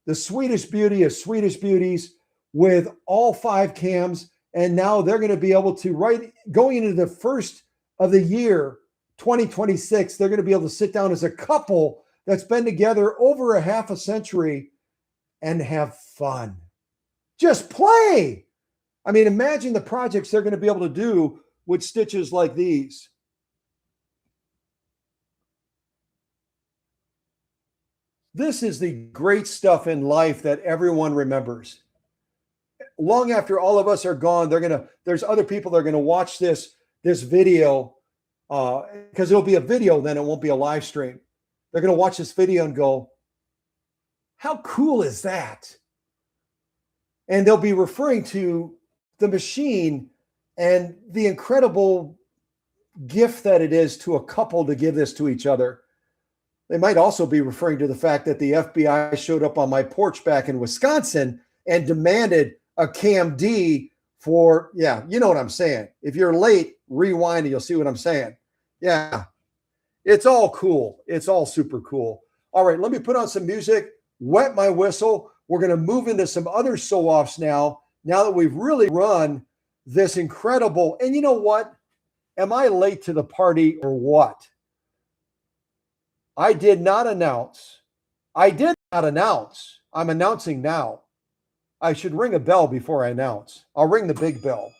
The Swedish beauty of Swedish beauties with all 5 cams. And now they're going to be able to, right going into the first of the year, 2026, they're going to be able to sit down as a couple that's been together over a half a century and have fun. Just play. I mean, imagine the projects they're going to be able to do with stitches like these. This is the great stuff in life that everyone remembers. Long after all of us are gone, there's other people that are going to watch this video because it'll be a video, then it won't be a live stream. They're going to watch this video and go, how cool is that? And they'll be referring to the machine and the incredible gift that it is to a couple to give this to each other. They might also be referring to the fact that the FBI showed up on my porch back in Wisconsin and demanded a Cam D for, yeah, you know what I'm saying. If you're late, rewind and you'll see what I'm saying. Yeah, it's all cool. It's all super cool. All right, let me put on some music, wet my whistle. We're going to move into some other sew-offs now that we've really run this incredible. And you know what? Am I late to the party or what? I did not announce. I'm announcing now. I should ring a bell before I announce. I'll ring the big bell.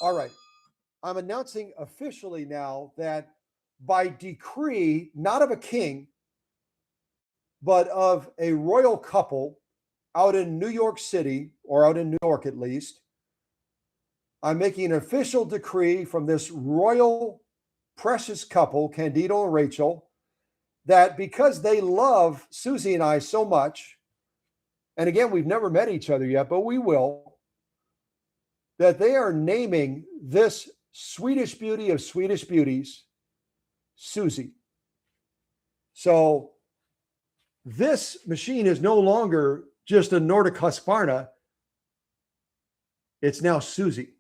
All right. I'm announcing officially now that by decree, not of a king, but of a royal couple out in New York City, or out in New York at least, I'm making an official decree from this royal precious couple, Candido and Rachel, that because they love Susie and I so much, and again, we've never met each other yet, but we will, that they are naming this Swedish beauty of Swedish beauties, Susie. So this machine is no longer just a NORDIC-HUSQVARNA. It's now Susie.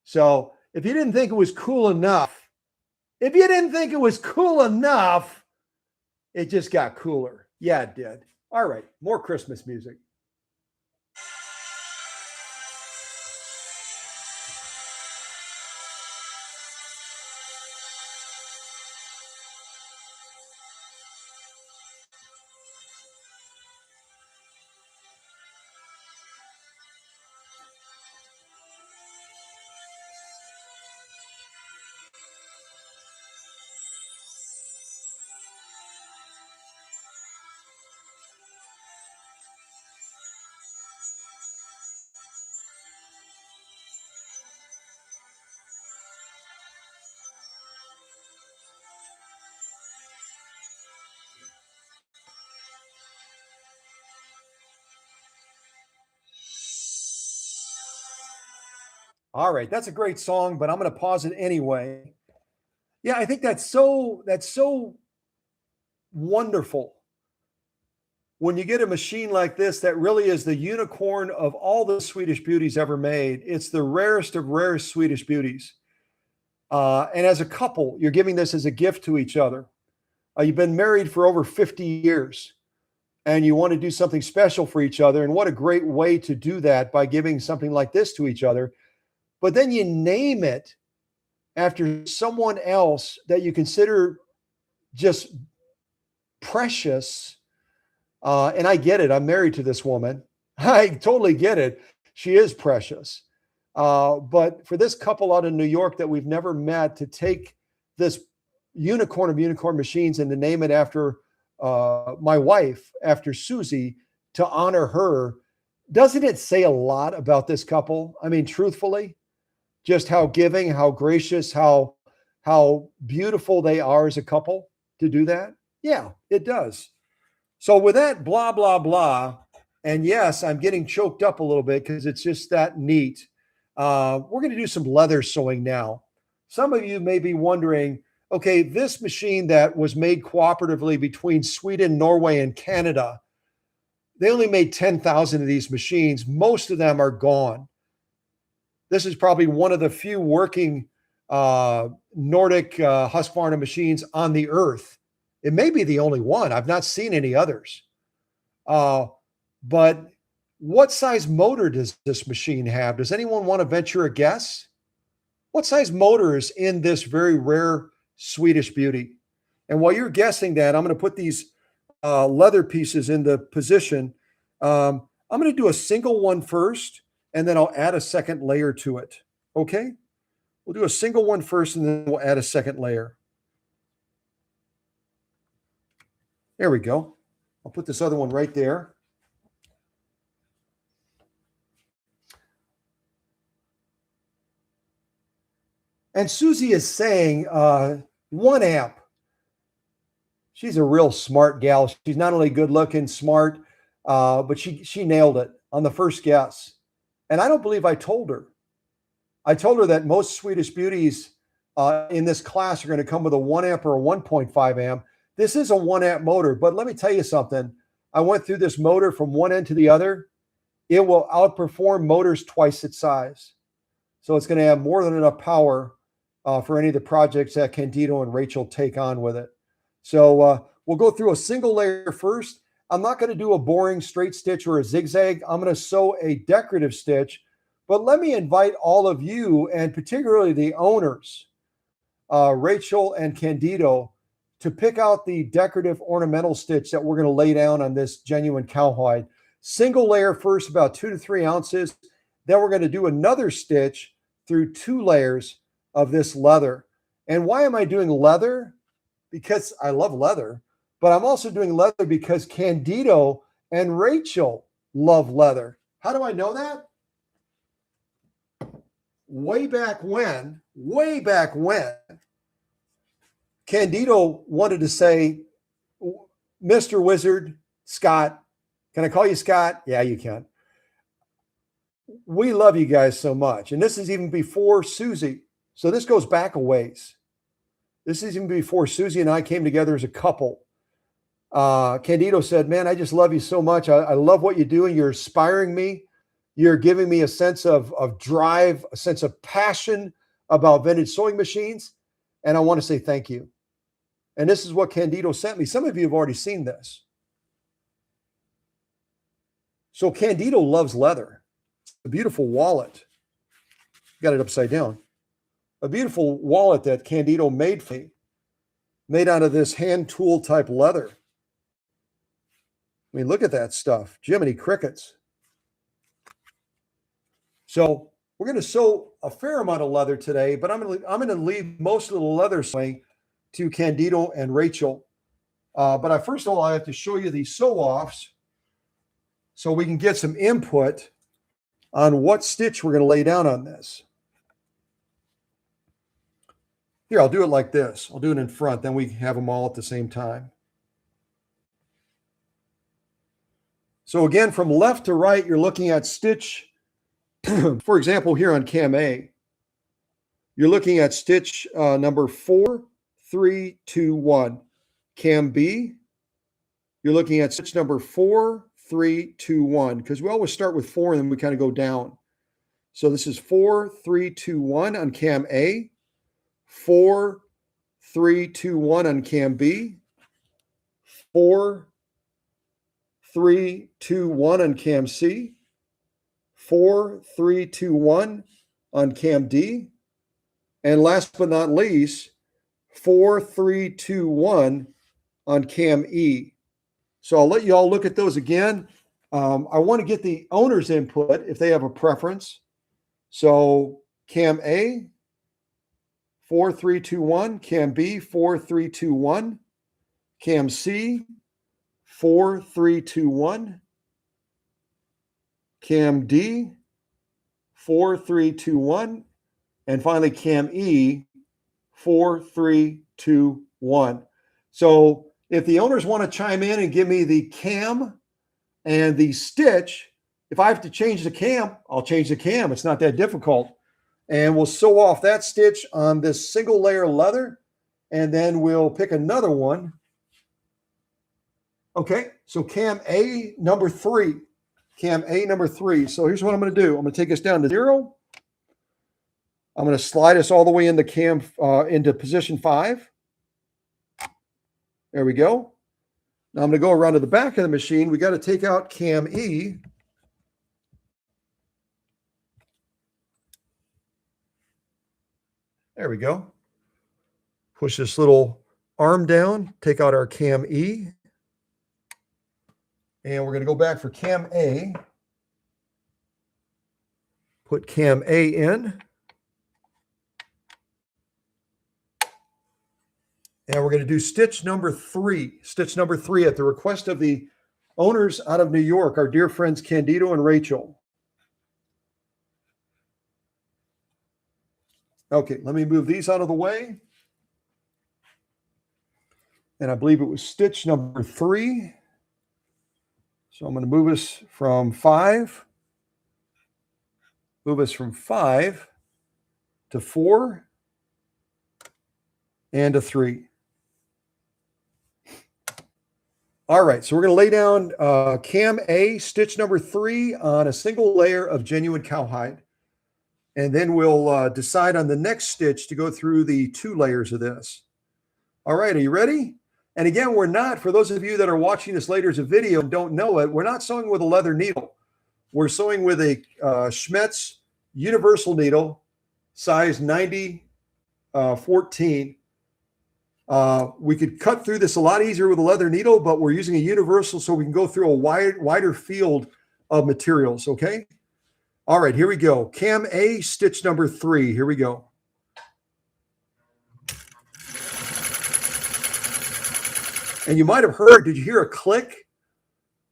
So if you didn't think it was cool enough, it just got cooler. Yeah, it did. All right, more Christmas music. All right, that's a great song, but I'm going to pause it anyway. Yeah, I think that's so wonderful when you get a machine like this that really is the unicorn of all the Swedish beauties ever made. It's the rarest of rarest Swedish beauties. And as a couple, you're giving this as a gift to each other. You've been married for over 50 years, and you want to do something special for each other. And what a great way to do that by giving something like this to each other. But then you name it after someone else that you consider just precious. And I get it. I'm married to this woman. I totally get it. She is precious. But for this couple out in New York that we've never met to take this unicorn of unicorn machines and to name it after my wife, after Susie, to honor her. Doesn't it say a lot about this couple? I mean, truthfully, just how giving, how gracious, how beautiful they are as a couple to do that? Yeah, it does. So with that, blah, blah, blah. And yes, I'm getting choked up a little bit because it's just that neat. We're going to do some leather sewing now. Some of you may be wondering, okay, this machine that was made cooperatively between Sweden, Norway, and Canada, they only made 10,000 of these machines. Most of them are gone. This is probably one of the few working Nordic-HUSQVARNA machines on the earth. It may be the only one. I've not seen any others. But what size motor does this machine have? Does anyone want to venture a guess? What size motor is in this very rare Swedish beauty? And while you're guessing that, I'm going to put these leather pieces in the position. I'm going to do a single one first, and then I'll add a second layer to it. Okay? We'll do a single one first, and then we'll add a second layer. There we go. I'll put this other one right there. And Susie is saying 1 amp. She's a real smart gal. She's not only good looking, smart, but she nailed it on the first guess. And I don't believe I told her. I told her that most Swedish beauties in this class are going to come with a 1 amp or a 1.5 amp. This is a 1 amp motor, but let me tell you something. I went through this motor from one end to the other. It will outperform motors twice its size. So it's going to have more than enough power for any of the projects that Candido and Rachel take on with it. So we'll go through a single layer first. I'm not going to do a boring straight stitch or a zigzag. I'm going to sew a decorative stitch. But let me invite all of you, and particularly the owners, Rachel and Candido, to pick out the decorative ornamental stitch that we're going to lay down on this genuine cowhide. Single layer first, about 2 to 3 ounces. Then we're going to do another stitch through 2 layers of this leather. And why am I doing leather? Because I love leather, but I'm also doing leather because Candido and Rachel love leather. How do I know that? Way back when, Candido wanted to say, Mr. Wizard, Scott, can I call you Scott? Yeah, you can. We love you guys so much. And this is even before Susie. So this goes back a ways. This is even before Susie and I came together as a couple. Candido said, man, I just love you so much. I love what you're doing. You're inspiring me. You're giving me a sense of drive, a sense of passion about vintage sewing machines. And I want to say thank you. And this is what Candido sent me. Some of you have already seen this. So Candido loves leather. It's a beautiful wallet. Got it upside down. A beautiful wallet that Candido made for me, made out of this hand tool type leather. I mean, look at that stuff. Jiminy crickets. So we're going to sew a fair amount of leather today, but I'm going to leave most of the leather sewing to Candido and Rachel. But first of all, I have to show you these sew-offs so we can get some input on what stitch we're going to lay down on this. Here, I'll do it like this. I'll do it in front, then we have them all at the same time. So again, from left to right, you're looking at stitch, for example, here on Cam A, you're looking at stitch number 4, 3, 2, 1. Cam B, you're looking at stitch number 4, 3, 2, 1, because we always start with 4 and then we kind of go down. So this is 4, 3, 2, 1 on Cam A. 4, 3, 2, 1 on Cam B, 4, 3, 2, 1 on Cam C, 4, 3, 2, 1 on Cam D, and last but not least, 4, 3, 2, 1 on Cam E. So I'll let you all look at those again. I want to get the owner's input if they have a preference. So Cam A, 4-3-2-1, cam B, 4-3-2-1, cam C, 4-3-2-1, cam D, 4-3-2-1, and finally cam E, 4-3-2-1. So if the owners want to chime in and give me the cam and the stitch, if I have to change the cam, I'll change the cam. It's not that difficult. And we'll sew off that stitch on this single layer leather, and then we'll pick another one. Okay, so cam A number 3. Cam A number 3. So here's what I'm going to do. I'm going to take this down to 0. I'm going to slide us all the way into cam into position 5. There we go. Now I'm going to go around to the back of the machine. We got to take out cam E. There we go. Push this little arm down, take out our cam E. And we're going to go back for cam A. Put cam A in. And we're going to do stitch number 3. Stitch number 3 at the request of the owners out of New York, our dear friends Candido and Rachel. Okay, let me move these out of the way. And I believe it was stitch number 3. So I'm going to move us from 5. Move us from 5 to 4 and to 3. All right, so we're going to lay down cam A, stitch number 3 on a single layer of genuine cowhide. And then we'll decide on the next stitch to go through the 2 layers of this. All right, are you ready? And again, we're not, for those of you that are watching this later as a video and don't know it, we're not sewing with a leather needle. We're sewing with a Schmetz universal needle, size 90-14. We could cut through this a lot easier with a leather needle, but we're using a universal so we can go through a wider field of materials, okay? All right, here we go. Cam A, stitch number 3. Here we go. And you might have heard, did you hear a click?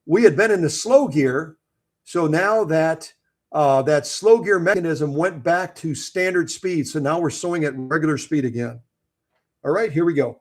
We had been in the slow gear, so now that that slow gear mechanism went back to standard speed, so now we're sewing at regular speed again. All right, here we go.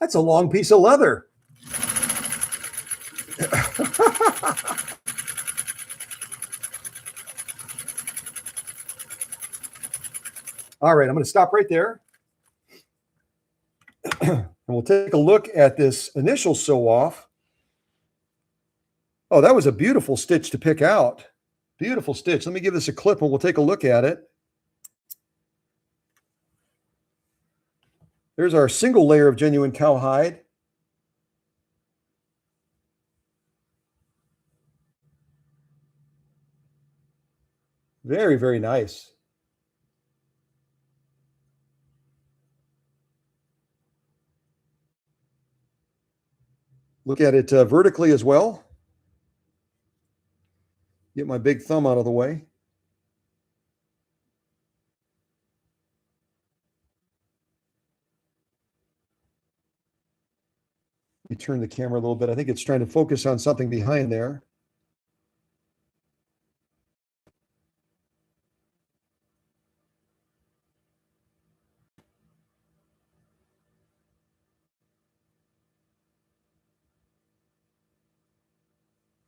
That's a long piece of leather. All right, I'm going to stop right there. And we'll take a look at this initial sew off. Oh, that was a beautiful stitch to pick out. Beautiful stitch. Let me give this a clip and we'll take a look at it. There's our single layer of genuine cowhide. Very, very nice. Look at it vertically as well. Get my big thumb out of the way. Let me turn the camera a little bit. I think it's trying to focus on something behind there.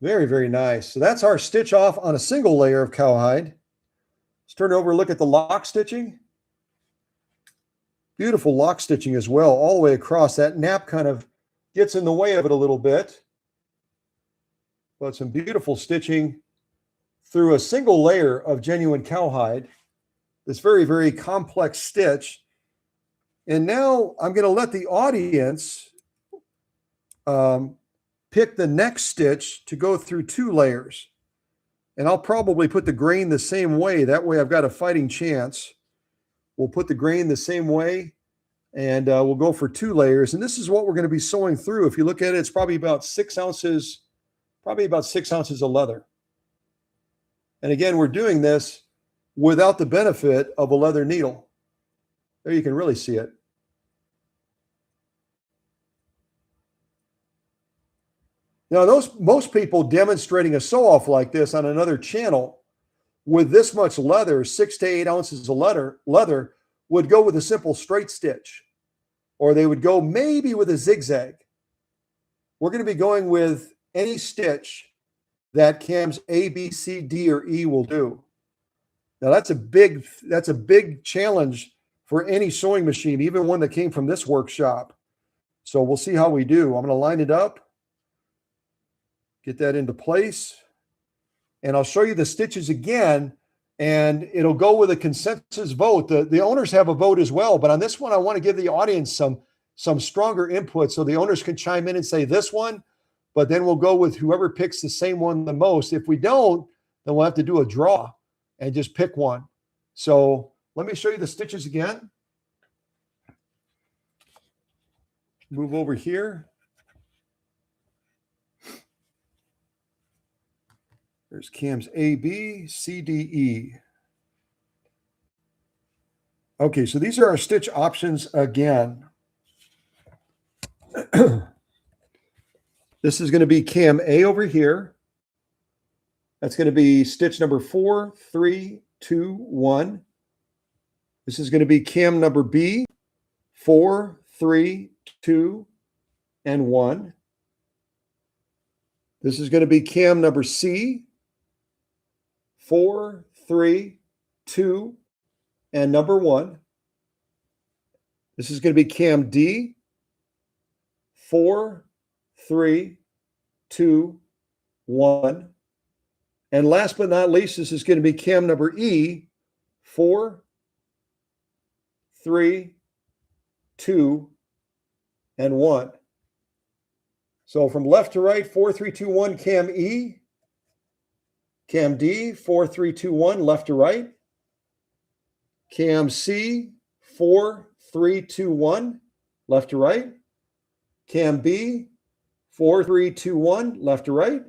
Very, very nice. So that's our stitch off on a single layer of cowhide. Let's turn it over and look at the lock stitching. Beautiful lock stitching as well, all the way across. That nap kind of gets in the way of it a little bit. But some beautiful stitching through a single layer of genuine cowhide. this very, very complex stitch. And now I'm going to let the audience pick the next stitch to go through 2 layers. And I'll probably put the grain the same way. That way I've got a fighting chance. We'll put the grain the same way, and we'll go for 2 layers. And this is what we're going to be sewing through. If you look at it, it's probably about 6 ounces, of leather. And again, we're doing this without the benefit of a leather needle. There you can really see it. Now, most people demonstrating a sew-off like this on another channel with this much leather, 6 to 8 ounces of leather, would go with a simple straight stitch, or they would go maybe with a zigzag. We're going to be going with any stitch that cams A, B, C, D, or E will do. Now, that's a big challenge for any sewing machine, even one that came from this workshop. So we'll see how we do. I'm going to line it up. Get that into place. And I'll show you the stitches again, and it'll go with a consensus vote. The owners have a vote as well, but on this one, I want to give the audience some stronger input so the owners can chime in and say this one, but then we'll go with whoever picks the same one the most. If we don't, then we'll have to do a draw and just pick one. So let me show you the stitches again. Move over here. There's cams A, B, C, D, E. Okay, so these are our stitch options again. This is going to be cam A over here. That's going to be stitch number 4, 3, 2, 1. This is going to be cam number B, 4, 3, 2, and 1. This is going to be cam number C, 4, 3, 2, and number 1. This is going to be cam D, 4, 3, 2, 1. And last but not least, this is going to be cam number E, 4, 3, 2, and 1. So from left to right, 4, 3, 2, 1, cam E. Cam D, 4, 3, 2, 1, left to right. Cam C, 4, 3, 2, 1, left to right. Cam B, 4, 3, 2, 1, left to right.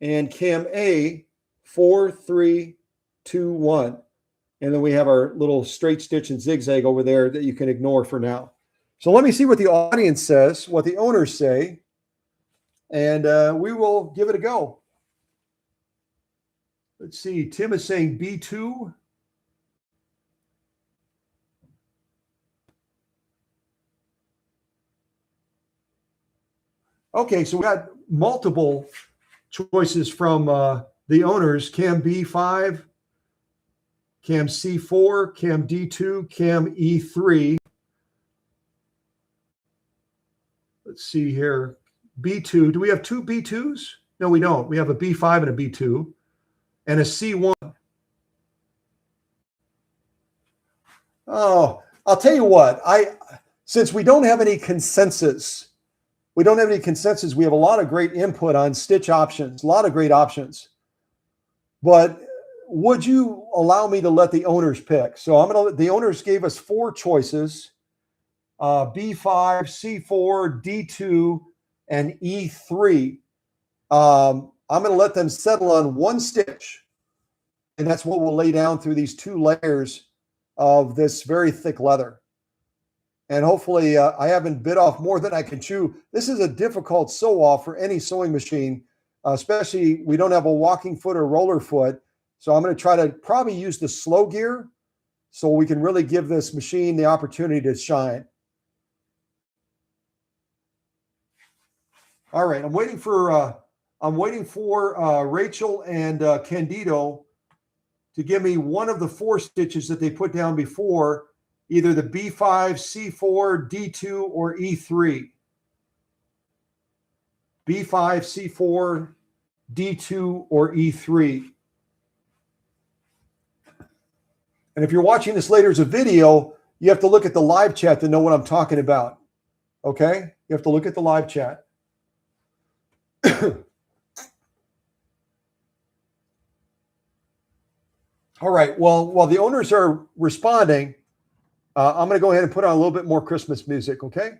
And cam A, 4, 3, 2, 1. And then we have our little straight stitch and zigzag over there that you can ignore for now. So let me see what the audience says, what the owners say, and we will give it a go. Let's see, Tim is saying B2. Okay, so we got multiple choices from the owners. Cam B5, Cam C4, Cam D2, Cam E3. Let's see here. B2. Do we have 2 B2s? No, we don't. We have a B5 and a B2 and a C1. Oh, I'll tell you what. Since we don't have any consensus, we have a lot of great input on stitch options, a lot of great options. But would you allow me to let the owners pick? So the owners gave us 4 choices, B5, C4, D2, and E3. I'm going to let them settle on one stitch, and that's what we'll lay down through these 2 layers of this very thick leather. And hopefully I haven't bit off more than I can chew. This is a difficult sew off for any sewing machine, especially we don't have a walking foot or roller foot. So I'm going to try to probably use the slow gear so we can really give this machine the opportunity to shine. All right, I'm waiting for Rachel and Candido to give me one of the 4 stitches that they put down before, either the B5, C4, D2, or E3. B5, C4, D2, or E3. And if you're watching this later as a video, you have to look at the live chat to know what I'm talking about. Okay? You have to look at the live chat. All right. Well, while the owners are responding, I'm going to go ahead and put on a little bit more Christmas music, okay?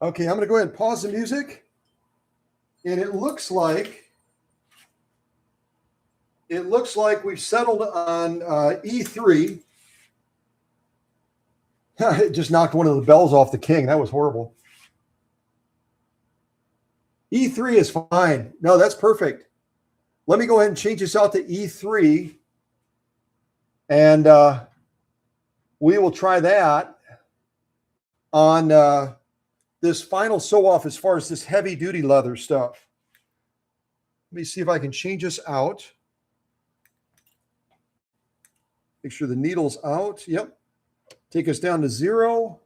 Okay, I'm going to go ahead and pause the music. And it looks like we've settled on E3. It just knocked one of the bells off the king. That was horrible. E3 is fine. No, that's perfect. Let me go ahead and change this out to E3. And we will try that on this final sew-off as far as this heavy-duty leather stuff. Let me see if I can change this out. Make sure the needle's out. Yep. Take us down to 0.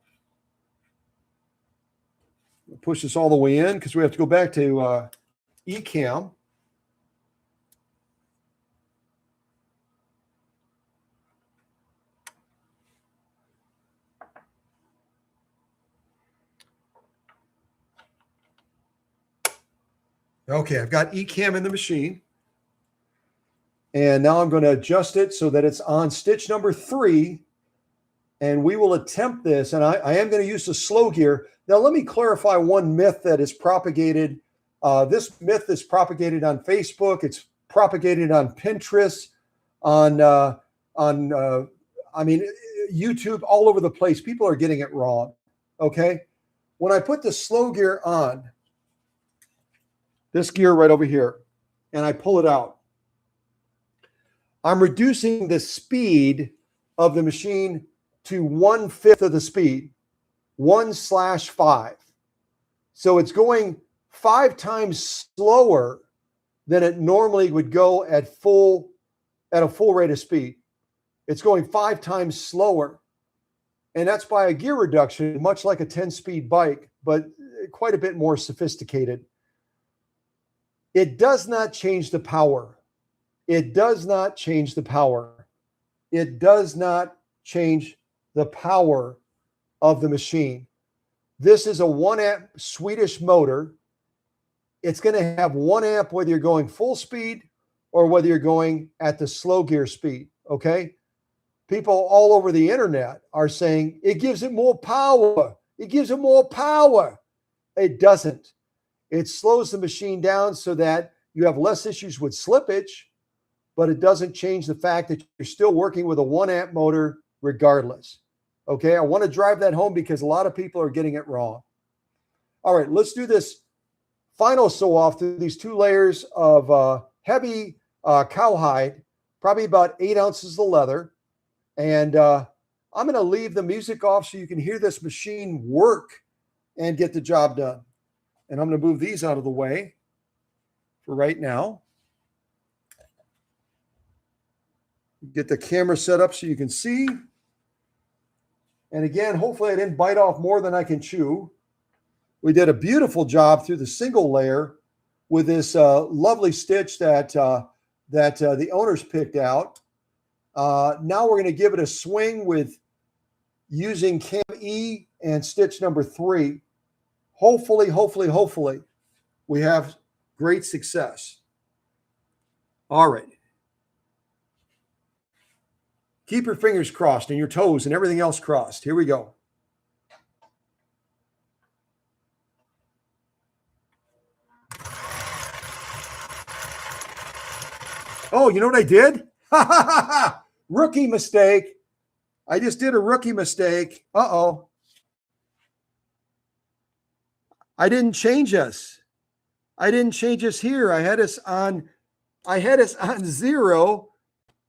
Push this all the way in because we have to go back to eCam. Okay, I've got eCam in the machine. And now I'm going to adjust it so that it's on stitch number 3. And we will attempt this. And I am going to use the slow gear. Now, let me clarify one myth that is propagated. This myth is propagated on Facebook. It's propagated on Pinterest, on YouTube, all over the place. People are getting it wrong. Okay. When I put the slow gear on, this gear right over here, and I pull it out, I'm reducing the speed of the machine to 1/5 of the speed, 1/5. So it's going 5 times slower than it normally would go at a full rate of speed. It's going 5 times slower. And that's by a gear reduction, much like a 10-speed bike, but quite a bit more sophisticated. It does not change the power. It does not change the power. It does not change the power of the machine. This is a 1 amp Swedish motor. It's going to have 1 amp whether you're going full speed or whether you're going at the slow gear speed. Okay. People all over the internet are saying it gives it more power. It gives it more power. It doesn't. It slows the machine down so that you have less issues with slippage, but it doesn't change the fact that you're still working with a 1 amp motor regardless. Okay, I want to drive that home because a lot of people are getting it wrong. All right, let's do this final sew off through these 2 layers of heavy cowhide, probably about 8 ounces of leather. And I'm going to leave the music off so you can hear this machine work and get the job done. And I'm going to move these out of the way for right now. Get the camera set up so you can see. And again, hopefully I didn't bite off more than I can chew. We did a beautiful job through the single layer with this lovely stitch that the owners picked out. Now we're going to give it a swing with using cam E and stitch number 3. Hopefully, we have great success. All right. Keep your fingers crossed and your toes and everything else crossed. Here we go. Oh, you know what I did? Rookie mistake. I just did a rookie mistake. Uh-oh. I didn't change us. I didn't change us here. I had us on 0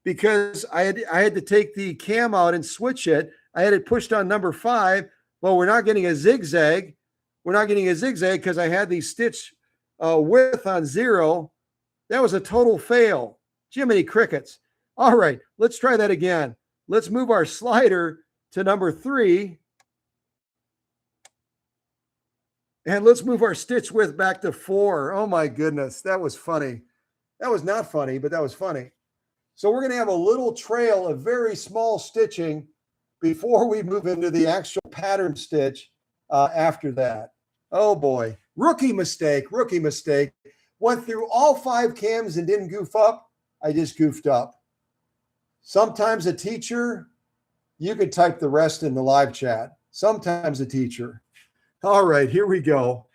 because I had to take the cam out and switch it. I had it pushed on number 5. Well, we're not getting a zigzag. We're not getting a zigzag because I had the stitch width on 0. That was a total fail. Jiminy crickets. All right, let's try that again. Let's move our slider to number 3. And let's move our stitch width back to 4. Oh my goodness, that was funny. That was not funny, but that was funny. So we're going to have a little trail of very small stitching before we move into the actual pattern stitch after that. Oh boy, rookie mistake. Went through all 5 cams and didn't goof up. I just goofed up. Sometimes a teacher, you could type the rest in the live chat. Sometimes a teacher. All right, here we go.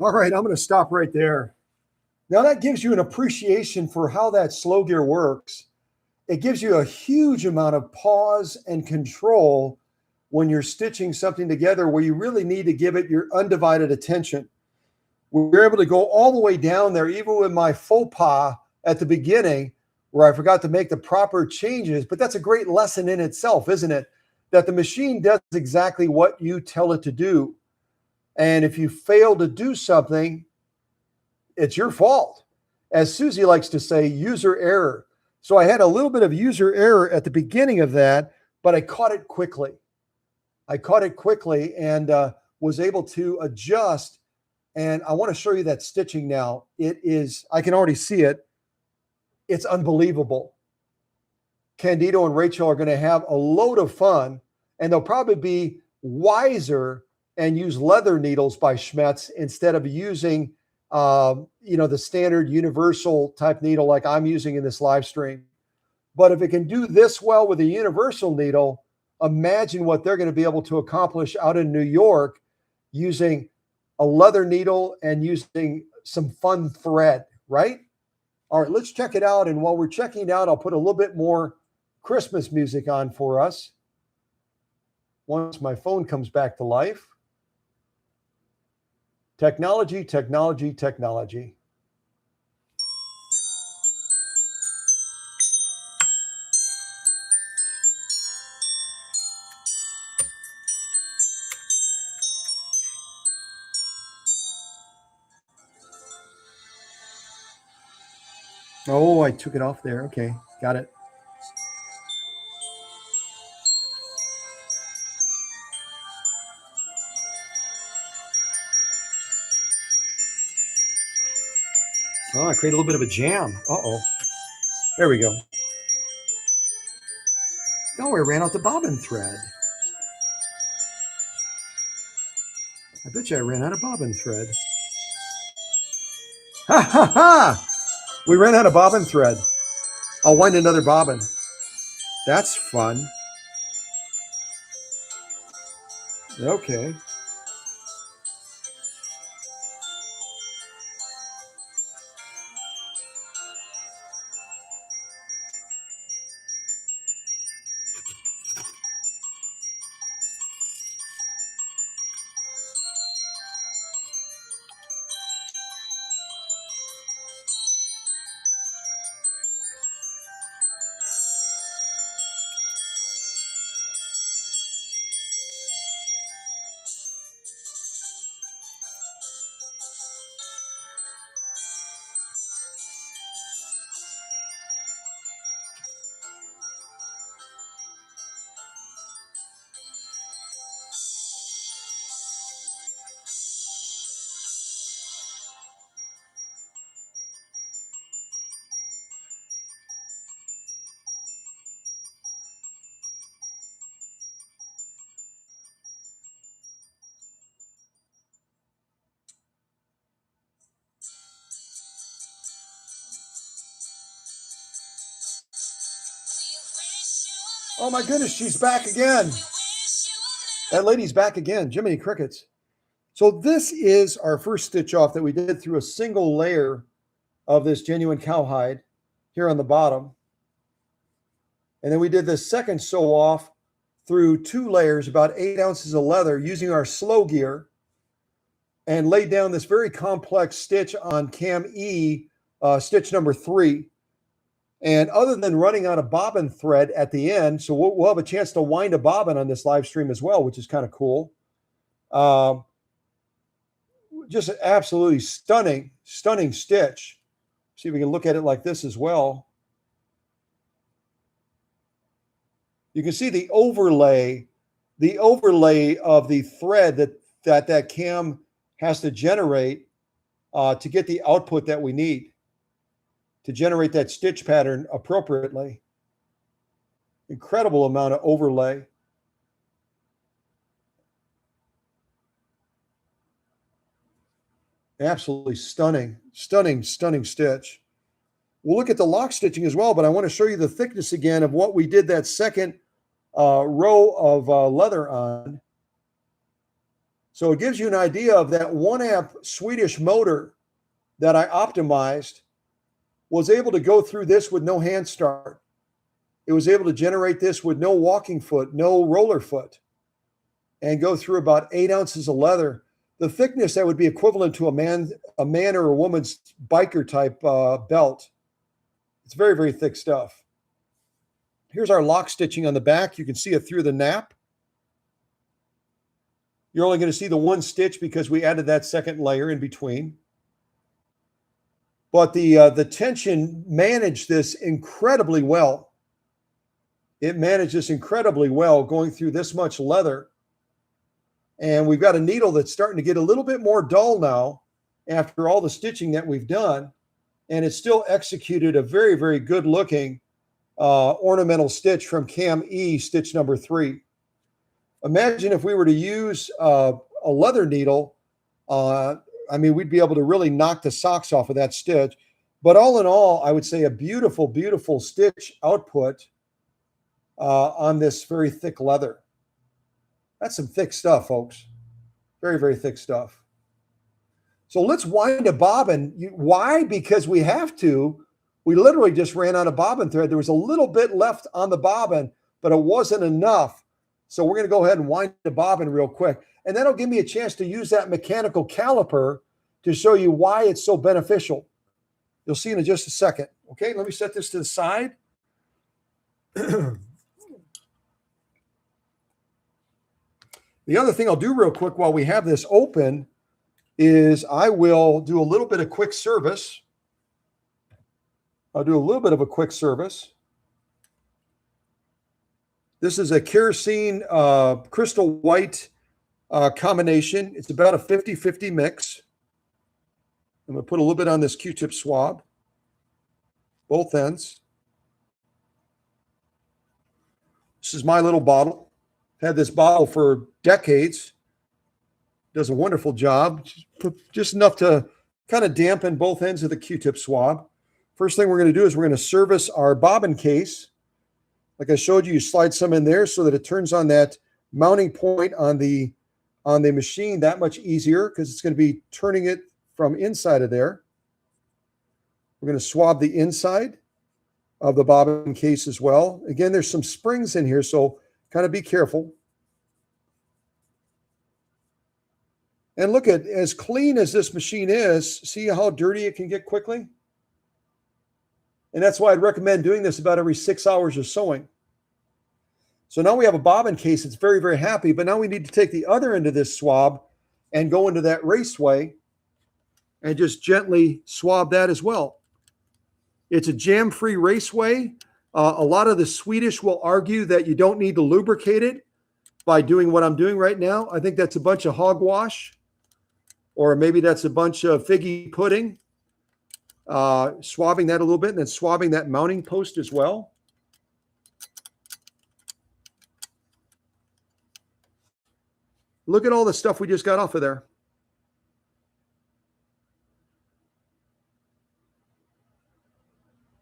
All right, I'm going to stop right there. Now that gives you an appreciation for how that slow gear works. It gives you a huge amount of pause and control when you're stitching something together where you really need to give it your undivided attention. We're able to go all the way down there, even with my faux pas at the beginning, where I forgot to make the proper changes. But that's a great lesson in itself, isn't it? That the machine does exactly what you tell it to do. And if you fail to do something, it's your fault. As Susie likes to say, user error. So I had a little bit of user error at the beginning of that, but I caught it quickly. And was able to adjust. And I want to show you that stitching now. It is, I can already see it. It's unbelievable. Candido and Rachel are going to have a load of fun, and they'll probably be wiser and use leather needles by Schmetz instead of using, the standard universal type needle like I'm using in this live stream. But if it can do this well with a universal needle, imagine what they're going to be able to accomplish out in New York using a leather needle and using some fun thread, right? All right, let's check it out. And while we're checking it out, I'll put a little bit more Christmas music on for us once my phone comes back to life. Technology, technology, technology. Oh, I took it off there. Okay, got it. Oh, I created a little bit of a jam. Uh-oh. There we go. Oh, I ran out the bobbin thread. I bet you I ran out of bobbin thread. Ha ha ha! We ran out of bobbin thread. I'll wind another bobbin. That's fun. Okay. Oh my goodness, she's back again. That lady's back again. Jiminy Crickets. So this is our first stitch off that we did through a single layer of this genuine cowhide here on the bottom. And then we did this second sew off through 2 layers, about 8 ounces of leather, using our slow gear, and laid down this very complex stitch on cam E, stitch number 3. And other than running out of bobbin thread at the end, so we'll have a chance to wind a bobbin on this live stream as well, which is kind of cool. Just an absolutely stunning, stunning stitch. See if we can look at it like this as well. You can see the overlay of the thread that cam has to generate to get the output that we need to generate that stitch pattern appropriately. Incredible amount of overlay. Absolutely stunning, stunning, stunning stitch. We'll look at the lock stitching as well, but I want to show you the thickness again of what we did that second row of leather on. So it gives you an idea of that 1 amp Swedish motor that I optimized was able to go through this with no hand start. It was able to generate this with no walking foot, no roller foot, and go through about 8 ounces of leather. The thickness that would be equivalent to a man or a woman's biker type belt. It's very, very thick stuff. Here's our lock stitching on the back. You can see it through the nap. You're only going to see the 1 stitch because we added that second layer in between. But the tension managed this incredibly well. It managed this incredibly well going through this much leather. And we've got a needle that's starting to get a little bit more dull now after all the stitching that we've done. And it's still executed a very, very good looking ornamental stitch from cam E, stitch number 3. Imagine if we were to use a leather needle. I mean, we'd be able to really knock the socks off of that stitch. But all in all, I would say a beautiful, beautiful stitch output on this very thick leather. That's some thick stuff, folks. Very, very thick stuff. So let's wind a bobbin. Why? Because we have to. We literally just ran out of bobbin thread. There was a little bit left on the bobbin, but it wasn't enough. So we're going to go ahead and wind the bobbin real quick. And that'll give me a chance to use that mechanical caliper to show you why it's so beneficial. You'll see in just a second. Okay, let me set this to the side. The other thing I'll do real quick while we have this open is I will do a little bit of quick service. I'll do a little bit of a quick service. This is a kerosene crystal white combination. It's about a 50-50 mix. I'm going to put a little bit on this Q-tip swab, both ends. This is my little bottle. Had this bottle for decades. Does a wonderful job. Just enough to kind of dampen both ends of the Q-tip swab. First thing we're going to do is we're going to service our bobbin case. Like I showed you, you slide some in there so that it turns on that mounting point on the machine that much easier because it's going to be turning it from inside of there. We're going to swab the inside of the bobbin case as well. Again, there's some springs in here, so kind of be careful. And look at, as clean as this machine is, see how dirty it can get quickly? And that's why I'd recommend doing this about every 6 hours of sewing. So now we have a bobbin case that's very, very happy, but now we need to take the other end of this swab and go into that raceway and just gently swab that as well. It's a jam-free raceway. A lot of the Swedish will argue that you don't need to lubricate it by doing what I'm doing right now. I think that's a bunch of hogwash, or maybe that's a bunch of figgy pudding. Swabbing that a little bit and then swabbing that mounting post as well. Look at all the stuff we just got off of there.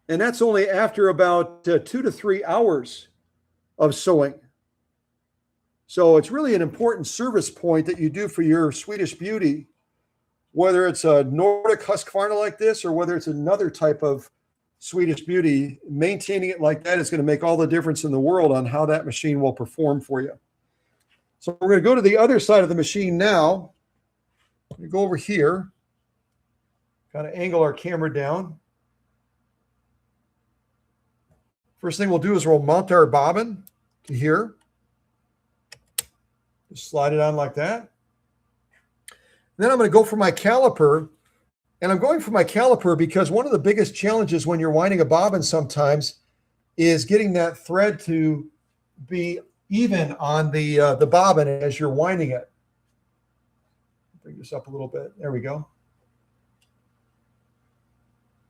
And that's only after about 2 to 3 hours of sewing. So it's really an important service point that you do for your Swedish beauty, whether it's a NORDIC-HUSQVARNA like this or whether it's another type of Swedish beauty. Maintaining it like that is going to make all the difference in the world on how that machine will perform for you. So we're going to go to the other side of the machine now. We go over here, kind of angle our camera down. First thing we'll do is we'll mount our bobbin to here. Just slide it on like that. Then I'm going to go for my caliper. And I'm going for my caliper because one of the biggest challenges when you're winding a bobbin sometimes is getting that thread to be even on the bobbin as you're winding it. Bring this up a little bit. There we go.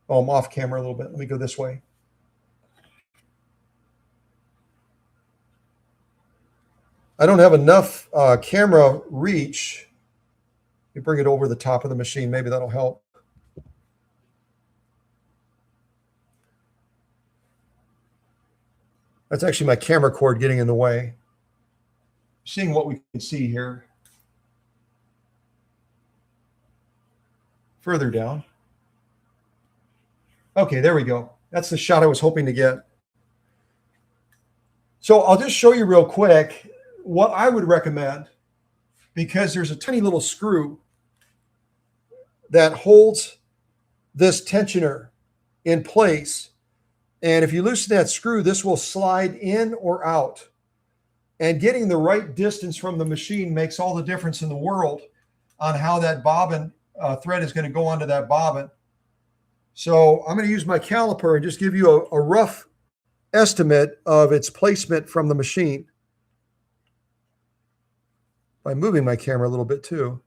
Oh, I'm off camera a little bit. Let me go this way. I don't have enough camera reach. You bring it over the top of the machine. Maybe that'll help. That's actually my camera cord getting in the way. Seeing what we can see here. Further down. Okay, there we go. That's the shot I was hoping to get. So I'll just show you real quick what I would recommend, because there's a tiny little screw that holds this tensioner in place. And if you loosen that screw, this will slide in or out. And getting the right distance from the machine makes all the difference in the world on how that bobbin thread is going to go onto that bobbin. So I'm going to use my caliper and just give you a rough estimate of its placement from the machine by moving my camera a little bit too.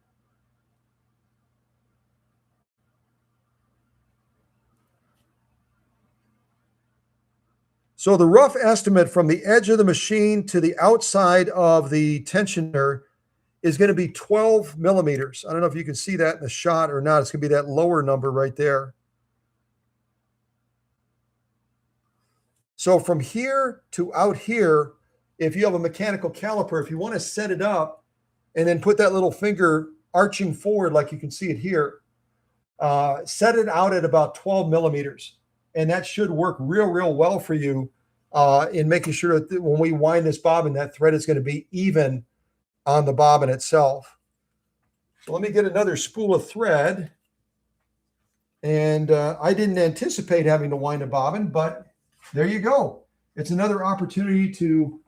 So the rough estimate from the edge of the machine to the outside of the tensioner is going to be 12 millimeters. I don't know if you can see that in the shot or not. It's going to be that lower number right there. So from here to out here, if you have a mechanical caliper, if you want to set it up and then put that little finger arching forward like you can see it here, set it out at about 12 millimeters. And that should work real well for you in making sure that when we wind this bobbin, that thread is going to be even on the bobbin itself. So let me get another spool of thread. And I didn't anticipate having to wind a bobbin, but there you go. It's another opportunity to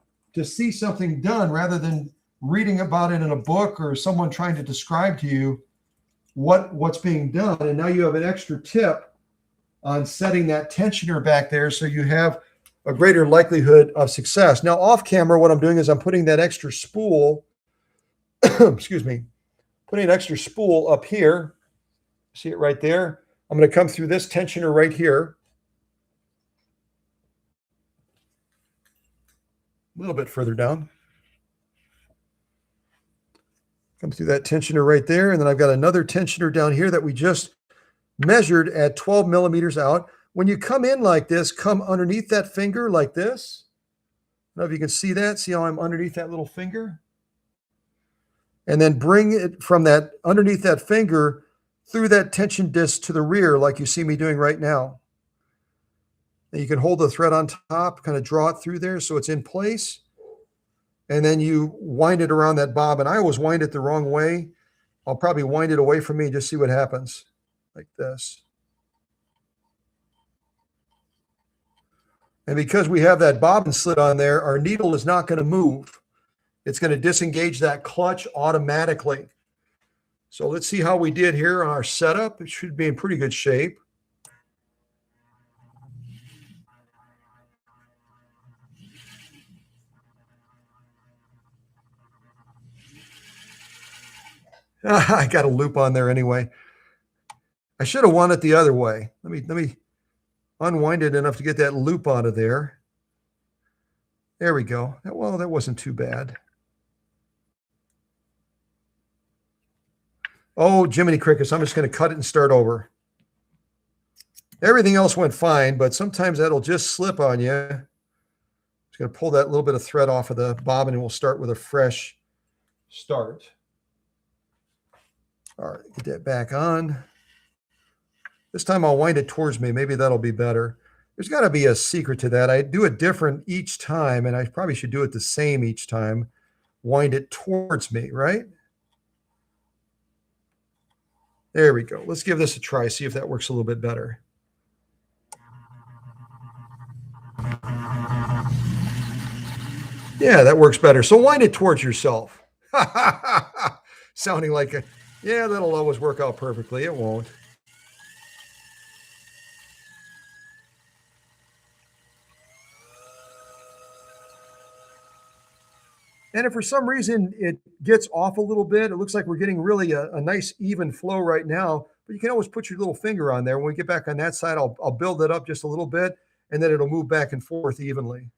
see something done rather than reading about it in a book or someone trying to describe to you what's being done. And now you have an extra tip on setting that tensioner back there so you have a greater likelihood of success. Now off camera, what I'm doing is I'm putting that extra spool, excuse me, putting an extra spool up here. See it right there? I'm going to come through this tensioner right here. A little bit further down. Come through that tensioner right there. And then I've got another tensioner down here that we just measured at 12 millimeters out. When you come in like this, come underneath that finger like this. I don't know if you can see that. See how I'm underneath that little finger? And then bring it from that underneath that finger through that tension disc to the rear like you see me doing right now. And you can hold the thread on top, kind of draw it through there so it's in place. And then you wind it around that bobbin. I always wind it the wrong way. I'll probably wind it away from me and just see what happens. Like this. And because we have that bobbin slit on there, our needle is not going to move. It's going to disengage that clutch automatically. So let's see how we did here on our setup. It should be in pretty good shape. I got a loop on there anyway. I should have wound it the other way. Let me unwind it enough to get that loop out of there. There we go. Well, that wasn't too bad. Oh, Jiminy Crickets, I'm just going to cut it and start over. Everything else went fine, but sometimes that'll just slip on you. Just going to pull that little bit of thread off of the bobbin and we'll start with a fresh start. All right, get that back on. This time I'll wind it towards me. Maybe that'll be better. There's got to be a secret to that. I do it different each time, and I probably should do it the same each time. Wind it towards me, right? There we go. Let's give this a try, see if that works a little bit better. Yeah, that works better. So wind it towards yourself. Sounding like yeah, that'll always work out perfectly. It won't. And if for some reason it gets off a little bit, it looks like we're getting really a nice even flow right now, but you can always put your little finger on there. When we get back on that side, I'll build it up just a little bit, and then it'll move back and forth evenly.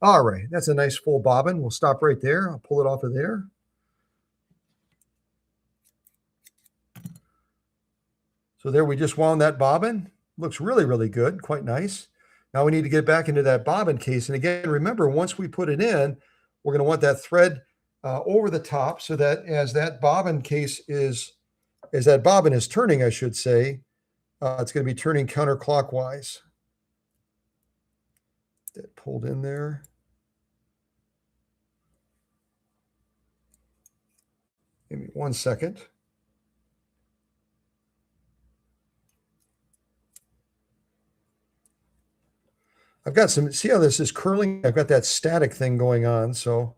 All right, that's a nice full bobbin. We'll stop right there. I'll pull it off of there. So there we just wound that bobbin. Looks really good, quite nice. Now we need to get back into that bobbin case. And again, remember, once we put it in, we're going to want that thread over the top so that as that bobbin is turning, I should say, it's going to be turning counterclockwise. That pulled in there. Give me 1 second. I've got some, see how this is curling? I've got that static thing going on. So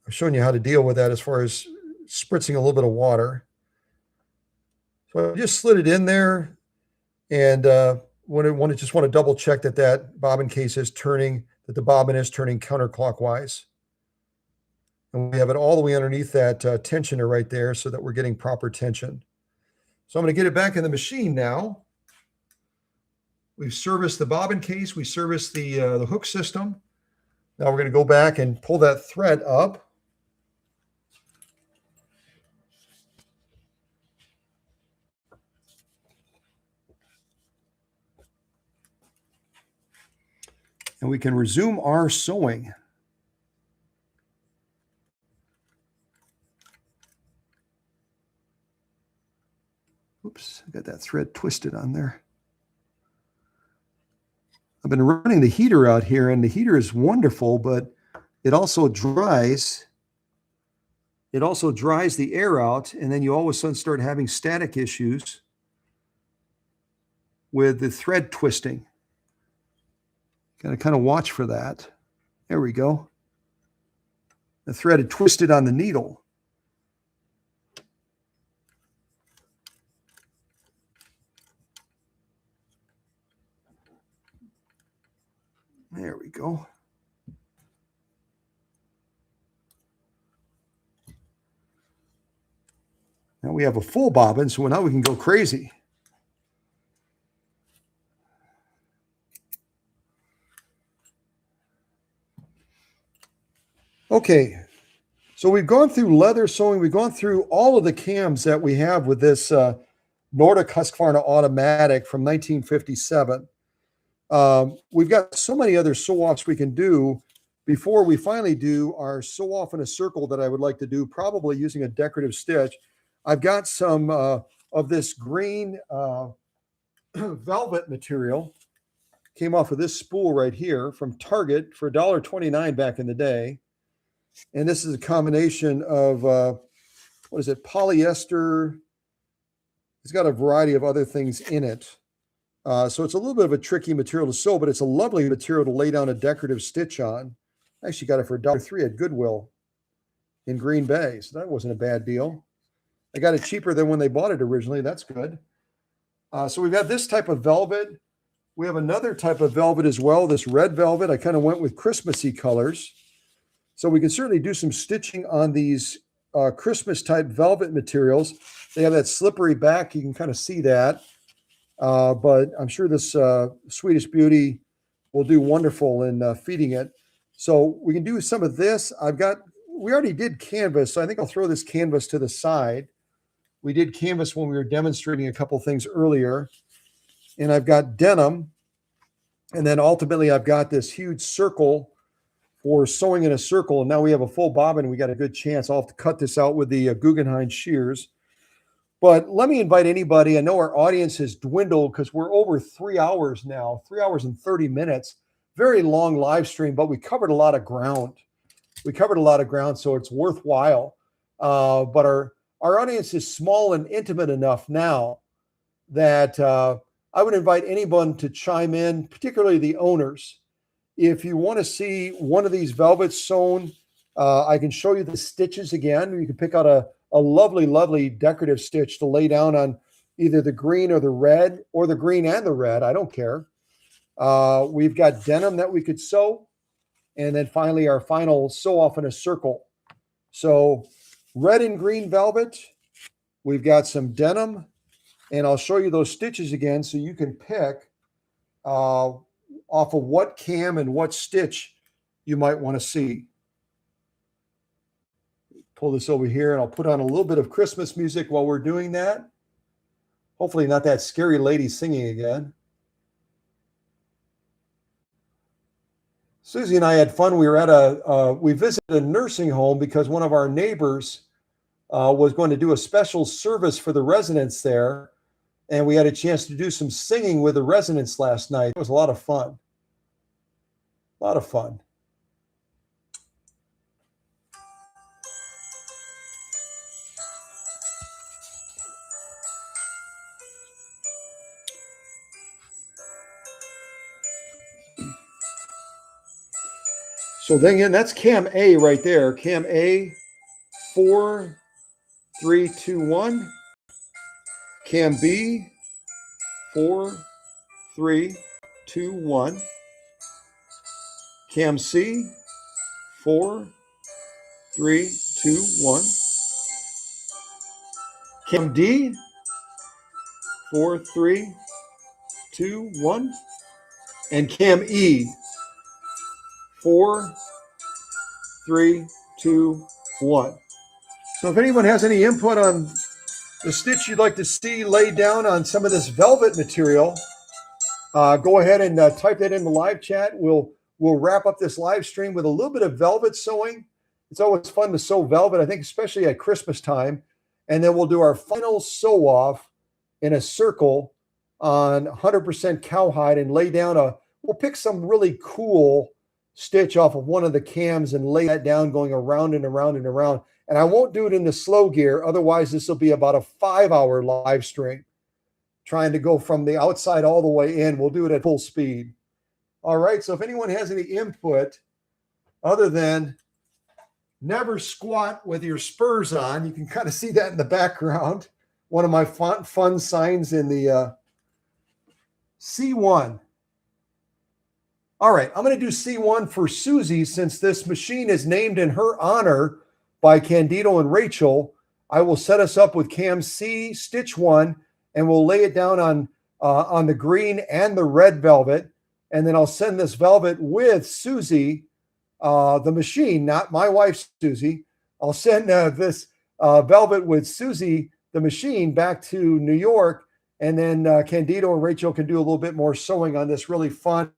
I'm showing you how to deal with that as far as spritzing a little bit of water. So I just slid it in there, and just want to double check that that bobbin case is turning, that the bobbin is turning counterclockwise. And we have it all the way underneath that tensioner right there so that we're getting proper tension. So I'm going to get it back in the machine now. We've serviced the bobbin case. We serviced the hook system. Now we're going to go back and pull that thread up. And we can resume our sewing. Oops, I got that thread twisted on there. I've been running the heater out here, and the heater is wonderful, but it also dries. It also dries the air out, and then you all of a sudden start having static issues with the thread twisting. Got to kind of watch for that. There we go. The thread had twisted on the needle. There we go. Now we have a full bobbin, so now we can go crazy. Okay, so we've gone through leather sewing. We've gone through all of the cams that we have with this NORDIC-HUSQVARNA automatic from 1957. We've got so many other sew-offs we can do before we finally do our sew-off in a circle that I would like to do, probably using a decorative stitch. I've got some of this green velvet material. Came off of this spool right here from Target for $1.29 back in the day. And this is a combination of, what is it, polyester. It's got a variety of other things in it. So it's a little bit of a tricky material to sew, but it's a lovely material to lay down a decorative stitch on. I actually got it for $1.03 at Goodwill in Green Bay, so that wasn't a bad deal. I got it cheaper than when they bought it originally. That's good. So we've got this type of velvet. We have another type of velvet as well, this red velvet. I kind of went with Christmassy colors. So we can certainly do some stitching on these Christmas type velvet materials. They have that slippery back. You can kind of see that. But I'm sure this Swedish Beauty will do wonderful in feeding it. So we can do some of this. We already did canvas, so I think I'll throw this canvas to the side. We did canvas when we were demonstrating a couple things earlier. And I've got denim. And then ultimately I've got this huge circle for sewing in a circle. And now we have a full bobbin. We got a good chance. I'll have to cut this out with the Guggenheim shears. But let me invite anybody. I know our audience has dwindled because we're over 3 hours now, 3 hours and 30 minutes. Very long live stream, but we covered a lot of ground. So it's worthwhile. But our audience is small and intimate enough now that I would invite anyone to chime in, particularly the owners. If you want to see one of these velvets sewn, I can show you the stitches again. You can pick out a lovely, lovely decorative stitch to lay down on either the green or the red, or the green and the red. I don't care. We've got denim that we could sew. And then finally, our final sew off in a circle. So red and green velvet. We've got some denim. And I'll show you those stitches again so you can pick off of what cam and what stitch you might want to see. Pull this over here, and I'll put on a little bit of Christmas music while we're doing that. Hopefully not that scary lady singing again. Susie and I had fun. We were at we visited a nursing home because one of our neighbors was going to do a special service for the residents there. And we had a chance to do some singing with the residents last night. It was a lot of fun. A lot of fun. So then again, that's cam A right there. Cam A, 4, 3, 2, 1. Cam B, 4, 3, 2, 1. Cam C, 4, 3, 2, 1. Cam D, 4, 3, 2, 1. And Cam E, 4, 3, 2, 1. So if anyone has any input on the stitch you'd like to see laid down on some of this velvet material, go ahead and type that in the live chat. We'll wrap up this live stream with a little bit of velvet sewing. It's always fun to sew velvet, I think, especially at Christmas time. And then we'll do our final sew off in a circle on 100% cowhide and lay down we'll pick some really cool stitch off of one of the cams and lay that down going around and around and around. And I won't do it in the slow gear. Otherwise, this will be about a 5-hour live stream trying to go from the outside all the way in. We'll do it at full speed. All right. So if anyone has any input other than never squat with your spurs on, you can kind of see that in the background. One of my fun signs in the C1. All right, I'm going to do C1 for Susie since this machine is named in her honor by Candido and Rachel. I will set us up with Cam C, stitch 1, and we'll lay it down on the green and the red velvet. And then I'll send this velvet with Susie, the machine, not my wife, Susie. I'll send this velvet with Susie, the machine, back to New York. And then Candido and Rachel can do a little bit more sewing on this really fun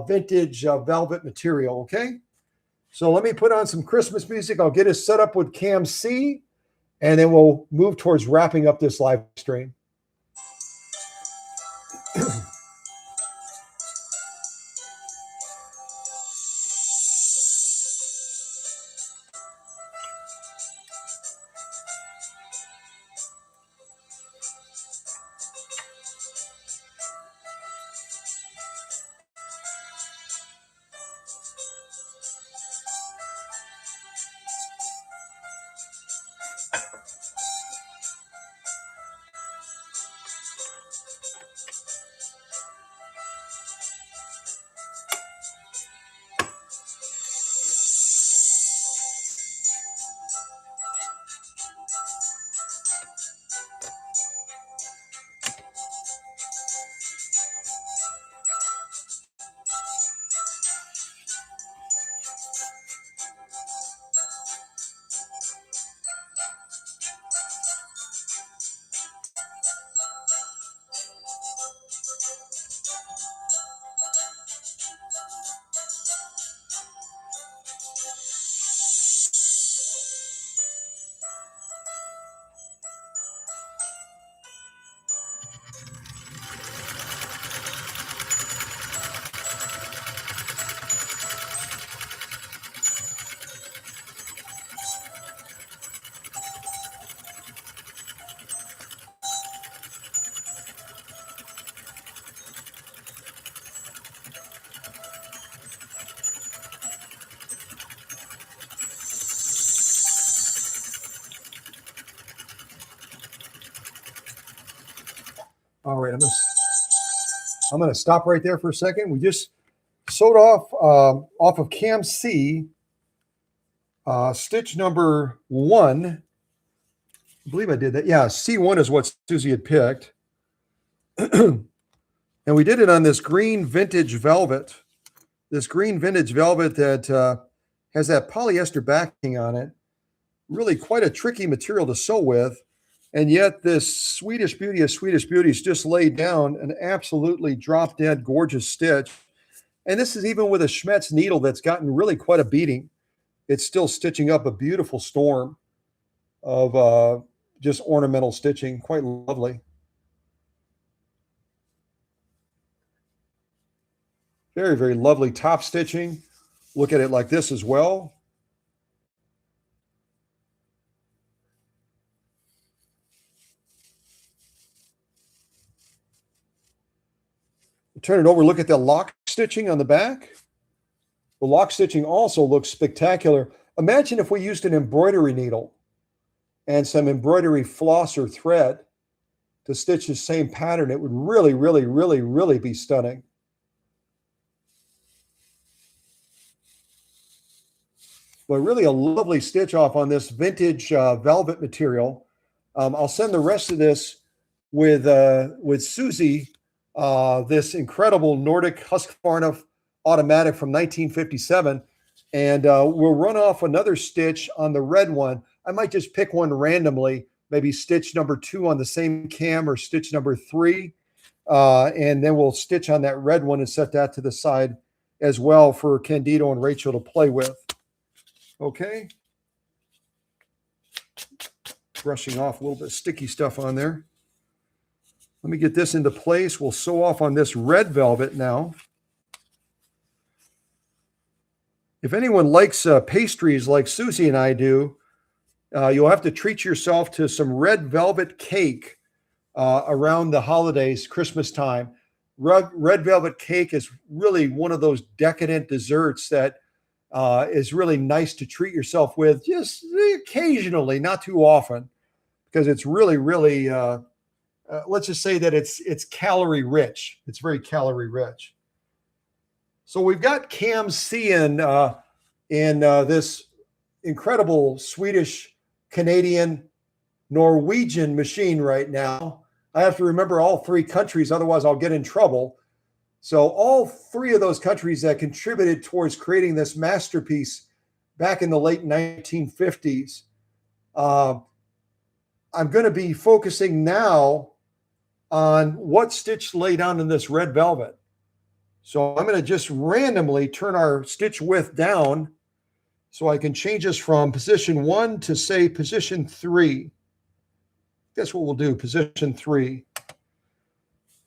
vintage velvet material, okay? So let me put on some Christmas music. I'll get us set up with Cam C, and then we'll move towards wrapping up this live stream. All right, I'm going to stop right there for a second. We just sewed off of Cam C, stitch number 1. I believe I did that. Yeah, C1 is what Susie had picked. And we did it on this green vintage velvet. This green vintage velvet that has that polyester backing on it. Really quite a tricky material to sew with. And yet this Swedish beauty of Swedish beauties just laid down an absolutely drop-dead gorgeous stitch. And this is even with a Schmetz needle that's gotten really quite a beating. It's still stitching up a beautiful storm of just ornamental stitching. Quite lovely. Very, very lovely top stitching. Look at it like this as well. Turn it over, look at the lock stitching on the back. The lock stitching also looks spectacular. Imagine if we used an embroidery needle and some embroidery floss or thread to stitch the same pattern. It would really, really, really, really be stunning. But really a lovely stitch off on this vintage velvet material. I'll send the rest of this with Susie, this incredible NORDIC-HUSQVARNA automatic from 1957. And we'll run off another stitch on the red one. I might just pick one randomly, maybe stitch number 2 on the same cam or stitch number 3. And then we'll stitch on that red one and set that to the side as well for Candido and Rachel to play with. Okay. Brushing off a little bit of sticky stuff on there. Let me get this into place. We'll sew off on this red velvet now. If anyone likes pastries like Susie and I do, you'll have to treat yourself to some red velvet cake around the holidays, Christmas time. Red velvet cake is really one of those decadent desserts that is really nice to treat yourself with just occasionally, not too often, because it's really, really, let's just say that it's calorie rich. It's very calorie rich. So we've got Cam C in this incredible Swedish, Canadian, Norwegian machine right now. I have to remember all 3 countries, otherwise I'll get in trouble. So all 3 of those countries that contributed towards creating this masterpiece back in the late 1950s. I'm going to be focusing now on what stitch to lay down in this red velvet. So I'm going to just randomly turn our stitch width down so I can change this from position 1 to, say, position 3. That's what we'll do, position 3.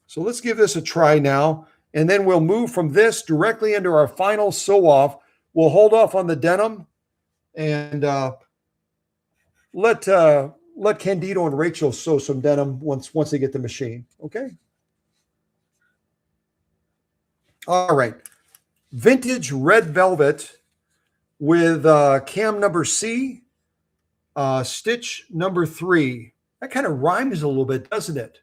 So let's give this a try now. And then we'll move from this directly into our final sew off. We'll hold off on the denim and let Candido and Rachel sew some denim once they get the machine. Okay. All right. Vintage red velvet with cam number C, stitch number 3. That kind of rhymes a little bit, doesn't it?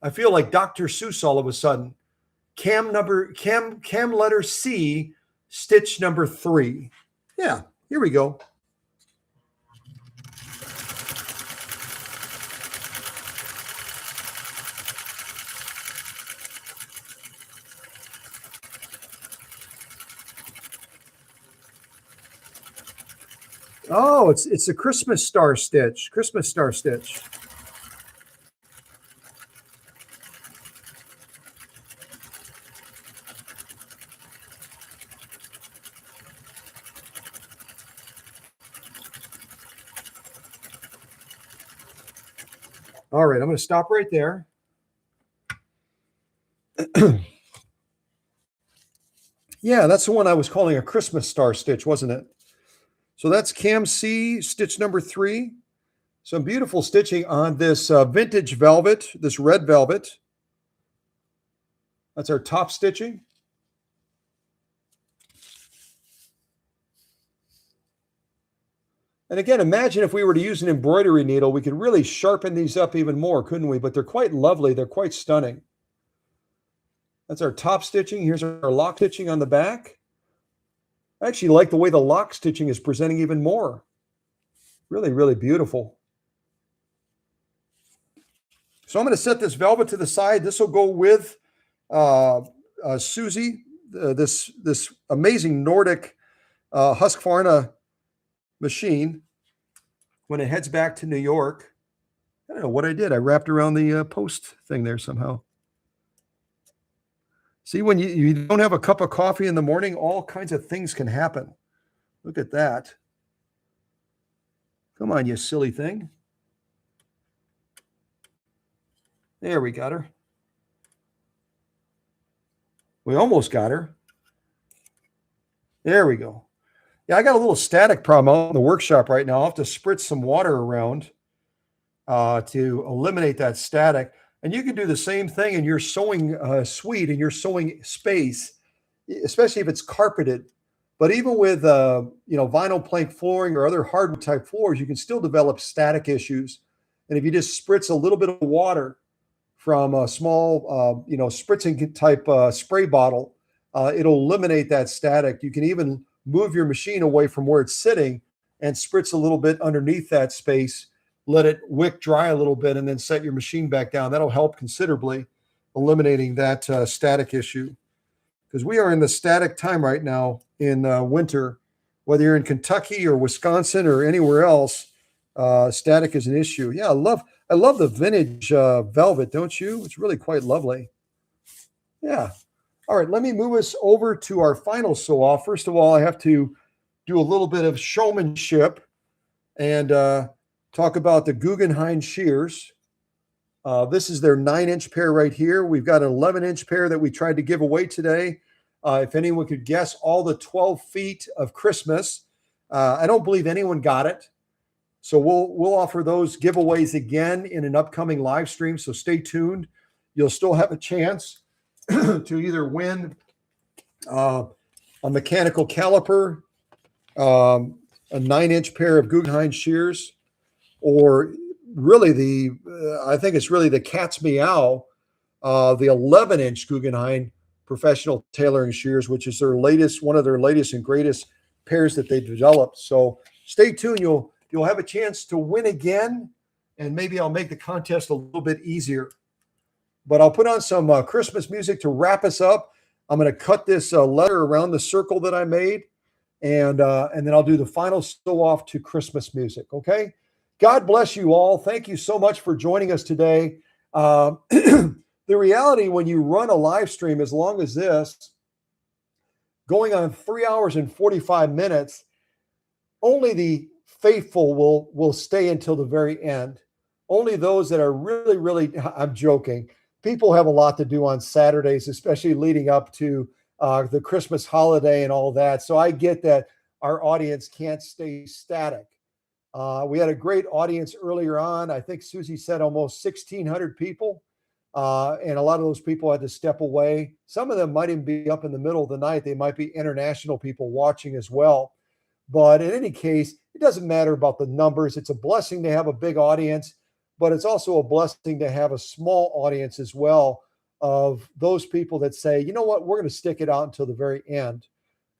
I feel like Dr. Seuss all of a sudden. Cam letter C, stitch number 3. Yeah, here we go. Oh, it's a Christmas star stitch. Christmas star stitch. All right, I'm going to stop right there. Yeah, that's the one I was calling a Christmas star stitch, wasn't it? So that's cam C, stitch number 3. Some beautiful stitching on this vintage velvet, this red velvet. That's our top stitching. And again, imagine if we were to use an embroidery needle, we could really sharpen these up even more, couldn't we? But they're quite lovely. They're quite stunning. That's our top stitching. Here's our lock stitching on the back. I actually like the way the lock stitching is presenting even more. Really, really beautiful. So I'm going to set this velvet to the side. This will go with Susie, this amazing Nordic Husqvarna machine when it heads back to New York. I don't know what I did. I wrapped around the post thing there somehow. See, when you don't have a cup of coffee in the morning, all kinds of things can happen. Look at that. Come on, you silly thing. There, we got her. We almost got her. There we go. Yeah, I got a little static problem out in the workshop right now. I'll have to spritz some water around to eliminate that static. And you can do the same thing in your sewing suite, in your sewing space, especially if it's carpeted. But even with vinyl plank flooring or other hardwood type floors, you can still develop static issues. And if you just spritz a little bit of water from a small, spritzing type spray bottle, it'll eliminate that static. You can even move your machine away from where it's sitting and spritz a little bit underneath that space, let it wick dry a little bit, and then set your machine back down. That'll help considerably eliminating that static issue. Because we are in the static time right now in winter, whether you're in Kentucky or Wisconsin or anywhere else, static is an issue. Yeah, I love the vintage velvet, don't you? It's really quite lovely. Yeah. All right, let me move us over to our final sew-off. First of all, I have to do a little bit of showmanship and talk about the Guggenheim shears. This is their 9-inch pair right here. We've got an 11-inch pair that we tried to give away today. If anyone could guess all the 12 feet of Christmas, I don't believe anyone got it. So we'll offer those giveaways again in an upcoming live stream. So stay tuned. You'll still have a chance to either win a mechanical caliper, a 9-inch pair of Guggenheim shears, or really I think it's really the cat's meow, the 11-inch Guggenheim professional tailoring shears, which is one of their latest and greatest pairs that they developed. So stay tuned. You'll have a chance to win again, and maybe I'll make the contest a little bit easier. But I'll put on some Christmas music to wrap us up. I'm going to cut this letter around the circle that I made, and then I'll do the final sew off to Christmas music. Okay. God bless you all. Thank you so much for joining us today. The reality when you run a live stream as long as this, going on 3 hours and 45 minutes, only the faithful will stay until the very end. Only those that are really, really, I'm joking. People have a lot to do on Saturdays, especially leading up to the Christmas holiday and all that. So I get that our audience can't stay static. We had a great audience earlier on. I think Susie said almost 1,600 people. And a lot of those people had to step away. Some of them might even be up in the middle of the night. They might be international people watching as well. But in any case, it doesn't matter about the numbers. It's a blessing to have a big audience, but it's also a blessing to have a small audience as well of those people that say, you know what, we're going to stick it out until the very end.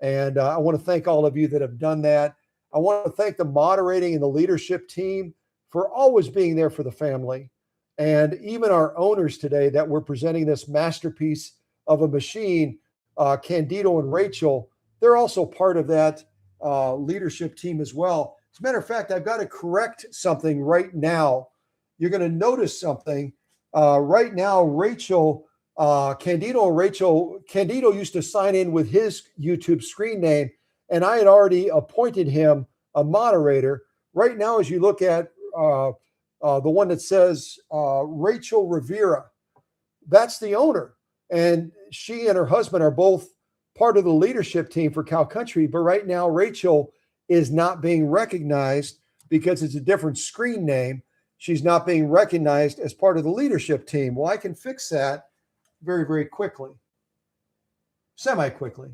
And I want to thank all of you that have done that. I want to thank the moderating and the leadership team for always being there for the family. And even our owners today that we're presenting this masterpiece of a machine, Candido and Rachel, they're also part of that leadership team as well. As a matter of fact, I've got to correct something right now. You're going to notice something. Right now, Candido used to sign in with his YouTube screen name, and I had already appointed him a moderator. Right now, as you look at the one that says Rachel Rivera, that's the owner. And she and her husband are both part of the leadership team for Cow Country. But right now, Rachel is not being recognized because it's a different screen name. She's not being recognized as part of the leadership team. Well, I can fix that very, very quickly, semi-quickly.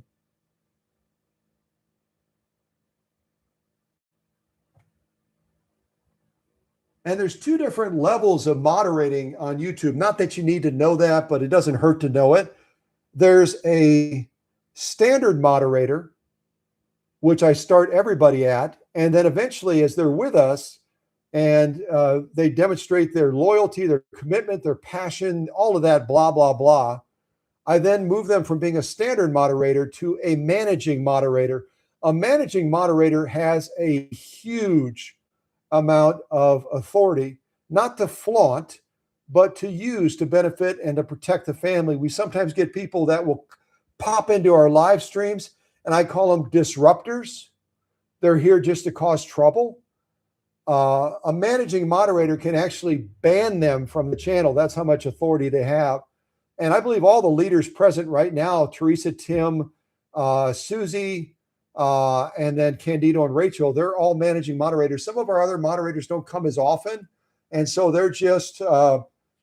And there's two different levels of moderating on YouTube. Not that you need to know that, but it doesn't hurt to know it. There's a standard moderator, which I start everybody at. And then eventually, as they're with us and they demonstrate their loyalty, their commitment, their passion, all of that, blah, blah, blah, I then move them from being a standard moderator to a managing moderator. A managing moderator has a huge amount of authority, not to flaunt, but to use to benefit and to protect the family. We sometimes get people that will pop into our live streams, and I call them disruptors. They're here just to cause trouble. A managing moderator can actually ban them from the channel. That's how much authority they have. And I believe all the leaders present right now, Teresa, Tim, Susie, and then Candido and Rachel, they're all managing moderators. Some of our other moderators don't come as often, and so they're just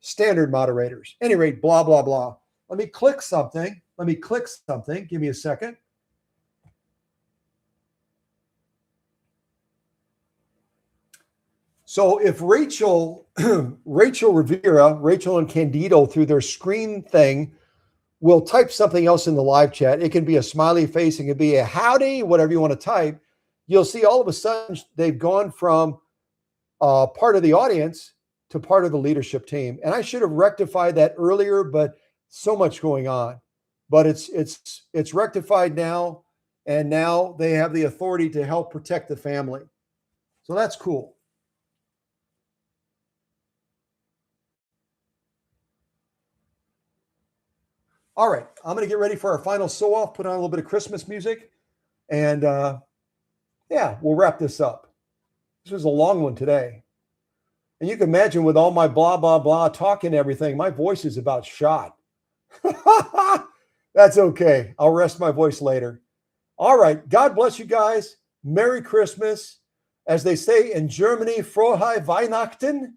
standard moderators. At any rate, blah, blah, blah. Let me click something. Give me a second. So if Rachel, Rachel Rivera, Rachel and Candido through their screen thing will type something else in the live chat. It can be a smiley face, it can be a howdy, whatever you want to type. You'll see all of a sudden they've gone from part of the audience to part of the leadership team. And I should have rectified that earlier, but so much going on. But it's rectified now, and now they have the authority to help protect the family. So that's cool. All right, I'm going to get ready for our final sew off, put on a little bit of Christmas music, and yeah, we'll wrap this up. This was a long one today. And you can imagine with all my blah, blah, blah talking and everything, my voice is about shot. That's okay. I'll rest my voice later. All right. God bless you guys. Merry Christmas. As they say in Germany, Frohe Weihnachten.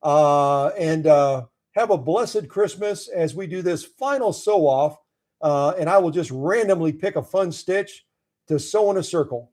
And have a blessed Christmas as we do this final sew off. And I will just randomly pick a fun stitch to sew in a circle.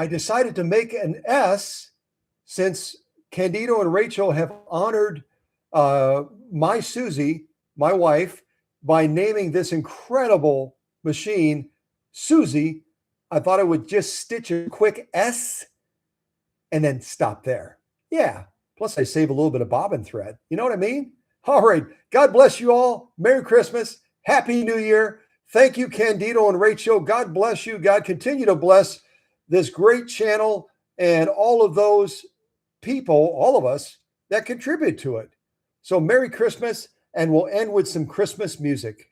I decided to make an S since Candido and Rachel have honored my Susie, my wife, by naming this incredible machine Susie. I thought I would just stitch a quick S and then stop there. Yeah. Plus, I save a little bit of bobbin thread. You know what I mean? All right. God bless you all. Merry Christmas. Happy New Year. Thank you, Candido and Rachel. God bless you. God continue to bless this great channel and all of those people, all of us that contribute to it. So Merry Christmas, and we'll end with some Christmas music.